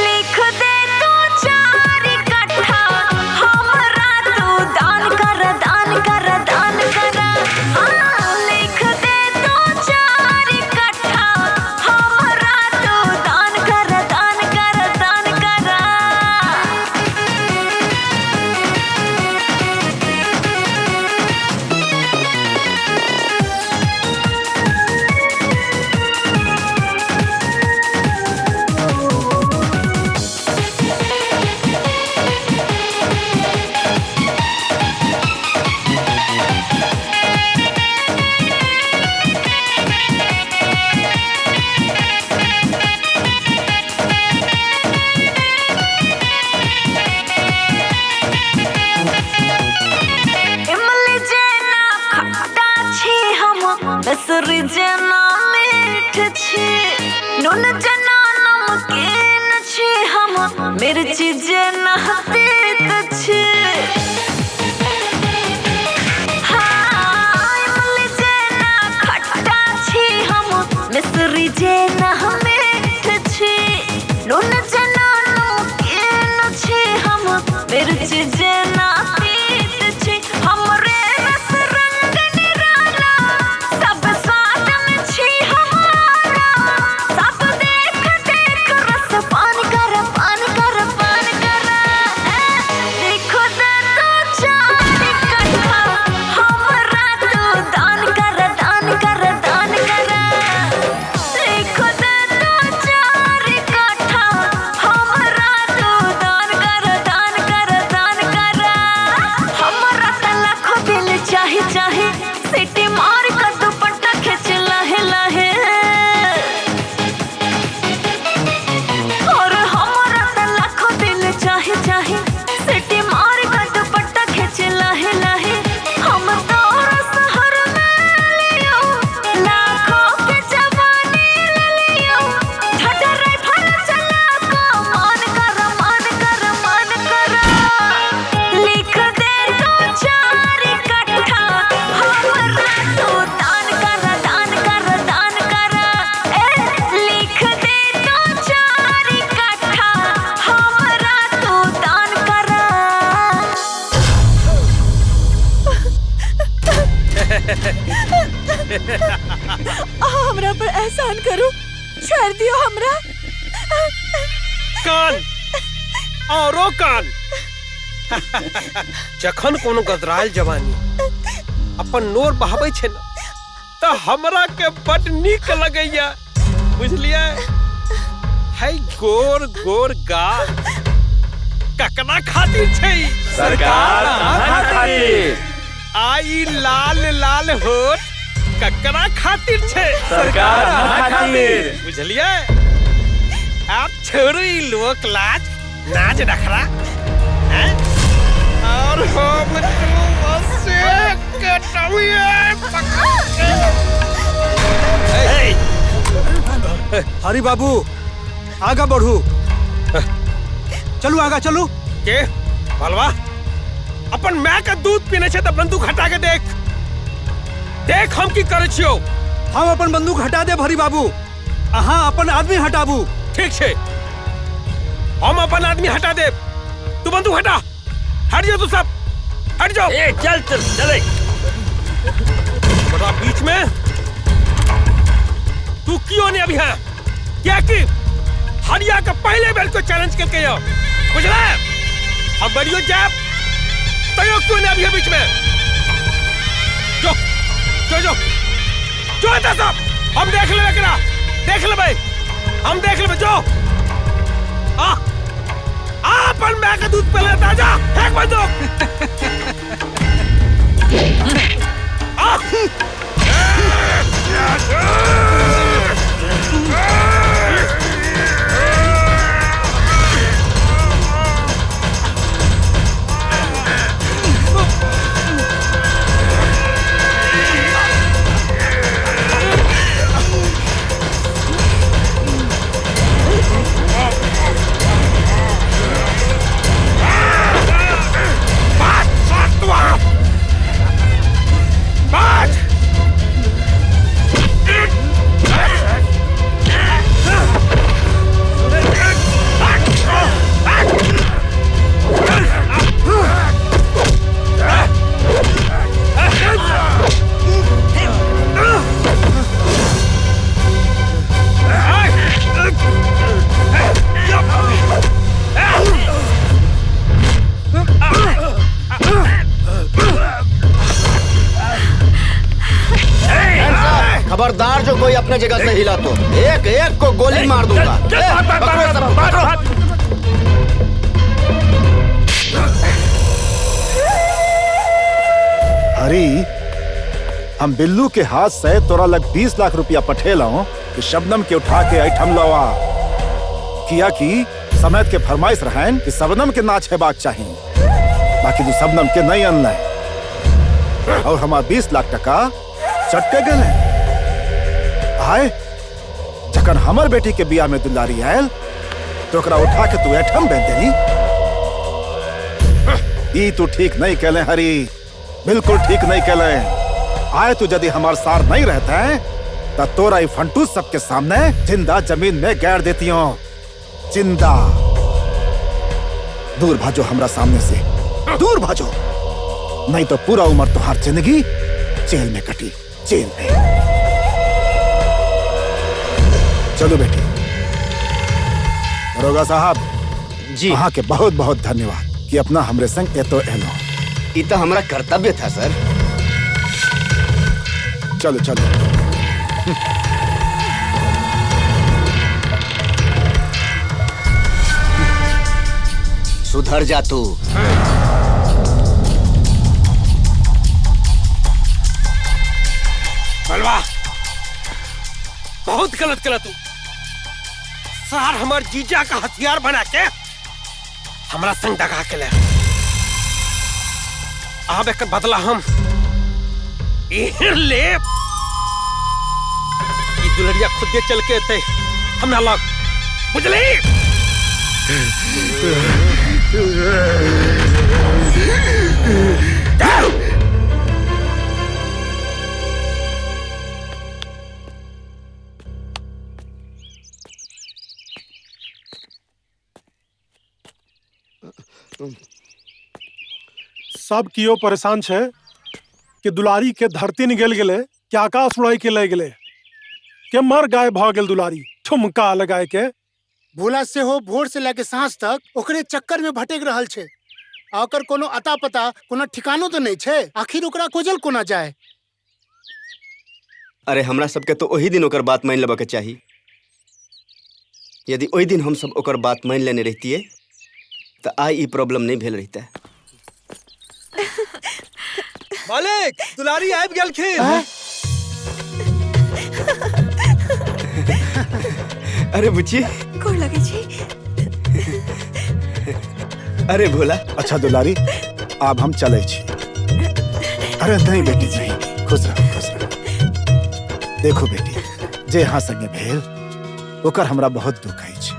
S11: लिख दे तू 4 इकट्ठा हमरा तू दान कर लिख दे तू 4 इकट्ठा हमरा तू दान कर इमली जेना खट्टा छी हम दसरी जेना मीठ छी नून जेना नमकीन छी हम मिर्ची जेना तीत छी हाँ, इमली जेना खट्टा छी हम मिश्री जेना मीठ छी नून जेना नमकीन छी हम मिर्ची जेना तीत छी हमरे रस रंग निराला सब स्वाद में छी हमारा सब देख देख रस पान कर लिख दे तू 4 इकट्ठा हमरा तू दान कर लिख दे तू 4 इकट्ठा हमरा तू दान कर हमरा त लाखों दिल चाही सीटी मार कर दुपट्टा खींच लहे और हमरा त लाखों दिल चाही सीटी मार कर दुपट्टा खींच लहे हम तोरा शहर में लियो लाखों के जवानी ले लियो झट राइफल चला को मान कर लिख दे तू 4 इकट्ठा हमरा तू दान कर लिख दे तू 4 इकट्ठा हमरा तू दान कर
S12: हमरा पर एहसान करो छोड़ दियो हमरा
S3: कान औरो कान। जखन कोनो गदरायल जवानी अपन नोर बहाबै छै न त हमरा के बड नीक लगैया, बुझलियै? है गोर गोर गाल ककरा खातिर छै?
S4: सरकार खातिर।
S3: आई लाल लाल होठ ककरा खातिर छै?
S4: सरकार खातिर।
S3: बुझलियै? आप छोड़ू ई लोक लाज नाच नखरा, हैं? और हम तुमसे
S6: हरी बाबू आगा बढ़ू, चलू आगा चलू।
S3: के भलवा अपन माय का दूध पीने छै त बंदूक हटा के देख, देख हम की करे छियो।
S6: हम अपन बंदूक हटा देब हरी बाबू, अहाँ अपन आदमी हटाबू।
S3: ठीक छै, हम अपन आदमी हटा देब, तू बंदूक हटा। हट जाओ, तू सब हट जाओ।
S4: ए चल चल चले।
S3: बड़ा बीच में तू क्यों नहीं अभी है? क्या कि हरिया का पहले बेल को चैलेंज करके आओ, बुझला? हम बड़ियो जाब तयो क्यों नहीं अभी है बीच में? जो जो जो जो था सब हम देख लेबे, करा देख लेबे, हम देख लेबे। जो अपन मैं का दूध पी लेता, जा फेंक बंदूक।
S8: खबरदार जो कोई अपने जगह से हिला तो एक एक को गोली मार दूंगा।
S5: हरी, हम बिल्लू के हाथ से तोरा लग 20 लाख रुपया पठेला हूं कि शबनम के उठा के ऐठम लवा किया कि समेत के फरमाइश रहन कि शबनम के नाच हेबाक चाहिए, बाकी तू शबनम के नहीं अनले और हमार 20 लाख टका चटके गए। आए जखन हमर बेटी के बियाह में दुलारी आयल तो ओकरा उठा के तू ऐठम बेच देली। ई तू ठीक नहीं कहले हरी, बिल्कुल ठीक नहीं कहले। आए तू यदि हमार सार नहीं रहता है तो तोरा ई फंटूस सबके सामने जिंदा जमीन में गाड़ देती हूँ, जिंदा। दूर भाजो हमरा सामने से, दूर भाजो, नहीं तो पूरा उम्र तुहार जिंदगी जेल में कटी, जेल में। चलो बेटी। दरोगा साहब
S8: जी,
S5: वहाँ के बहुत बहुत धन्यवाद कि अपना हमरे संग एतो एलो।
S8: ये तो हमारा कर्तव्य था सर।
S5: चलो चलो।
S8: सुधर जा तू।
S3: बलवा बहुत गलत करा तू। सार हमार जीजा का हथियार बना के हमरा संग दगा के ले। अब एक बदला हम ले। ये दुलरिया खुद चल के थे हमरा लग, बुझली?
S9: सब कियो परेशान छे कि दुलारी के धरती निकल गेले, कि आकाश उड़ाई के ले गेले, के मर गाय भ गेल दुलारी ठुमका लगाए के।
S7: भोला से हो भोर से लेके सांझ तक ओकरे चक्कर में भटक रहल छे। आ ओकर कोनो अता पता कोनो ठिकानो तो नहीं छे। आखिर ओकरा खोजल कोना जाए।
S8: अरे हमरा सबके तो वही दिन ओकर बात मान लेबा के चाही। यदि वही दिन हम सब ओकर बात मान लेने रहतिए तो आई ई प्रॉब्लम नहीं भेल रहता।
S3: मालिक दुलारी आबि गेलखिन।
S8: अरे बुच्ची
S12: गोर लगे छी।
S8: अरे भोला।
S5: अच्छा दुलारी अब हम चले छी। अरे नहीं बेटी नहीं, खुश रहो खुश रहो। देखो बेटी जे यहाँ संगे भेल ओकर हमरा बहुत दुख अछि।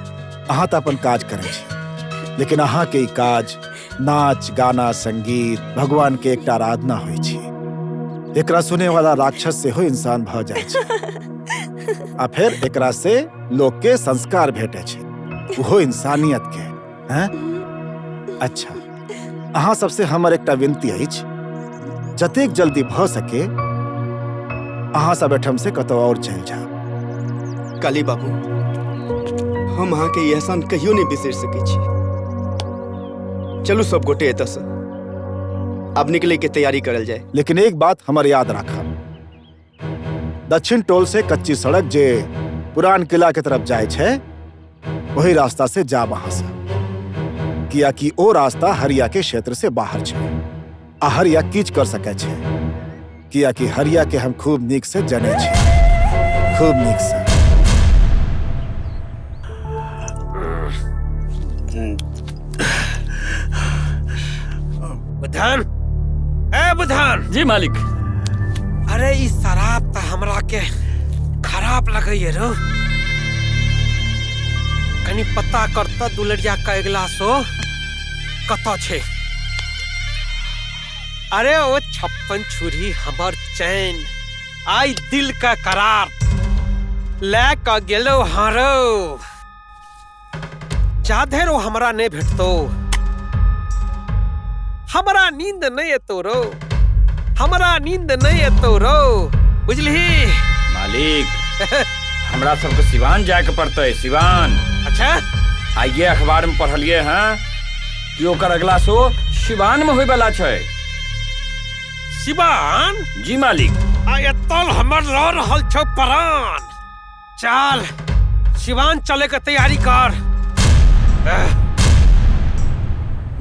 S5: अहाँ तो अपन काज करे छी, लेकिन अहाँ के ई काज नाच गाना संगीत भगवान के एक आराधना होई छी। एकरा सुने वाला राक्षस से हो इंसान भ जाय छै। आ फिर एकरा से लोग के संस्कार भेटे छै, वो इंसानियत के। हैं? अच्छा अहाँ सबसे हमर एकटा विनती अछि, जतेक जल्दी भ सके अहाँ सब एठम से कतौ और चल जाओ।
S8: काली बाबू हम अहाँ के एहसान कहियो नहीं बिसर सके छी। चलू सब गोटे एतऽ से अब निकले के तैयारी करल जाए।
S5: लेकिन एक बात हमर याद रखा, दक्षिण टोल से कच्ची सड़क जे पुरान किला के तरफ जाए छे वही रास्ता से जा वहां से, किया कि ओ रास्ता हरिया के क्षेत्र से बाहर छे। आ हरिया कीच कर सके छे, किया कि हरिया के हम खूब नीक से जने छे, खूब नीक से।
S3: बुधान, ए बुधान।
S2: जी मालिक।
S3: अरे इस शराब तो हमरा के खराब लगे रो। कनी पता करता दुलरिया का गिलास हो कत छे। अरे ओ 56 छुरी हमर चैन आई दिल का करार ले का गेलो हारो। जाधे रो हमरा नहीं भेटतो, हमरा नींद नहीं एतो रो, हमरा नींद नहीं एतो रो, बुझली
S4: मालिक। हमरा सबके सिवान जाए के पड़ते। सिवान।
S3: अच्छा
S4: आइए अखबार में पढ़लिए हैं कि ओकर अगला शो सिवान में होय वाला छै।
S3: सिवान?
S4: जी मालिक।
S3: आ एतल हमर रह रहल छौ प्राण। चल सिवान चले के तैयारी कर।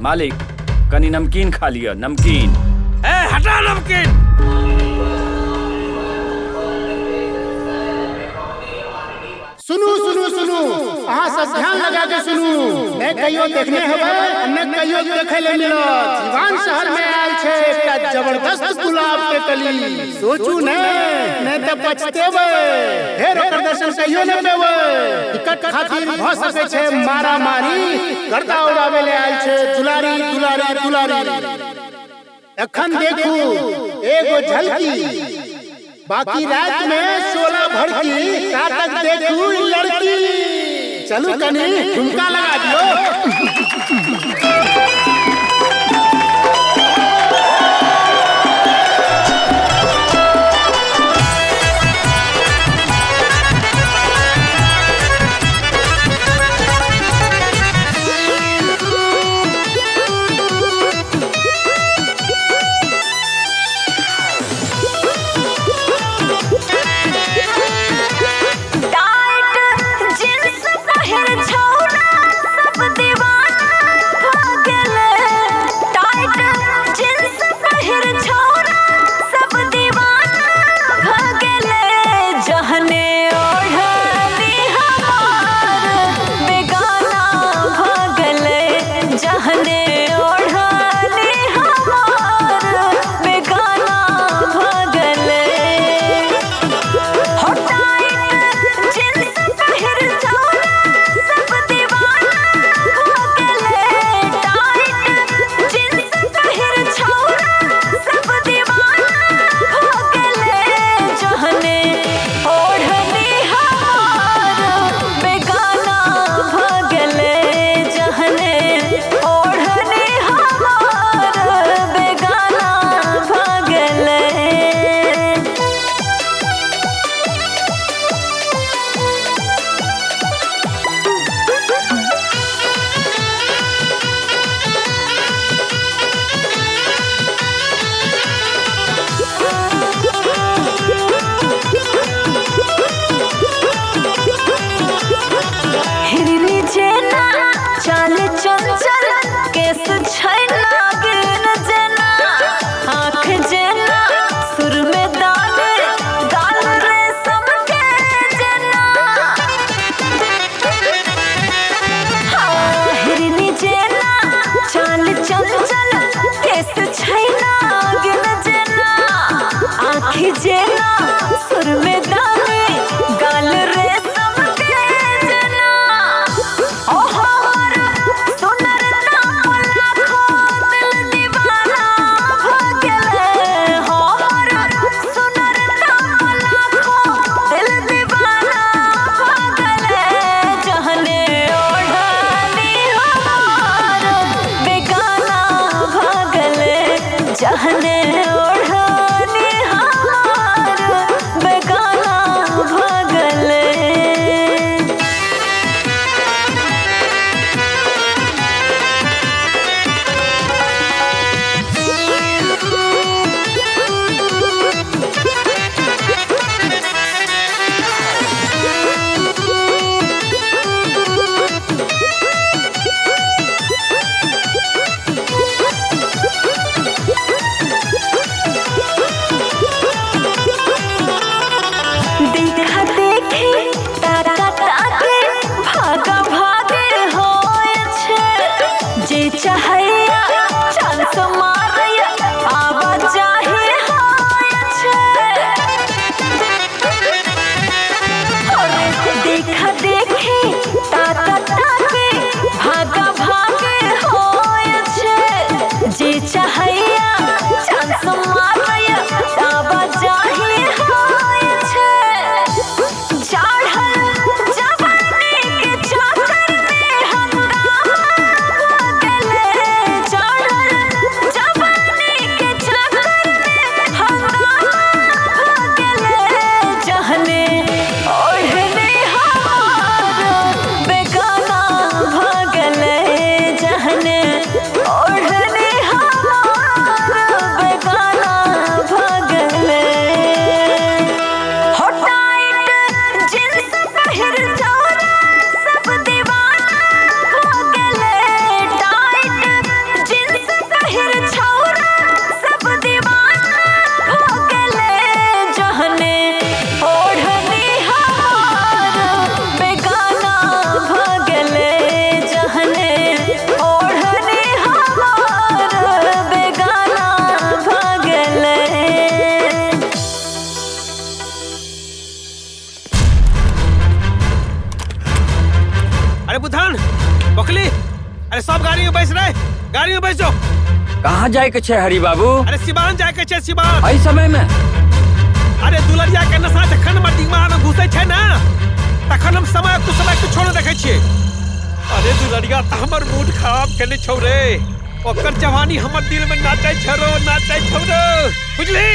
S4: मालिक कनी नमकीन खा लिया, नमकीन।
S3: ए हटा नमकीन।
S7: सुनू सुनू सुनू, अहाँ सब ध्यान लगा के सुनू। नहीं कहियो देखने हवे, न कहियो देखे ले मिलत। सिवान शहर में आयल छे एकटा जबरदस्त गुलाब के कली। सोचू नहीं तो पछतेबे। फेर ओकर दर्शन कहियो न देबे। टिकट खातिर भ सके छे मारा मारी, गर्दा उड़ावे ले आयल छे दुलारी दुलारी दुलारी। अखन देखू एगो झलकी, बाकी रात में 16 भड़की। का तक देखू लड़की। चलू कनी झुमका लगा दियो।
S11: टाइट जींस पहिर छौरा सब दीवाना। जहने ओढ़ाने हमार बेगाना भगले। देखा देखी ताका ताके भागा भागे होय छे। जे चाहैया चांस मारैया आवा जाहिर होय छे। अरे देखा देखी ताका ताके भागा भागे होय छे। जे चाहैया चांस मारैया आवा जाहिर होय छे। चढ़ल जवानी के चक्कर में हंगामा भगले। चढ़ल जवानी के चक्कर में हंगामा भगले। जहने ओढ़ने हमार बेगाना भगले। जहने ओढ़ने हमार बेगाना भगले। हो टाइट जींस पहिर चौड़ा सब दीवाना भगले। टाइट जींस पहिर चौड़ा सब दीवाना भगले। जहने ओढ़नी हमार बेगाना भगले। जहने ओढ़नी हमार बेगाना भगले।
S3: अरे बुधान बकली, अरे सब गाड़ी में बैठ रहे, गाड़ी में बैठ जाओ।
S4: कहाँ जाए के छे हरी बाबू?
S3: अरे सिवान जाए के छे, सिवान।
S4: एहि समय में?
S3: अरे दुलरिया के नशा जखन हमर दिमाग में घुसे छे ना, तखन हम समय कुछ छोड़ देखे छिए। अरे दुलरिया त हमर मूड खराब करने छौ रे। ओकर जवानी हमर दिल में नाचे छरो, नाचे छरो। बुझली?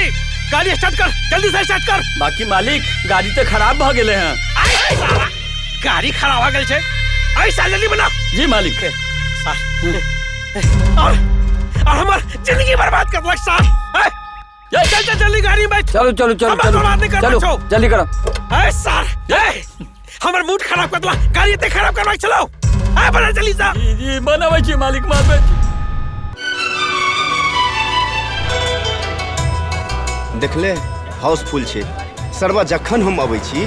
S3: गाड़ी स्टार्ट कर, जल्दी से स्टार्ट कर।
S4: बाकी मालिक गाड़ी तो खराब भ गेले हैं।
S3: आई साला, गाड़ी खराब हो गेल छे। ऐसा जल्दी बना।
S4: जी मालिक।
S3: और हमार जिंदगी बर्बाद कर लग साहब। चल चल जल्दी गाड़ी में बैठ।
S4: चलो चलो चलो चलो चलो जल्दी करो।
S3: ए सर, हमार मूड खराब कर दिला। गाड़ी इतने खराब करवा चलो। ए बना जल्दी सा।
S4: जी बनावे छी मालिक मारबे।
S8: देखले हाउसफुल छे। सरवा जखन हम अबै छी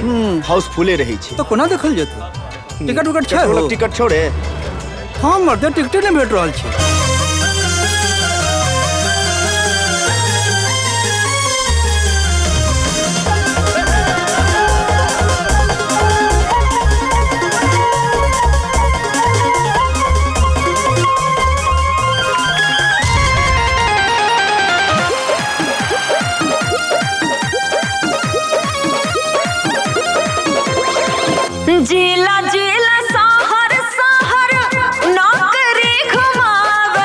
S8: हाउसफुले रहै छी।
S6: तो कोना देखल जेतै? टिकट उकट छै?
S8: टिकट छोड़े।
S6: हाँ मर्दे टिकटे नहीं भेट रहल छै।
S11: जिला जिला शहर शहर नौकरी घुमावे।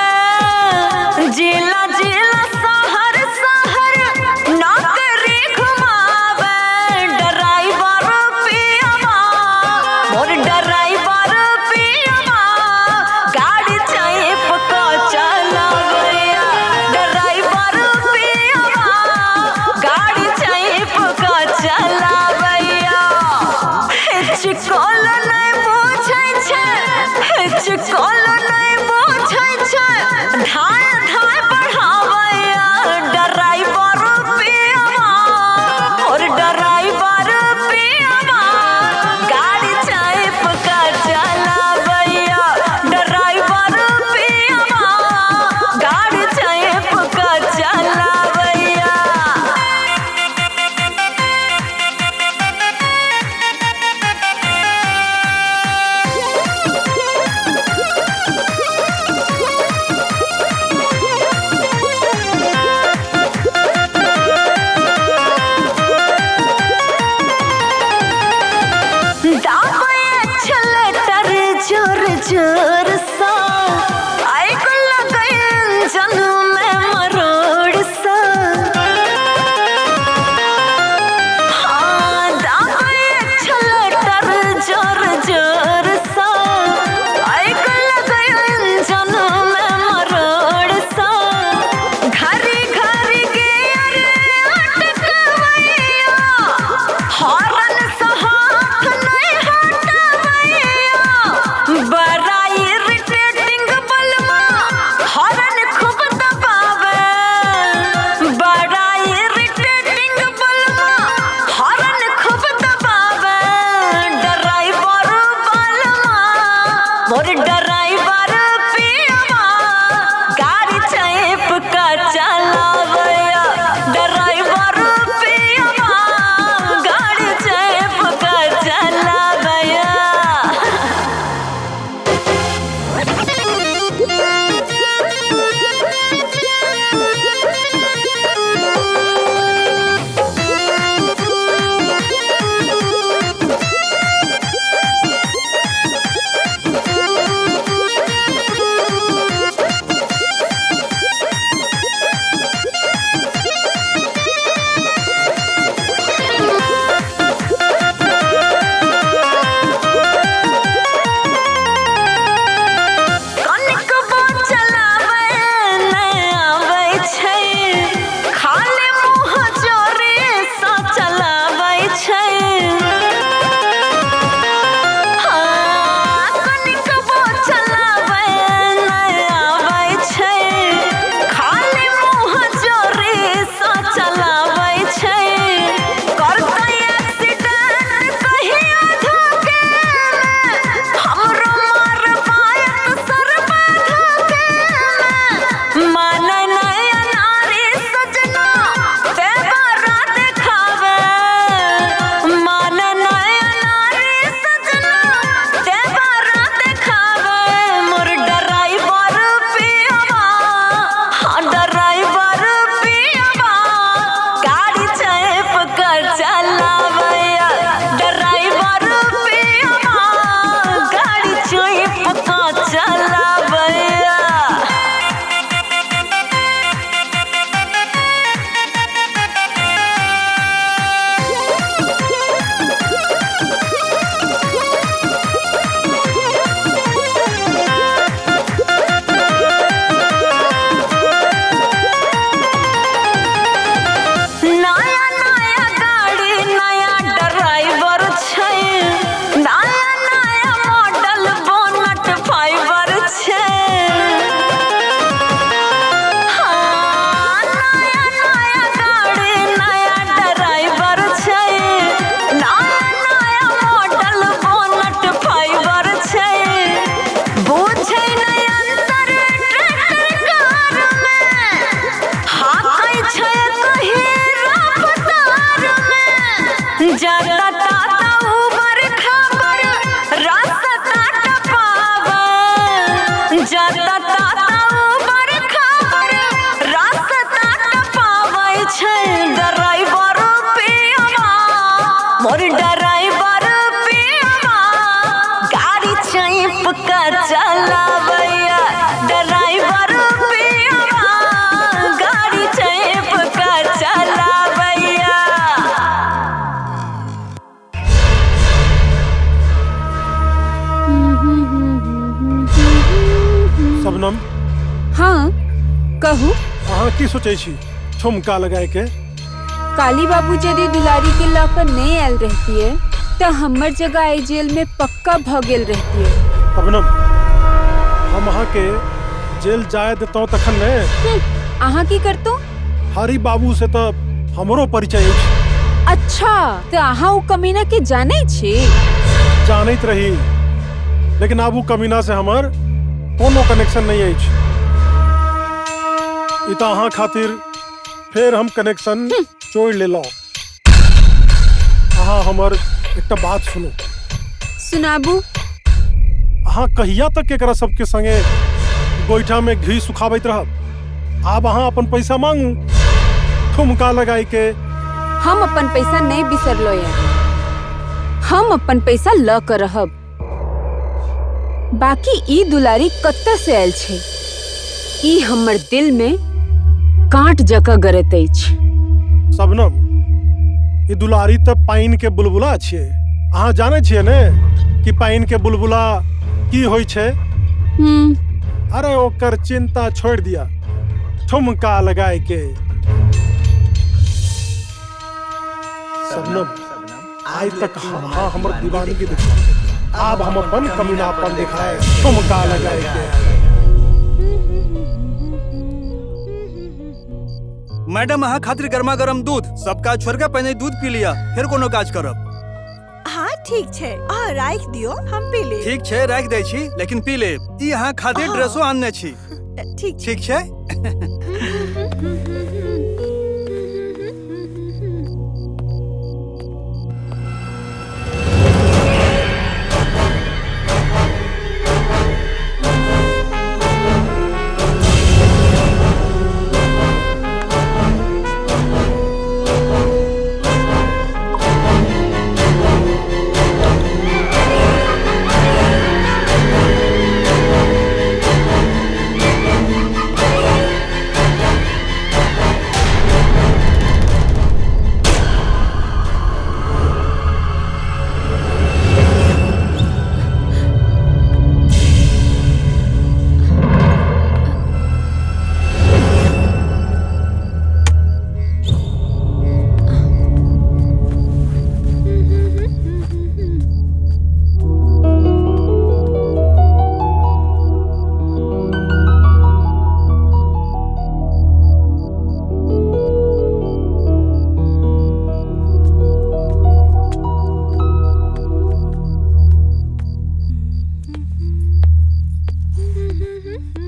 S9: शबनम।
S1: हाँ कहू।
S9: अहाँ की सोचे छी ठुमका लगाए के?
S1: काली बाबू यदि दुलारी के लौकर नहीं आयल रहती है तो हमर जगह आई जेल में पक्का भगेल रहती है।
S9: शबनम हम अहाँ के जेल जाए देता तखन ने।
S1: अहाँ की करतो?
S9: हरी बाबू से तो हमरो परिचय अछि।
S1: अच्छा तो अहाँ उ कमीना के जाने छी?
S9: जानैत रही, लेकिन अब उ कमीना से हमर कोनो कनेक्शन नहीं अछि। ई तो अहाँ खातिर फिर हम कनेक्शन जोड़ लेलौ। अहाँ हमर एकटा बात सुनो।
S1: सुनाबू।
S9: अहाँ कहिया तक एकरा सबके संगे गोईठा में घी सुखाबैत रहब? आब अहाँ अपन पैसा मांगू ठुमका लगाई के।
S1: हम अपन पैसा नहीं बिसरलो है। हम अपन पैसा ल कर रहब। बाकी ई दुलारी कत्ता से आयल छे? ई हमर दिल में कांट जका गरत अछि।
S9: शबनम ई दुलारी त पाइन के बुलबुला छियै। अहाँ जाने छियै ने कि पाइन के बुलबुला की होय छै? अरे ओकर चिंता छोड़ दिया, ठुमका लगाए के। शबनम आज तक हाँ हमर दीवानगी दिखा, अब हम अपन कमीनापन दिखाए ठुमका लगाए के।
S6: मैडम अहाँ खातिर गर्मा गर्म दूध, सब काज छोड़ के पहले दूध पी लिया, फिर कोनो काज करब।
S12: हाँ ठीक छै, अहाँ राख दियो, हम पी लेब।
S6: ठीक छै राख दै छी, लेकिन पी लेब। ई अहाँ खातिर ड्रेसो आनने छी। ठीक छै।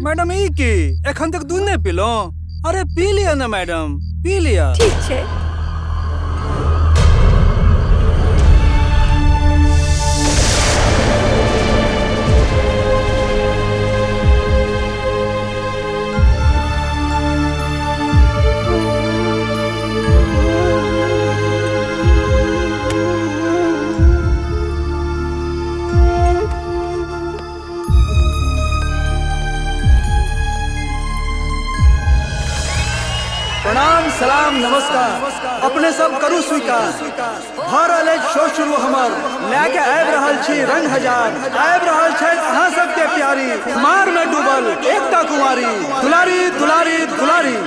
S6: मैडम ई की एखन तक दूध नहीं पीलो? अरे पी लिया ना मैडम, पी लिया।
S12: ठीक छै।
S6: प्रणाम सलाम नमस्कार, अपने सब करू स्वीकार। भरल शो शुरू हमर लेके आबि रहल छी रंग हजार, आबि रहल छै अहाँ सबके प्यारी, मार में डूबल एकता कुमारी, दुलारी दुलारी दुलारी।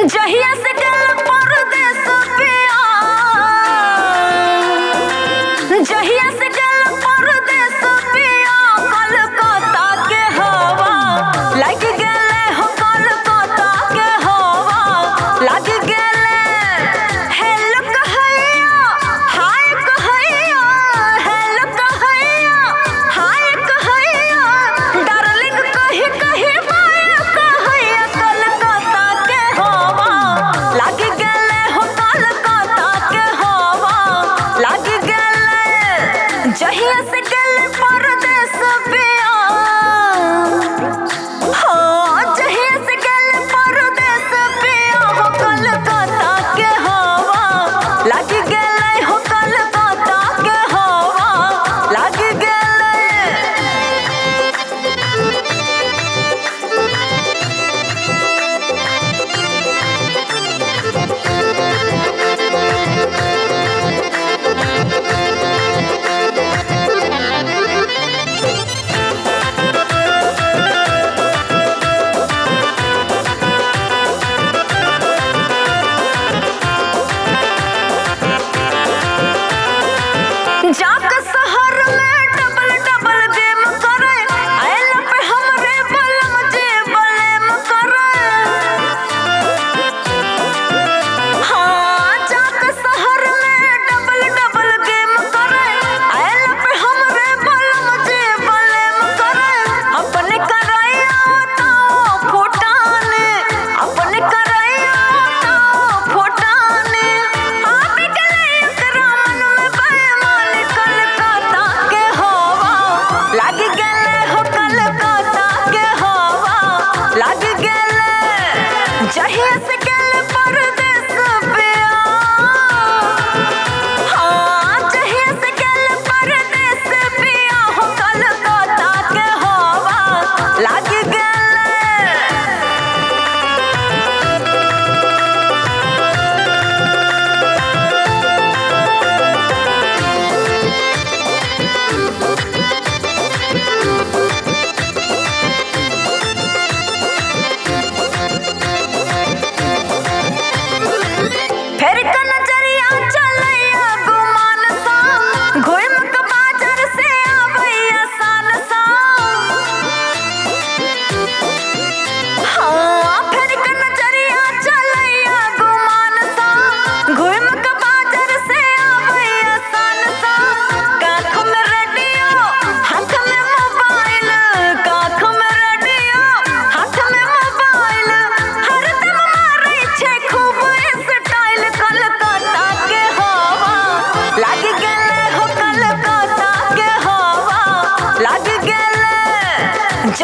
S11: जहिया से गल परदेस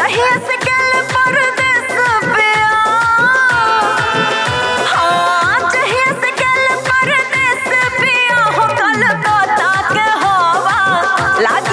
S11: जहिया से गल परदेस पिया हाँ जहिया से गल परदेस पिया हो कलकत्ता के हवा लग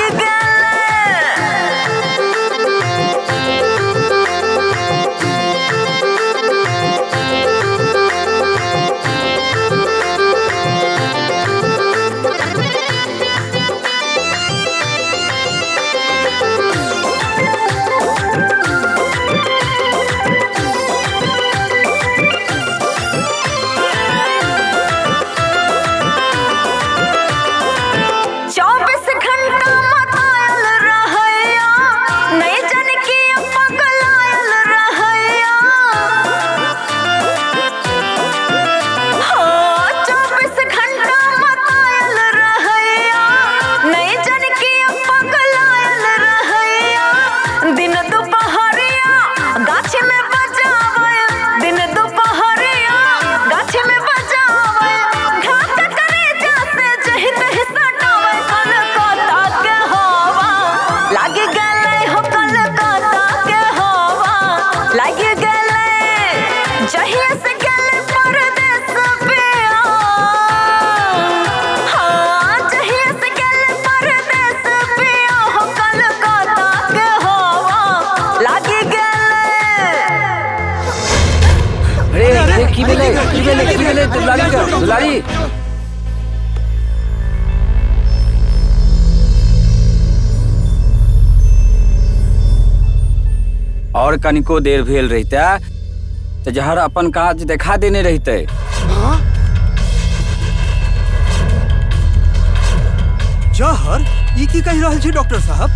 S4: दुलारी और कनिको देर भेल रहता तो जहर अपन काज देखा देने रहते।
S6: जहर ई की कह रहल छी डॉक्टर साहब?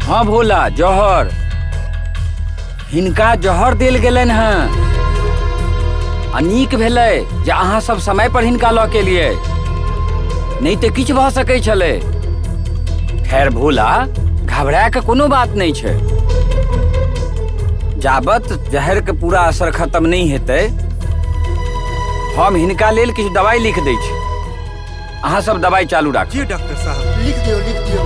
S4: हाँ भोला जहर हिनका जहर देल गेलन हैं। अनीक भेलै जे अहाँ सब समय पर हिनका लऽ के लिए नहीं तो किछ भऽ सकै छलै। खैर भोला घबराए के कोनो बात नहीं छै। जाबत जहर के पूरा असर खत्म नहीं हेतै हम हिनका लेल किछ दवाई लिख दै छी। अहाँ सब दवाई चालू राखू।
S6: जी डॉक्टर साहब
S7: लिख दियो लिख दियो।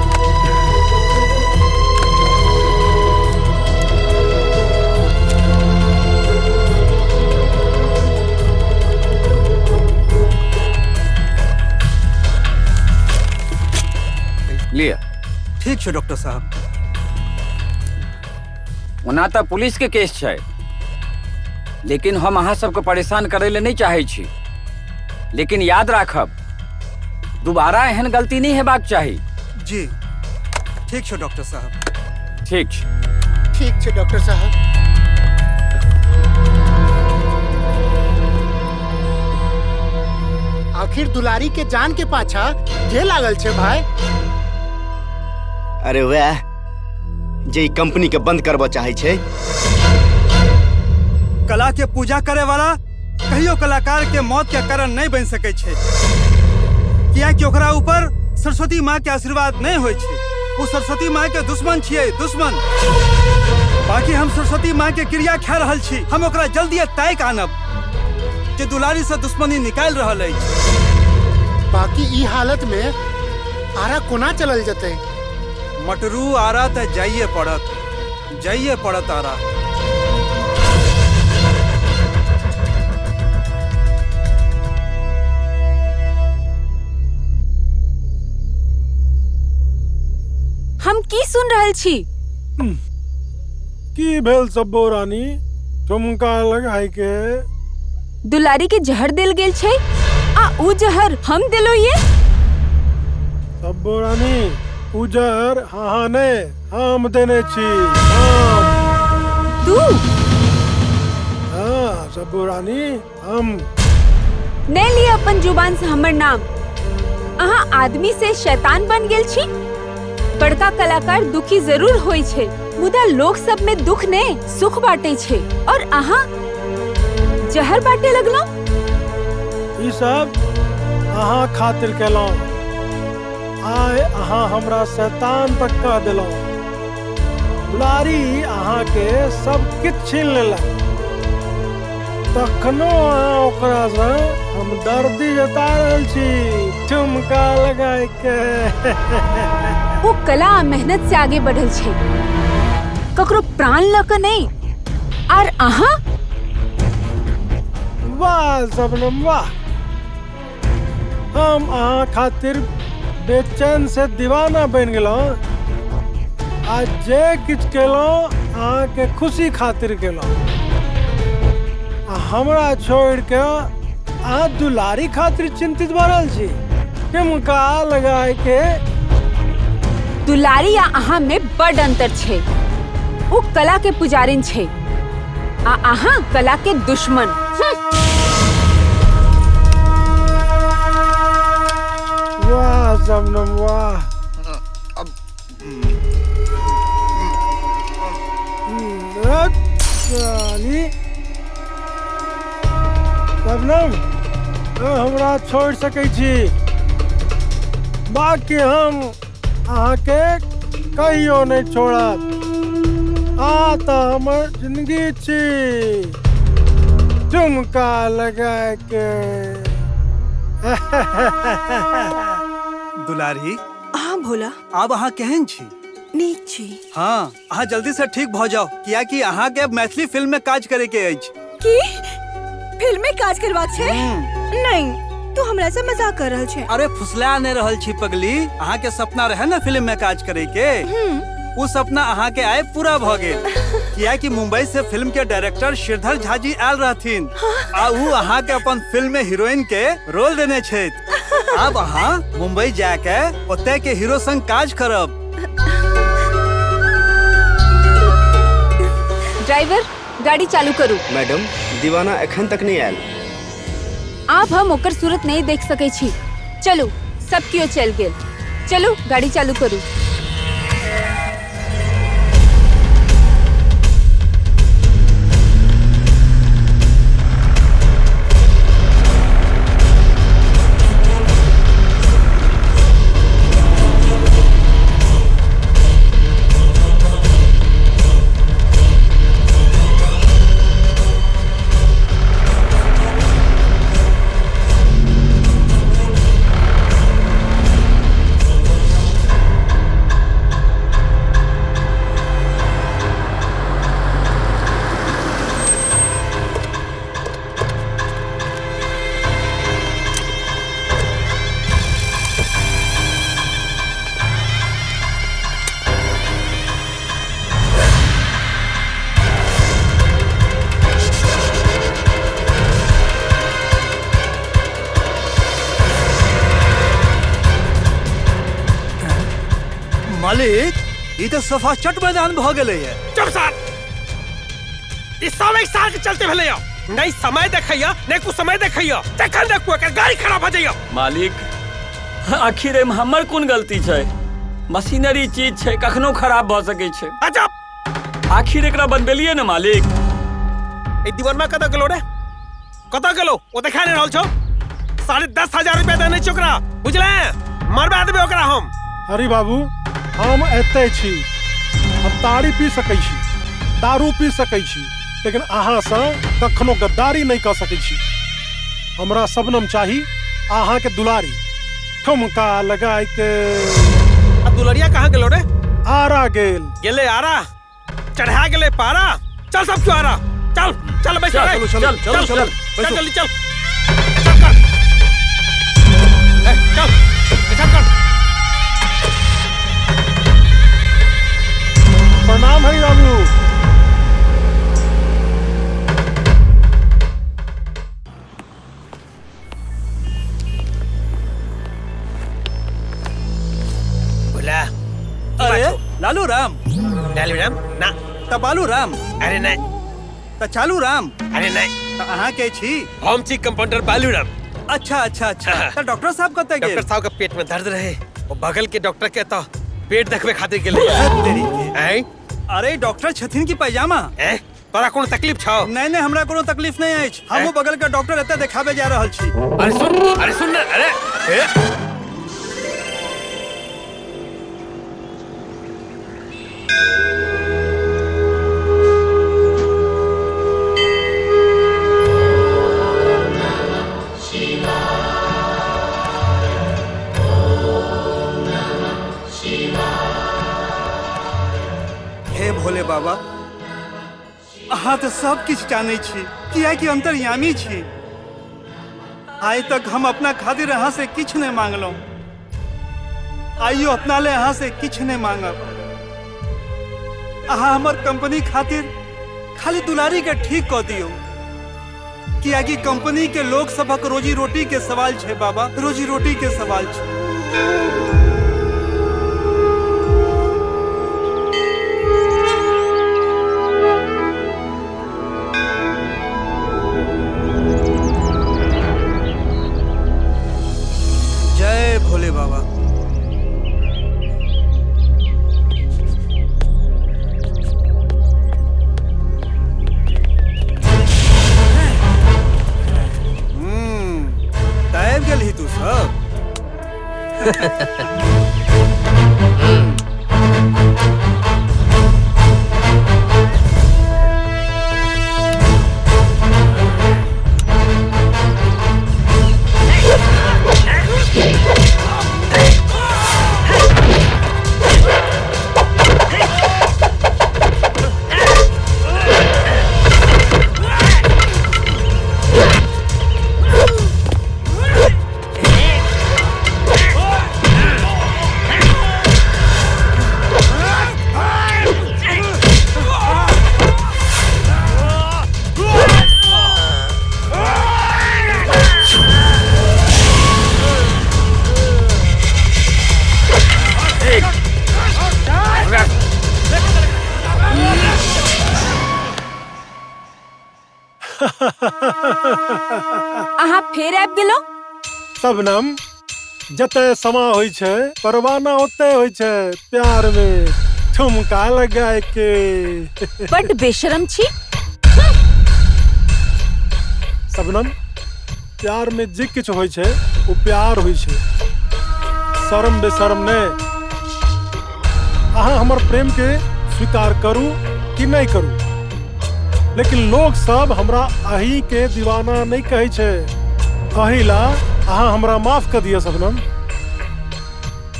S4: लिया।
S6: ठीक है डॉक्टर साहब।
S4: ओना तो पुलिस के केस छै लेकिन हम अहाँ सबके परेशान करे ले नहीं चाहे छी। लेकिन याद राखब दोबारा एहन गलती नहीं हेबाक चाही।
S6: जी ठीक है डॉक्टर साहब।
S4: ठीक
S7: ठीक है डॉक्टर साहब। आखिर दुलारी के जान के पाछा जे लागल छे भाई।
S8: अरे वाह जे कंपनी के बंद करबा चाहे छे।
S6: कला के पूजा करे वाला कहियो कलाकार के मौत के कारण नहीं बन सके छे किया कि ओकरा ऊपर सरस्वती माँ के आशीर्वाद नहीं होय छे। वो सरस्वती माँ के दुश्मन छिए दुश्मन। बाकी हम सरस्वती माँ के क्रिया खा रहल छी। हम ओकरा जल्दी तय आनब जे दुलारी से दुश्मनी निकाल रहल है।
S7: बाकी ई हालत में आरा कोना चलल जते?
S6: मटरू आरा त जाइए पड़त आरा।
S1: हम की सुन रहल छी?
S9: की भेल सब्बो रानी? ठुमका लगाई के
S1: दुलारी के जहर देल गेल छै आ उ जहर हम देलो ये?
S9: सब्बो रानी उ जहर हाँ ने हम देने छी।
S1: तू?
S9: हाँ सब्बो रानी हम।
S1: नहीं लिया अपन जुबान से हमर नाम। अहाँ आदमी से शैतान बन गेल छी। बड़का कलाकार दुखी जरूर होई छे मुदा लोग सब में दुख ने सुख बाटे छे और अहाँ जहर बाटे लगलो।
S9: ई सब अहाँ खातिर केलो। आय अहाँ हमरा शैतान तक कह दिलो। दुलारी अहाँ के सब किछ छीन लेलक तखनो अहाँ ओकरा से हम दर्दी जता रहल छी ठुमका लगाए के।
S1: वो कला आ मेहनत से आगे बढ़ल छे ककरो प्राण लक नहीं। और अहाँ
S9: वाह सबनम वाह, हम अहाँ खातिर बेचैन से दीवाना बन गेलो। आज जे किछ केलो अहाँ के खुशी खातिर केलो। हमरा छोड़ के अहाँ दुलारी खातिर चिंतित बनल छी। टिमका लगाए के
S1: दुलारी या अहाँ में बड़ अंतर छे। वो कला के पुजारिन छे आ अहाँ कला के दुश्मन।
S9: वाह सबनम वाह। सबनम हमरा छोड़ सकै छी, बाकी हम अहाँ के कहियो नहीं छोड़ब। आ तो हमर जिंदगी छी झुमका लगा के।
S6: दुलारी
S15: हाँ भोला,
S6: अब अहाँ केहन छी?
S15: नीक छी।
S6: हाँ, अहाँ जल्दी से ठीक भ जाओ, कियाकि अहाँ के मैथिली फिल्म में काज करे के अछि।
S15: की फिल्म में काज करबाक छै? नहीं, तू हमरा से मजाक कर रहल छै।
S6: अरे फुसला नहीं रहल छी पगली। अहाँ के सपना रहे ना फिल्म में काज करे के, वो सपना अहाँ के आए पूरा भ गेल। कियाकि मुंबई से फिल्म के डायरेक्टर श्रीधर झा जी आयल रहथिन आ वो अहाँ के अपन फिल्म में हीरोइन के रोल देने छथि। अब अहाँ मुंबई जाके ओते के हीरो संग काज करब।
S1: ड्राइवर गाड़ी चालू करू।
S8: मैडम, दीवाना एखन तक नहीं आयल।
S1: आप हम ओकर सूरत नहीं देख सके छी। चलो सब क्यों चल गेल। चलो गाड़ी चालू करू।
S6: मालिक, ये तो सफा चट मैदान भ गेले है।
S3: चुप साथ, इस सब एक साल के चलते भले हो। नहीं समय देखैया, नहीं कुछ समय देखैया। तखन देखो के गाड़ी खराब हो जाइयो।
S4: मालिक, आखिर एम हमर कोन गलती छै? मशीनरी चीज छै, कखनो खराब भ सकै छै।
S3: अजब,
S4: आखिर एकरा बनबेलिए न मालिक।
S3: ए दीवानमा कत गेलो रे? कत गेलो? ओ देखा नहीं रहल छौ। 10,500 रुपया देने चोकरा, बुझले? मरबा देबे ओकरा हम।
S9: हरी बाबू, हम एते छी। हम ताड़ी पी सकै छी, दारू पी सकै छी, लेकिन अहाँ से कखनो गद्दारी नहीं कर सकै छी। हमरा सबनम चाही, अहाँ के दुलारी। ठुमका लगाए के।
S3: अब दुलरिया कहाँ गेलो रे?
S9: आरा गेल।
S3: गेले आरा? चढ़ा गेले पारा? चल सब क्यों आरा? चल चल बैठ
S6: चल चल चल चल चल
S3: चल जल्दी चल। चल चल कर।
S9: प्रणाम हरी बाबू।
S3: बोला।
S6: अरे लालू राम।
S3: लालू राम ना।
S6: तबालू राम।
S3: अरे नहीं।
S6: चालू राम।
S3: अरे नहीं।
S6: अहाँ के छी?
S3: हम छी कंपाउंडर बालू राम।
S6: अच्छा अच्छा अच्छा। तो डॉक्टर साहब कते गेल?
S3: डॉक्टर साहब का पेट में दर्द रहे, वो बगल के डॉक्टर के तो पेट देखबे खातिर गेले।
S6: तेरी के। अरे डॉक्टर छथिन की पैजामा?
S3: तोरा कोनो तकलीफ छौ?
S6: नहीं नहीं, हमरा कोनो तकलीफ नहीं अछि। हम वो बगल के डॉक्टर एते देखाबे जा रहल छी।
S3: अरे सुन ना, अरे
S6: भोले बाबा अहाँ तो सब किछ जानै छी कियाकि अंतर्यामी छी। आइ तक हम अपना खातिर अहाँ से किछ नहीं मांगलौं, आइयो अपना ले अहाँ से किछ नहीं मांगब। अहाँ हमर कंपनी खातिर खाली दुलारी के ठीक कह दियो, कियाकि कंपनी के लोग सबक रोजी रोटी के सवाल छे बाबा, रोजी रोटी के सवाल छे। जय भोले बाबा। तैर गल ही तू सब।
S1: अहाँ फेर आबि गेलो।
S9: शबनम, जते समा होई छे परवाना ओते होई छे प्यार में ठुमका लगाए के।
S1: बट बेशरम छी।
S9: शबनम, प्यार में जे किछ होई छे वो प्यार होई छे, शर्म बेशर्म ने। अहाँ हमर प्रेम के स्वीकार करू कि नहीं करू, लेकिन लोग सब हमरा अही के दीवाना नहीं कहे छे। कहिला अहाँ हमरा माफ कर दिया शबनम।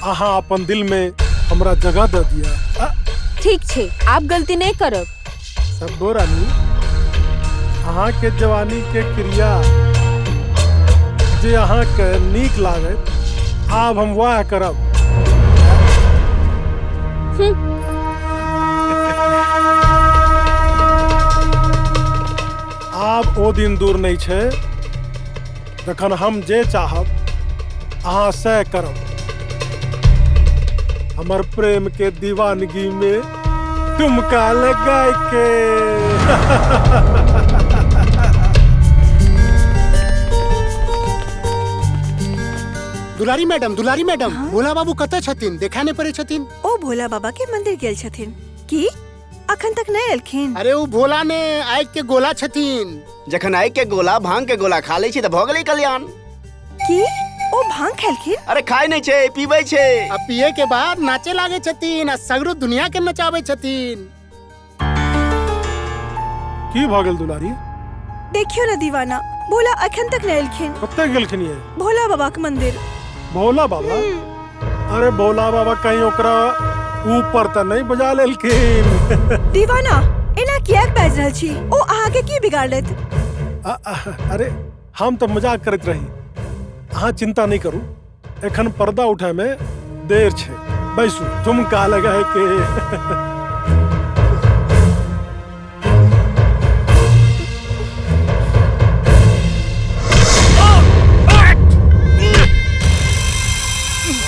S9: अहाँ अपन दिल में हमरा जगह दे दिया।
S1: ठीक छे, आप गलती नहीं करब।
S9: शब्बो रानी, अहाँ के जवानी के क्रिया जे अहाँ के नीक लागत, आब हम वाह करब। आब ओ दिन दूर नहीं छे जखन हम जे चाहब अहाँ से करब। हमर प्रेम के दीवानगी में ठुमका लगाए के।
S7: दुलारी मैडम, भोला बाबू कते छथिन? देखा नहीं पड़े छथिन।
S15: ओ भोला बाबा के मंदिर गेल छथिन की अखन तक नहीं एलखिन?
S7: अरे वो भोला ने आइ के गोला छथिन।
S8: जखन आइ के गोला भांग के गोला खा लै छी त भ गेलै कल्याण।
S15: की ओ भांग खेलखिन?
S8: अरे खाय नहीं छे, पीबै छे।
S7: आ पिए के बाद नाचे लागे छथिन आ सगरो दुनिया के नचावे छथिन।
S9: की भ गेल दुलारी?
S15: देखियो ना दीवाना, भोला अखन तक नहीं एलखिन।
S9: कते गेलखिन ये?
S15: भोला बाबा के मंदिर।
S9: भोला बाबा? अरे भोला बाबा कहीं ओकरा ऊपर त नहीं बजा लेलखिन।
S15: दीवाना, एना किया बाज रहल छी? ओ अहाँ के की बिगाड़ लेत?
S9: अरे हम तो मजाक करत रही। अहाँ चिंता नहीं करू, एखन पर्दा उठे में देर छे। बैसू, ठुमका लगाए के।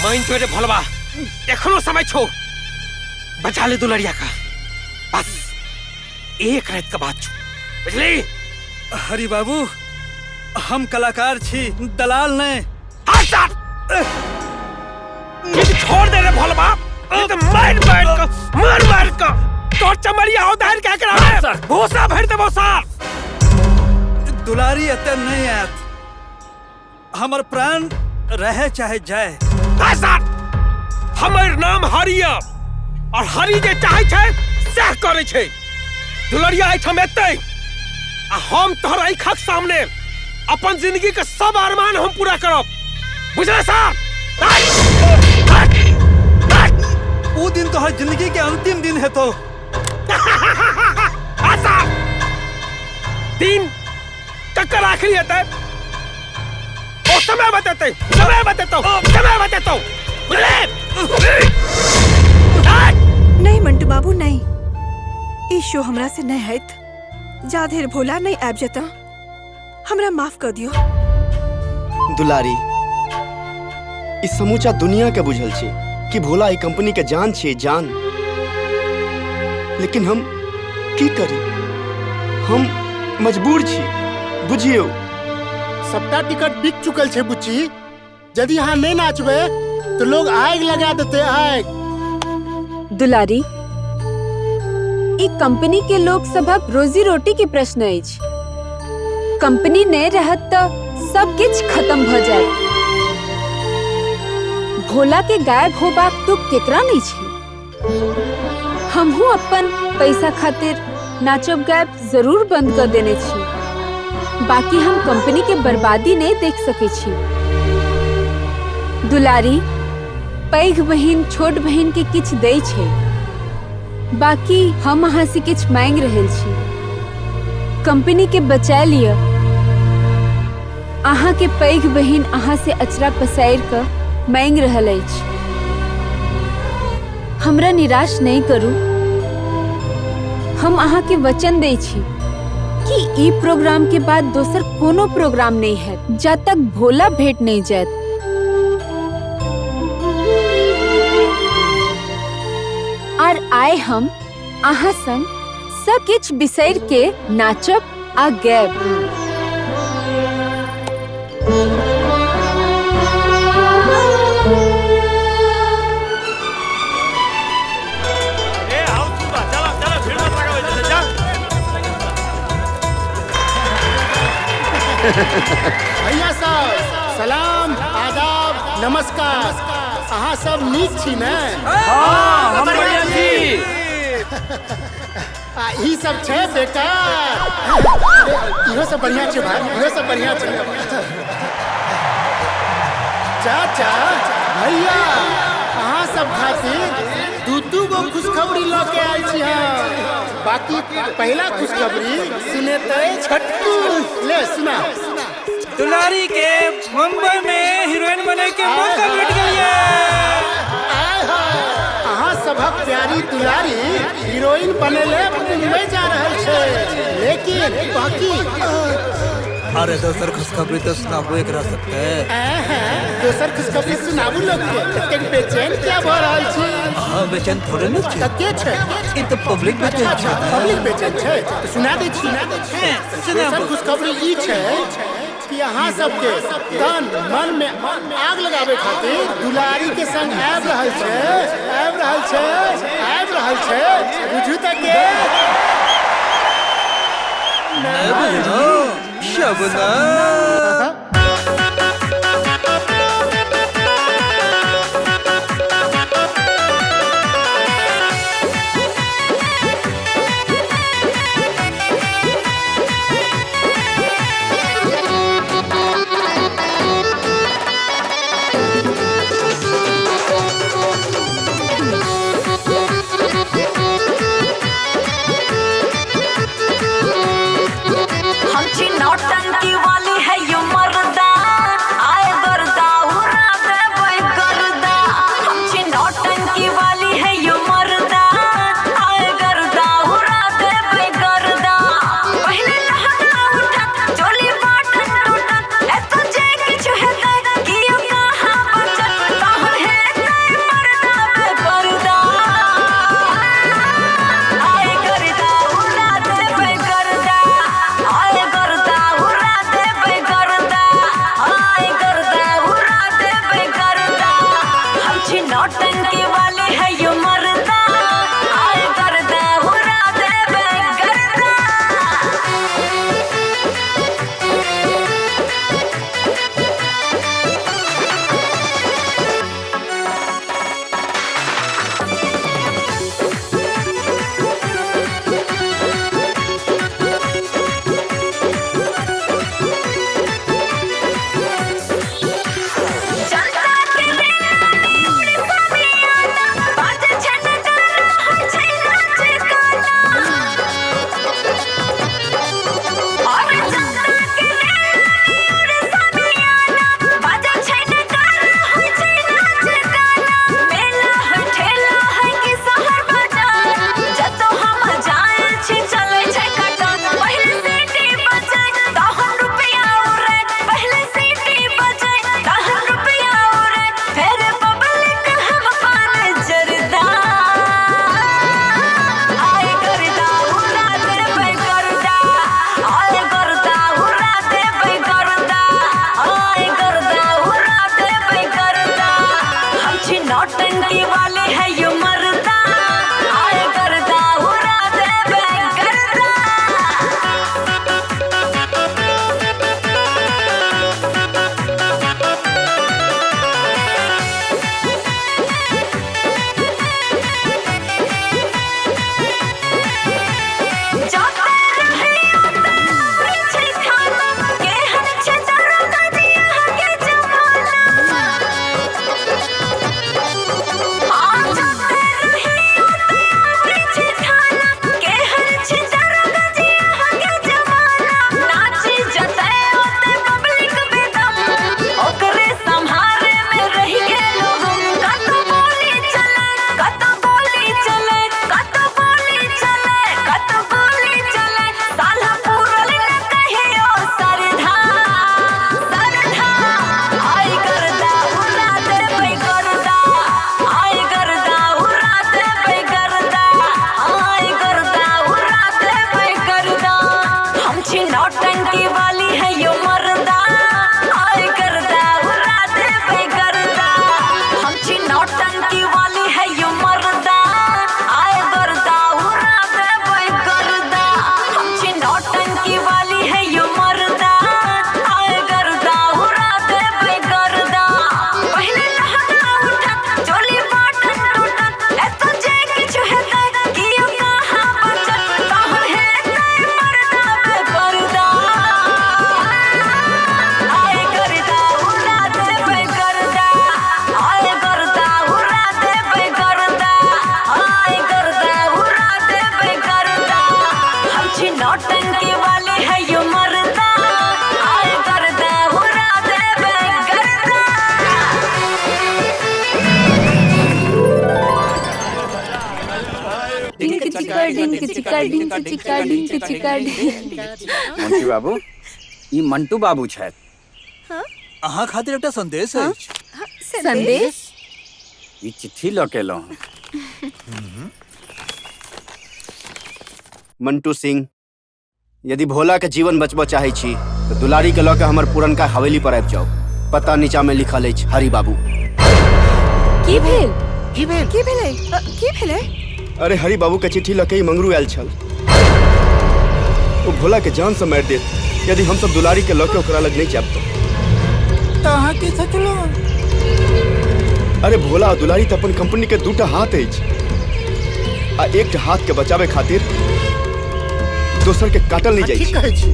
S3: माइन पेटे भलवा, एखनो समय छो। बचा ले दुलरिया का, बस एक रात का बात छो, बुझली?
S6: हरी बाबू, हम कलाकार छी, दलाल ने।
S3: छोड़ दे रे भोलबा, ये तो मार का तोर चमड़िया हो दाहिर क्या करा रे? भूसा भर दे भूसा।
S6: दुलारी अते नहीं आत, हमर प्राण रहे चाहे जाए।
S3: हमर नाम हरिया और हरि जे चाहे छे सह करे छे। दुलरिया एठम एतै आ हम तोहर आँखक सामने अपन जिंदगी के सब अरमान हम पूरा करब, बुझले साहब?
S6: वो दिन तोहर जिंदगी के अंतिम दिन है तो
S3: दिन कक्कर आखिरी आता है। ओ समय बताता हूँ, समय बताता हूँ, समय बताता हूँ।
S15: नहीं मंटू बाबू नहीं, ई शो हमरा से नहीं है। जा ढेर भोला नहीं आब जता, हमरा माफ कर दियो।
S8: दुलारी, इस समूचा दुनिया के बुझल छे कि भोला ई कंपनी के जान छे, जान। लेकिन हम की करी, हम मजबूर छी, बुझियो।
S7: सबटा टिकट बिक चुकल छे बुच्ची। यदि यहाँ नहीं नाचबे तो लोग आग लगा देते, आग।
S1: दुलारी, ई कंपनी के लोग सबक रोजी रोटी के प्रश्न अछि। कंपनी नहीं रहत तो सब किछ खत्म भ जाए। भोला के गायब होबाक दुख केकरा नहीं छी। हमहू अपन पैसा खातिर नाचब गायब जरूर बंद कर देने छी। बाकी हम कंपनी के बर्बादी नहीं देख सके छी। दुलारी, पैघ बहिन छोट बहिन के किछ दै छै, बाकी हम अहाँ से किछ मांग रहल छी। कंपनी के बचा लिया। अहाँ के पैघ बहिन अहाँ से अचरा पसार कर मांग रहल अछि। हमरा निराश नहीं करू। हम अहाँ के वचन दै छी कि ई प्रोग्राम के बाद दोसर कोनो प्रोग्राम नहीं है जब तक भोला भेंट नहीं जात। और आए हम अहाँ संग सब किछ बिसर के नाचब आ गैब।
S7: भैया साहब, सलाम, आदाब, नमस्कार। अहाँ सब नीक छी ने?
S4: हाँ, हम बढ़िया छी।
S7: ई सब छे बेटा। इहो सब बढ़िया छे भाई, इहो सब बढ़िया छे। चाचा, भैया, अहाँ सब खातिर दू गो खुशखबरी ल के आयल छी हम। बाकी पहला खुशखबरी सुने तो छटकू। ले सुना।
S3: दुलारी के मुंबई में हीरोइन बने के मौका मिल गया।
S7: अहाँ सबक प्यारी दुलारी हीरोइन बनेले मुंबई जा रहल छे। लेकिन बाकी
S6: अरे दोसर खुशखबरी तो सुनाबो एक रह सकते हैं।
S7: दोसर खुशखबरी सुनाबू लोग के। बेचैन क्या भ रहल छी?
S6: हाँ, बेचैन थोड़े न छे।
S7: के छे?
S6: ई तो पब्लिक बेचैन छे।
S7: पब्लिक बेचैन छे। तो सुना दे छी। दोसर खुशखबरी ई छे कि अहाँ सबके तन मन में आग लगावे खातिर दुलारी के संग आब रहल छे, आब रहल छे, आब रहल छे। बुझू त के
S6: शबना।
S11: हम नौटंकी वाली है यू नौटंकी वाले है ये मर्दा आए करदा उड़ा दे करदा नौटंकी वाली है यो मर्दा आए करदा उड़ा दे करदा हम छी नौटंकी वाली है यो मर्दा आए करदा उड़ा दे करदा हम छी नौटंकी वाली है यो मर्दा आए करदा उड़ा दे करदा पहले लहंगा उठत चोली बाटन टूटत ए तुझे किछ हेतै कियो कहां बचत कहन हेतै मर्दा करदा आए करदा उड़ा दे करदा आए करदा उड़ा दे करदा आए करदा उड़ा दे करदा हम छी नौटंकी वाले है यो मर्दा आए करदा उड़ा दे करदा
S1: डिंक चिका डिंक चिका डिंक चिका डिंक चिका
S4: मंटू बाबू ई मंटू बाबू छथि
S16: अहाँ खातिर एकटा संदेश अछि
S1: संदेश
S4: ई चिट्ठी लऽ के एलहुँ
S8: मंटू सिंह यदि भोला के जीवन बचबऽ चाहे छी तो दुलारी के लऽ के हमर पुरनका हवेली पर आबि जाओ पता नीचा में लिखल अछि हरि बाबू
S1: की भेल
S15: की भेलै की भेलै
S8: अरे हरि बाबू के चिट्ठी लऽ के ई मंगरू आयल छल ओ भोला के जान से मारि देत यदि हम सब दुलारी के लऽ के ओकरा लग नहीं जाब
S16: तऽ अहाँ की सोचलहुँ
S8: अरे भोला और दुलारी तो अपन कंपनी के दूटा हाथ अछि आ एक हाथ के बचावे खातिर दोसर के काटल नहीं जाइ छै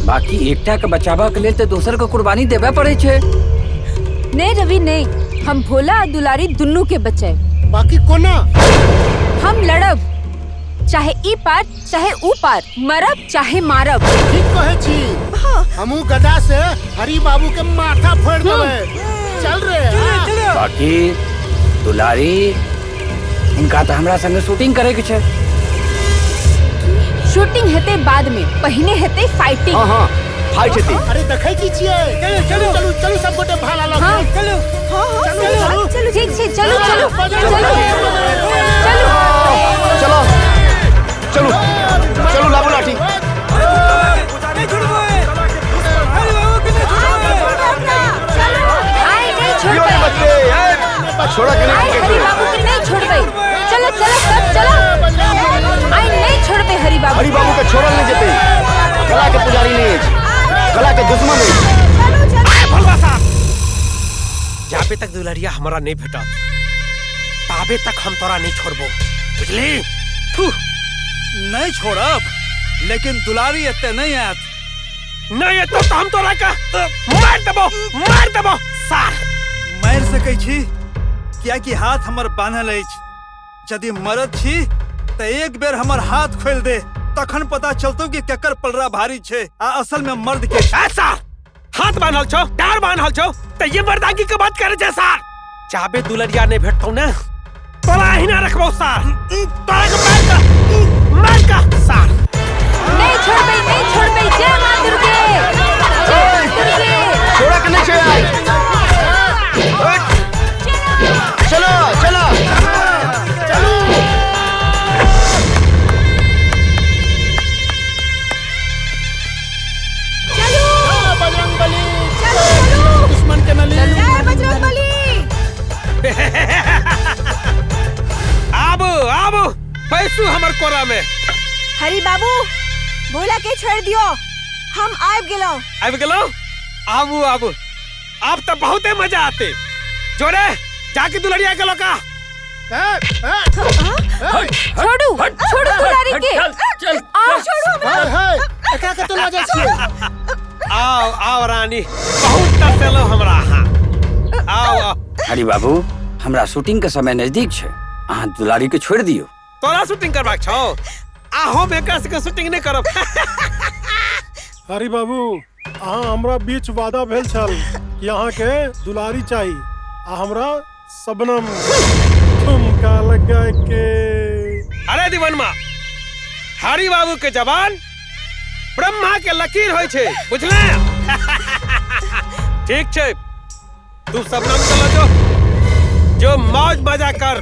S4: बाकी एकटा के बचाबा के लेल तऽ दोसर के कुर्बानी देबे पड़ै छै
S1: नहीं रवि नहीं हम भोला और दुलारी दुन्नू के बचाए
S7: बाकी कोना
S1: हम लड़ब चाहे ई पार चाहे ऊ पार मरब चाहे मारब
S7: ठीक कहे छी हमू गदा से हरि बाबू के माथा फोड़ देबे चल रे
S4: बाकी दुलारी उनका तो हमरा संगे शूटिंग करे के छै
S1: शूटिंग हेते बाद में पहिने हेते फाइटिंग
S8: हां फाइट हेते
S7: अरे देखै की छियै चलो चलो चलो सब गोटे भाला लग
S1: हां
S7: चलो
S1: चलो ठीक छै चलो चलो चलो
S8: चलो चलो चलो लाबू लाठी छोड़ा के नहीं
S1: बाबू के नहीं छोड़बे चलो चलो सब चलो आई नहीं छोड़बे हरि बाबू
S8: के छोड़ल नहीं जेते कला के पुजारी नहीं है कला के दुश्मन है
S3: भलवा साहब जाबे तक दुलरिया हमारा नहीं भेटा ताबे तक हम तोरा नहीं छोड़बो बुझली
S16: नहीं छोड़ब लेकिन दुलारी एते नहीं आत
S3: नहीं एतो तो हम तोरा का मार देबो सार
S16: मार सकै छी कियाकि हाथ हमर बान्हल अछि यदि मरद छी तो एक बेर हमर हाथ खोल दे तखन पता चलतो कि केकर पलरा भारी छे आ असल में मर्द के
S3: ऐसा हाथ बांधल छो डार बांधल छो तो ये मर्दांगी के बात करे छे सार चाबे दुलरिया ने भेटतो ना तोरा ही ना रखबो सार तोरा के मार का सार
S1: नहीं छोड़बे जय मां दुर्गे
S8: छोड़ा के नहीं छे चलो चलो
S7: चलो बजरंगबली दुश्मन के नली
S15: जय बजरंगबली
S3: घुसू हमर कोरा में।
S15: हरी बाबू भोला के छोड़ दियो, हम आब गेलो। आबू आबू,
S3: आप तो बहुत मजा आते। जोड़े जाके दुल्हनिया के लोका।
S1: छोड़ू दुलारी के।
S4: चल
S7: एकरा के तो मजा छिए।
S3: आओ रानी, बहुत तरसलो हमरा हां। आओ।
S4: हरी बाबू, हमरा शूटिंग के समय नजदीक छे, अहाँ दुलारी के छोड़ दियो।
S3: तोरा शूटिंग करबाक छौ? आहो बेका से शूटिंग नहीं करब।
S9: हरी बाबू, अहाँ हमरा बीच वादा भेल छल कि अहाँ के दुलारी चाहिए, आ हमरा सबनम ठुमका लगा के।
S3: अरे दीवानमा, हरी बाबू के जबान ब्रह्मा के लकीर होय छे, बुझले? ठीक छे, तू सबनम चलो जो मौज मजा कर।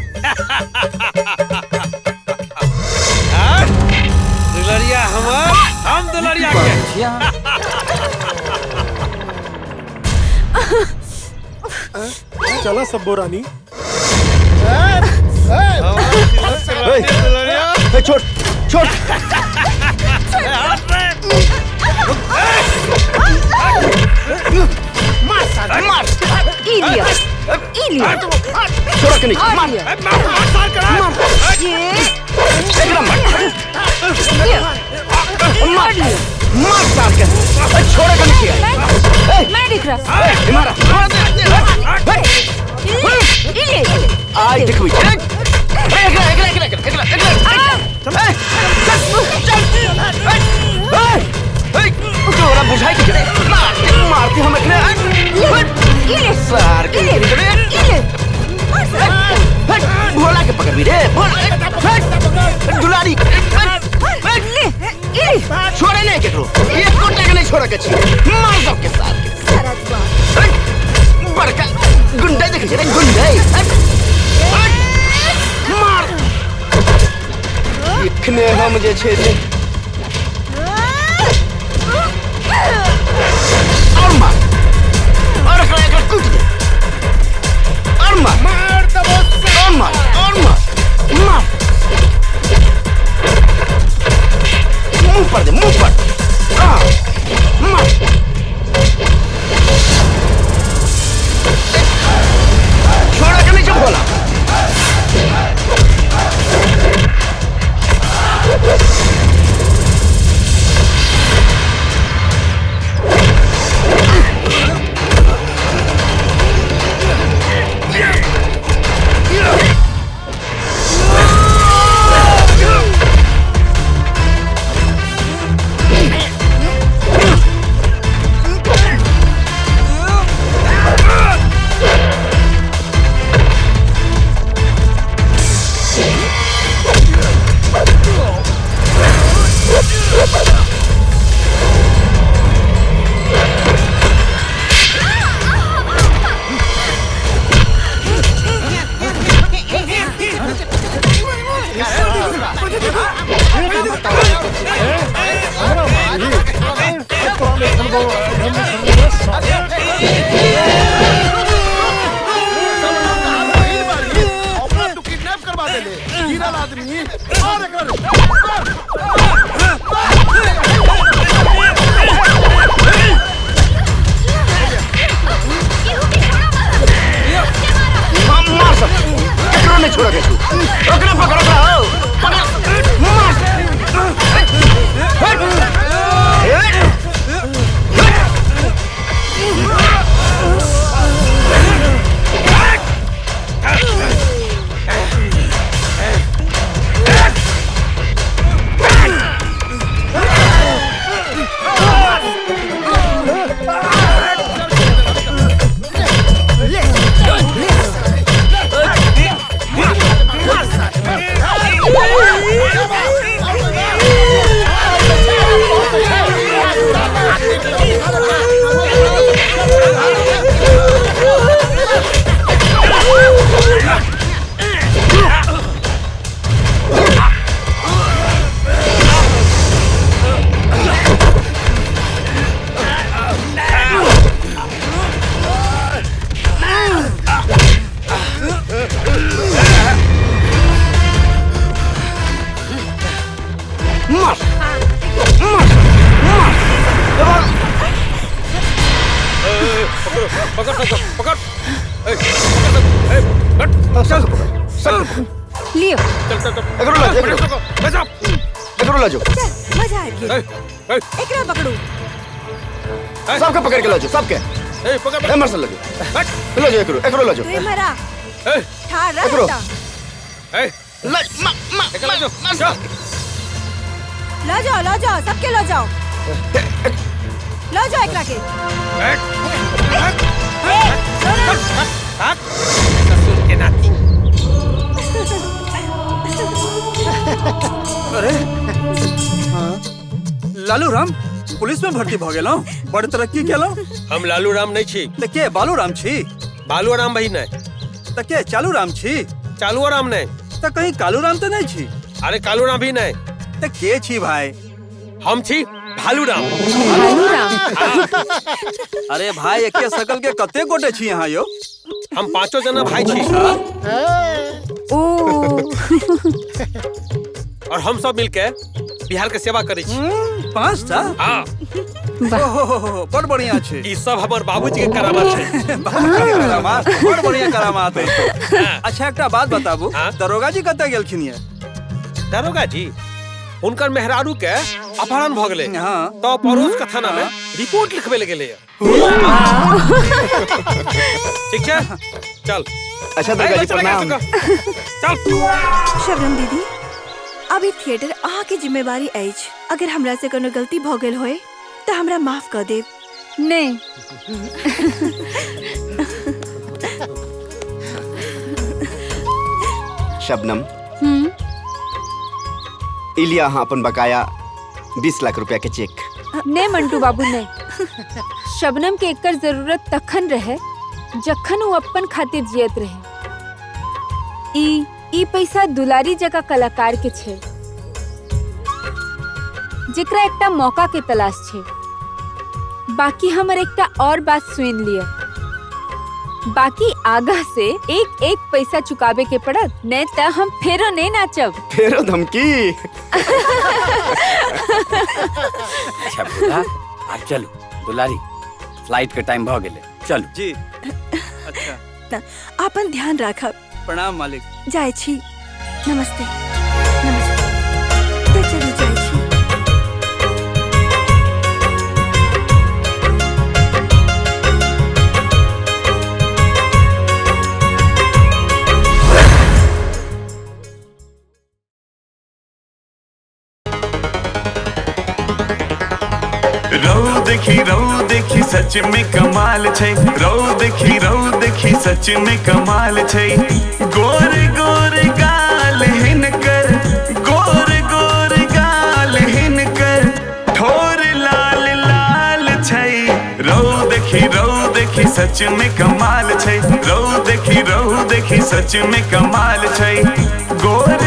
S3: दुलरिया हम दुलरिया के।
S9: चला सब्बो रानी।
S8: छोड़ छोड़।
S11: मार इलिया
S8: छोड़ा के नहीं मार सार के छोड़ा के नहीं।
S1: मैं दिख रहा।
S8: आई देखो बुझाई के मारती हम सार के भोला के पकड़ भी रे दुलारी छोड़े नहीं के एक कोटा के नहीं छोड़ा के मार सबके साथ बड़का गुंडा देखे रे गुंडा मार इतने हम जे छे और मार और एकरा कूट दे और मार दबो और मार मुंह पर दे मुंह पर मार छोड़ा के नहीं भोला
S3: पकड़ चल चल
S1: लियो
S3: चल चल
S8: एकरो ला एकरो ला जो
S15: मजा आ गया एकरा पकड़ू
S8: सबके पकड़ के ला जो सबके
S3: पकड़
S8: ए मार्शल ला जो ला जो एकरो ला जो
S15: तू मरा ठाड़ रह
S8: एकरो
S15: ला जाओ सबके ला जाओ एकरा के
S3: ससुर के नाती
S16: अरे लालू राम पुलिस में भर्ती भ गेलौ बड़ तरक्की केलौ
S3: हम लालू राम नहीं छी
S16: त के बालू राम छी
S3: बालू राम भाई नहीं
S16: त के चालू राम छी
S3: चालू राम नहीं
S16: त कहीं कालू राम तो नहीं छी
S3: अरे कालू राम भी नहीं
S16: त के छी भाई
S3: हम छी भालू राम
S16: अरे भाई एके सकल के कते गोटे छी यहाँ यो
S3: हम पांचों जना भाई छी और हम सब मिलके बिहार के सेवा करे छी
S16: 5टा
S3: हाँ
S16: बड़ बढ़िया छे
S3: ई सब हमर बाबूजी के करामात है
S16: करामात बड़ बढ़िया करामात है अच्छा एकटा बात बताबू दरोगा जी कते गेलखिन ये
S3: दरोगा जी उनकर मेहरारू के अपहरण भ गेले तो पड़ोस के थाना में रिपोर्ट लिखबे ले गेले ठीक है चल
S8: अच्छा दुर्गा जी प्रणाम
S3: चल
S15: शबनम दीदी अभी थिएटर अहाँ के जिम्मेवारी अछि अगर हमरा से कोनो गलती भ गेल होय त हमरा माफ कर देब
S1: नहीं
S8: शबनम इलिया हाँ अपन बकाया 20 लाख रुपया के चेक
S1: नहीं मंटू बाबू ने शबनम के एकर जरूरत तखन रहे जखन वो अपन खातिर जियत रहे ई पैसा दुलारी जगह कलाकार के छे जेकरा एकटा मौका के तलाश छे बाकी हमर एकटा और बात सुन लिया बाकी आगा से एक एक पैसा चुकावे के पड़त नहीं तो हम फेरो नहीं नाचब
S8: फेरो धमकी
S4: अच्छा बोला अब चलो दुलारी फ्लाइट के टाइम भ गेले चलो
S16: जी अच्छा
S15: अपन ध्यान राखब
S16: प्रणाम मालिक
S15: जाय छी नमस्ते नमस्ते चलो जाय छी
S14: रौ देखी सच में कमाल छै रौ देखी सच में कमाल छै गोर गोर गाल हिनकर गोर गोर गाल हिनकर ठोर लाल लाल छै रौ देखी सच में कमाल छै रौ देखी सच में कमाल छै गोर